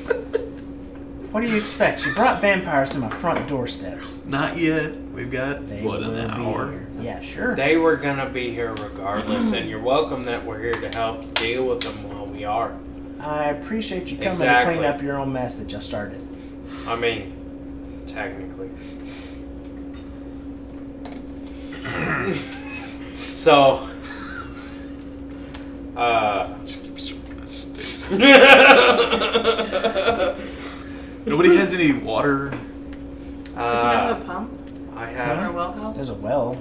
What do you expect? You brought vampires to my front doorsteps. Not yet. We've got, They what, will an be hour? here. Yeah, sure. They were gonna be here regardless, and you're welcome that we're here to help deal with them while we are. I appreciate you coming Exactly. to clean up your own mess that you started. I mean, technically. So, Just keep circling us, Stacy. Nobody has any water. Does it have a pump I or a have. well house? There's a well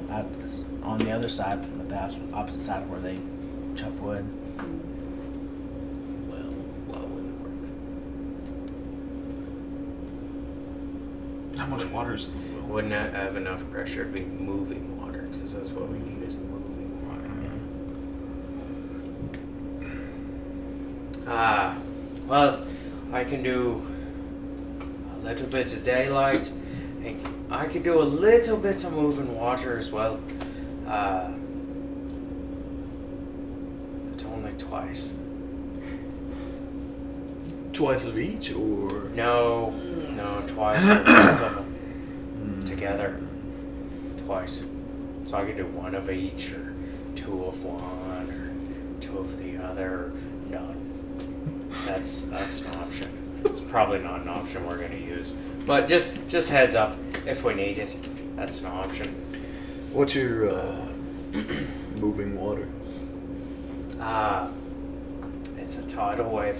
on the other side of the house, opposite side of where they chop wood. Well wouldn't work. How much water is in the well? Wouldn't have enough pressure to be moving water, because that's what we need is moving water. Well, I can do a little bit of daylight, and I could do a little bit of moving water as well. But only twice. Twice of each, or? No, twice for both of them together. Twice. So I could do one of each, or two of one, or two of the other. None. That's an option. It's probably not an option we're gonna use. But just heads up, if we need it, that's an option. What's your moving water? It's a tidal wave.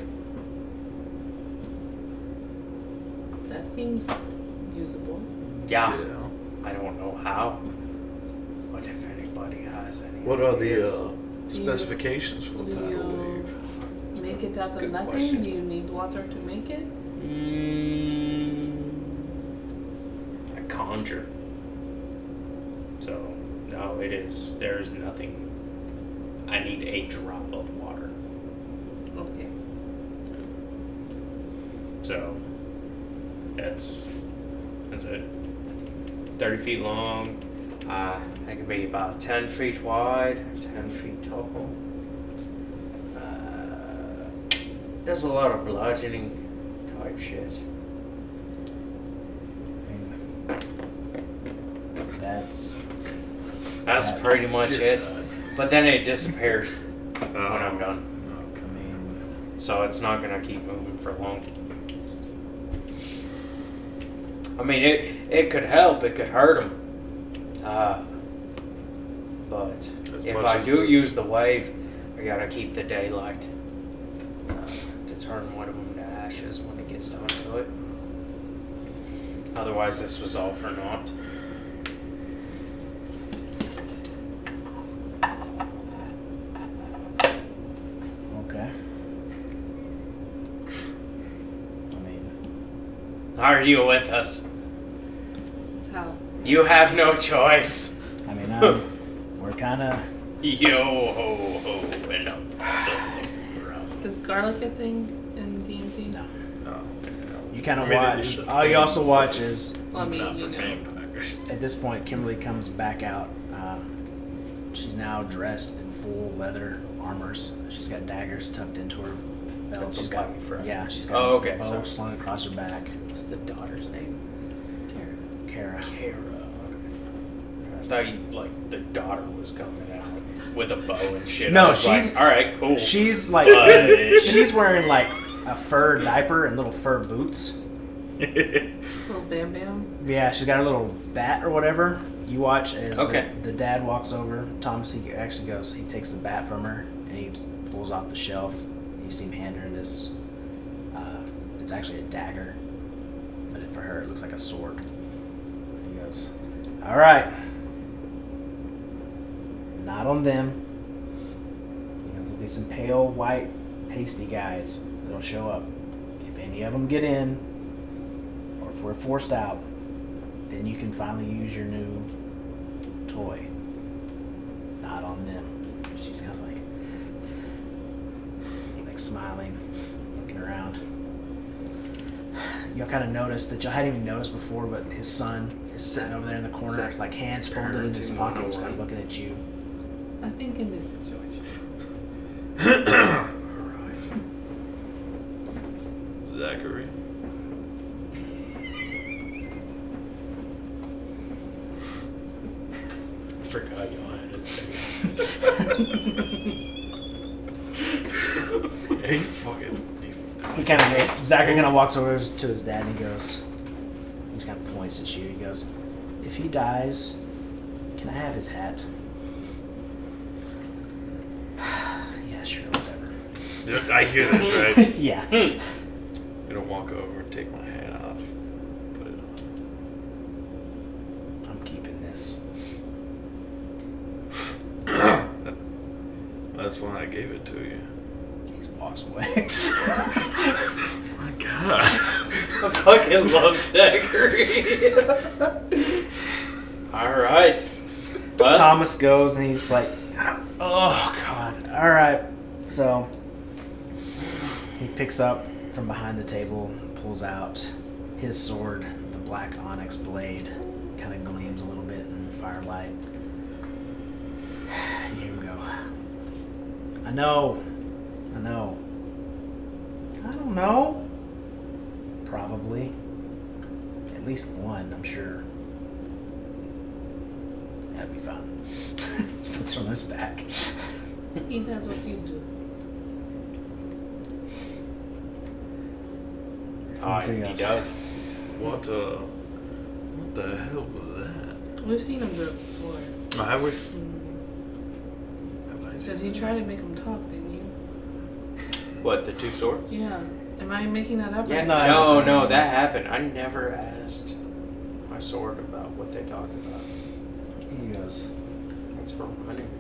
That seems usable. Yeah. I don't know how. But if anybody has any What are ideas. the specifications for Do tidal you wave? make it out of Good nothing? question. Do you need water to make it? I conjure. So, no, there's nothing. I need a drop of water. Okay. So, that's it. 30 feet long. It can be about 10 feet wide, 10 feet tall. Does a lot of bludgeoning type shit. That's pretty much it. But then it disappears when I'm done. I mean, So it's not gonna keep moving for long. I mean, it could help, it could hurt him. But As if much I as do the- use the wave, I gotta keep the daylight to turn one of them to ashes when it gets down to it. Otherwise, this was all for naught. okay. I mean, Are you with us? It's his house. You have no choice. we're kind of. Yo ho ho and up. Is garlic a thing in D&D? No. No. You kind I of mean, it watch. is a All you thing. also watch is Well, I mean, Not you for know. vampires. at this point, Kimberly comes back out. She's now dressed in full leather armors. She's got daggers tucked into her belt. That's She's a got body frame. yeah. She's got Oh, a okay, bow sorry. slung across her back. What's the daughter's name? Kara. Kara. Okay. I thought you, like, the daughter was coming out with a bow and shit. No, I was she's- like, all right, cool. She's like But- she's wearing like a fur diaper and little fur boots. Little Bam Bam. Yeah, she's got a little bat or whatever. You watch as Okay. the dad walks over. Thomas, he actually goes, he takes the bat from her and he pulls off the shelf. You see him hand her this. It's actually a dagger, but for her it looks like a sword. And he goes, "All right, not on them." He goes, "There'll be some pale, white, pasty guys that'll show up. If any of them get in, or if we're forced out, then you can finally use your new toy. Not on them." She's kind of like smiling, looking around. Y'all kind of noticed that y'all hadn't even noticed before, but his son is sitting over there in the corner, that like hands folded in his parenting pocket, just 101? kind of looking at you. I think in this situation. Alright. Zachary. forgot you had it. He fucking. He kind of, Zachary kind of walks over to his dad and he goes, he just kind of points at you. He goes, "If he dies, can I have his hat?" Yeah, sure, whatever. I hear this, right? Yeah. You don't walk over and take my hat off. Put it on. I'm keeping this. That's why I gave it to you. He walks away. My God. I fucking love Zachary. Alright. Well, Thomas goes and he's like, "Oh God! All right." So he picks up from behind the table, pulls out his sword. The black onyx blade kind of gleams a little bit in the firelight. You hear him go, I know. I don't know. Probably. At least one, I'm sure. That'd be fun. Puts her on his back. He does what you do. he does. What the hell was that? We've seen him do it before. Oh, have we? Mm. Have I Because seen you tried to make him talk, didn't you? What, the two swords? Yeah. Am I making that up? Yeah, No, no, that happened. I never asked my sword about what they talked about. He goes, Thanks for reminding me.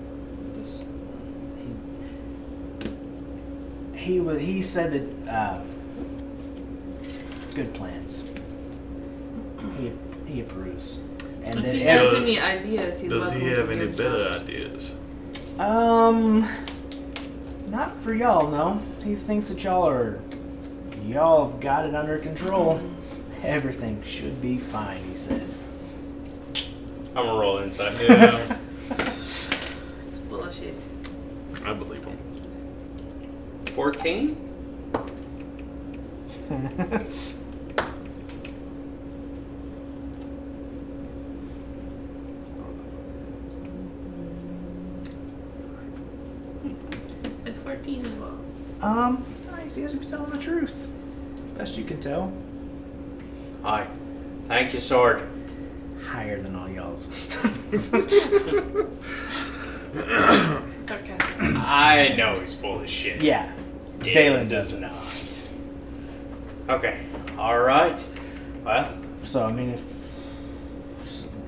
this. He said that good plans. He approves. And If then he ev- has any ideas, he'd Does love he them to have any give better us. ideas? not for y'all, no. He thinks that y'all have got it under control. Everything should be fine, he said. I'm gonna roll inside. Yeah. It's full of shit. I believe him. 14? creepy. He seems to be telling the truth. Best you can tell. Aye. Thank you, sword. Higher than all y'all's. Sarcastic. I know he's full of shit. Yeah. Dalen Dalen does doesn't. not. Okay. Alright. Well, So, I mean, if...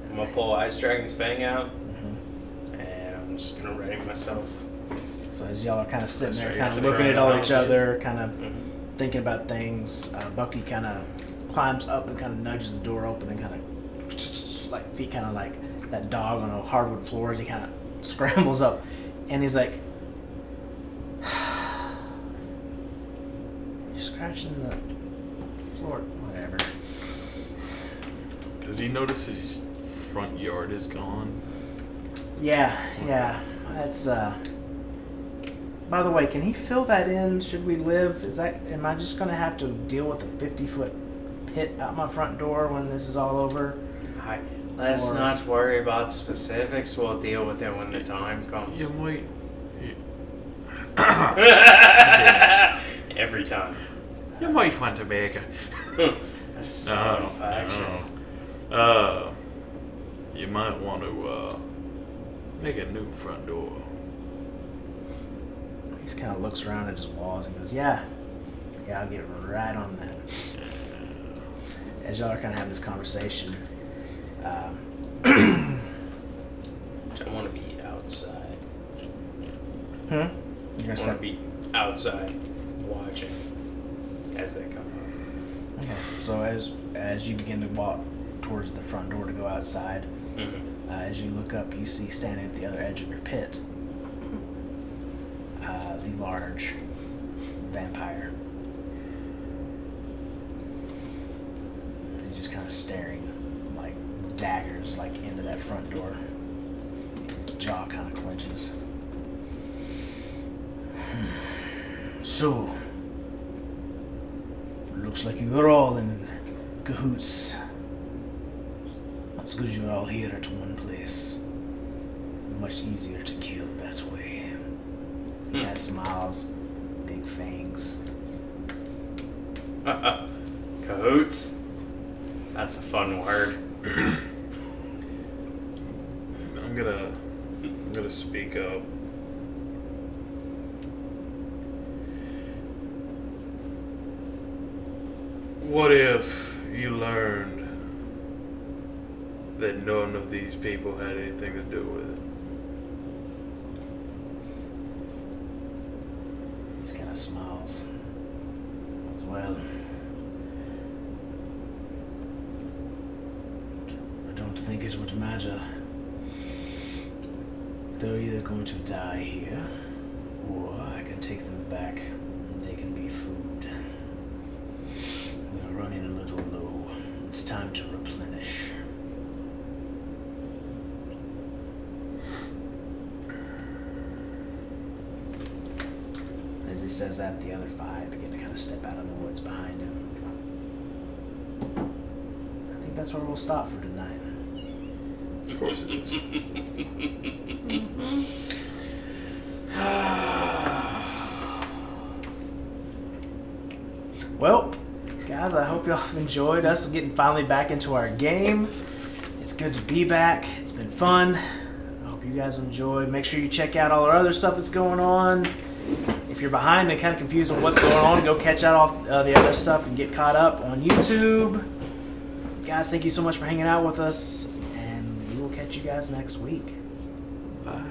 I'm gonna pull Ice Dragon's Fang out. And I'm just gonna ready myself. So as y'all are kind of sitting there, Straight kind of to the looking at front all of the each house. other, kind of Mhm. thinking about things, Bucky kind of climbs up and kind of nudges the door open and kind of like feet kind of like that dog on a hardwood floor as he kind of scrambles up, and he's like, "You're scratching the floor, whatever." Does he notice his front yard is gone? Yeah, that's By the way, can he fill that in? Should we live? Am I just gonna have to deal with a 50-foot pit out my front door when this is all over? Let's Or- not worry about specifics. We'll deal with it when the time comes. You might. Every time. You might want to make a. That's so infectious. You might want to make a new front door. He just kind of looks around at his walls and goes, "Yeah, I'll get right on that." As y'all are kind of having this conversation, I want to be outside. you're gonna I want start. to be outside watching as they come up. Okay, so as you begin to walk towards the front door to go outside, as you look up, you see standing at the other edge of your pit the large vampire. He's just kind of staring like daggers like into that front door. His jaw kind of clenches. So, looks like you're all in cahoots. It's good you're all here at one place. Much easier to kill that way. He kind of smiles, big fangs. Cahoots? That's a fun word. I'm gonna speak up. What if you learned that none of these people had anything to do with it? He just kind of smiles. Well, I don't think it would matter. They're either going to die here, or I can take them back and they can be food. We're running a little low. It's time to replenish. As he says that, the other five begin to kind of step out of the woods behind him. I think that's where we'll stop for tonight. Of course it is. Well, guys, I hope y'all have enjoyed us getting finally back into our game. It's good to be back. It's been fun. I hope you guys enjoyed. Make sure you check out all our other stuff that's going on. If you're behind and kind of confused on what's going on, go catch out all the other stuff and get caught up on YouTube. Guys, thank you so much for hanging out with us, and we will catch you guys next week. Bye.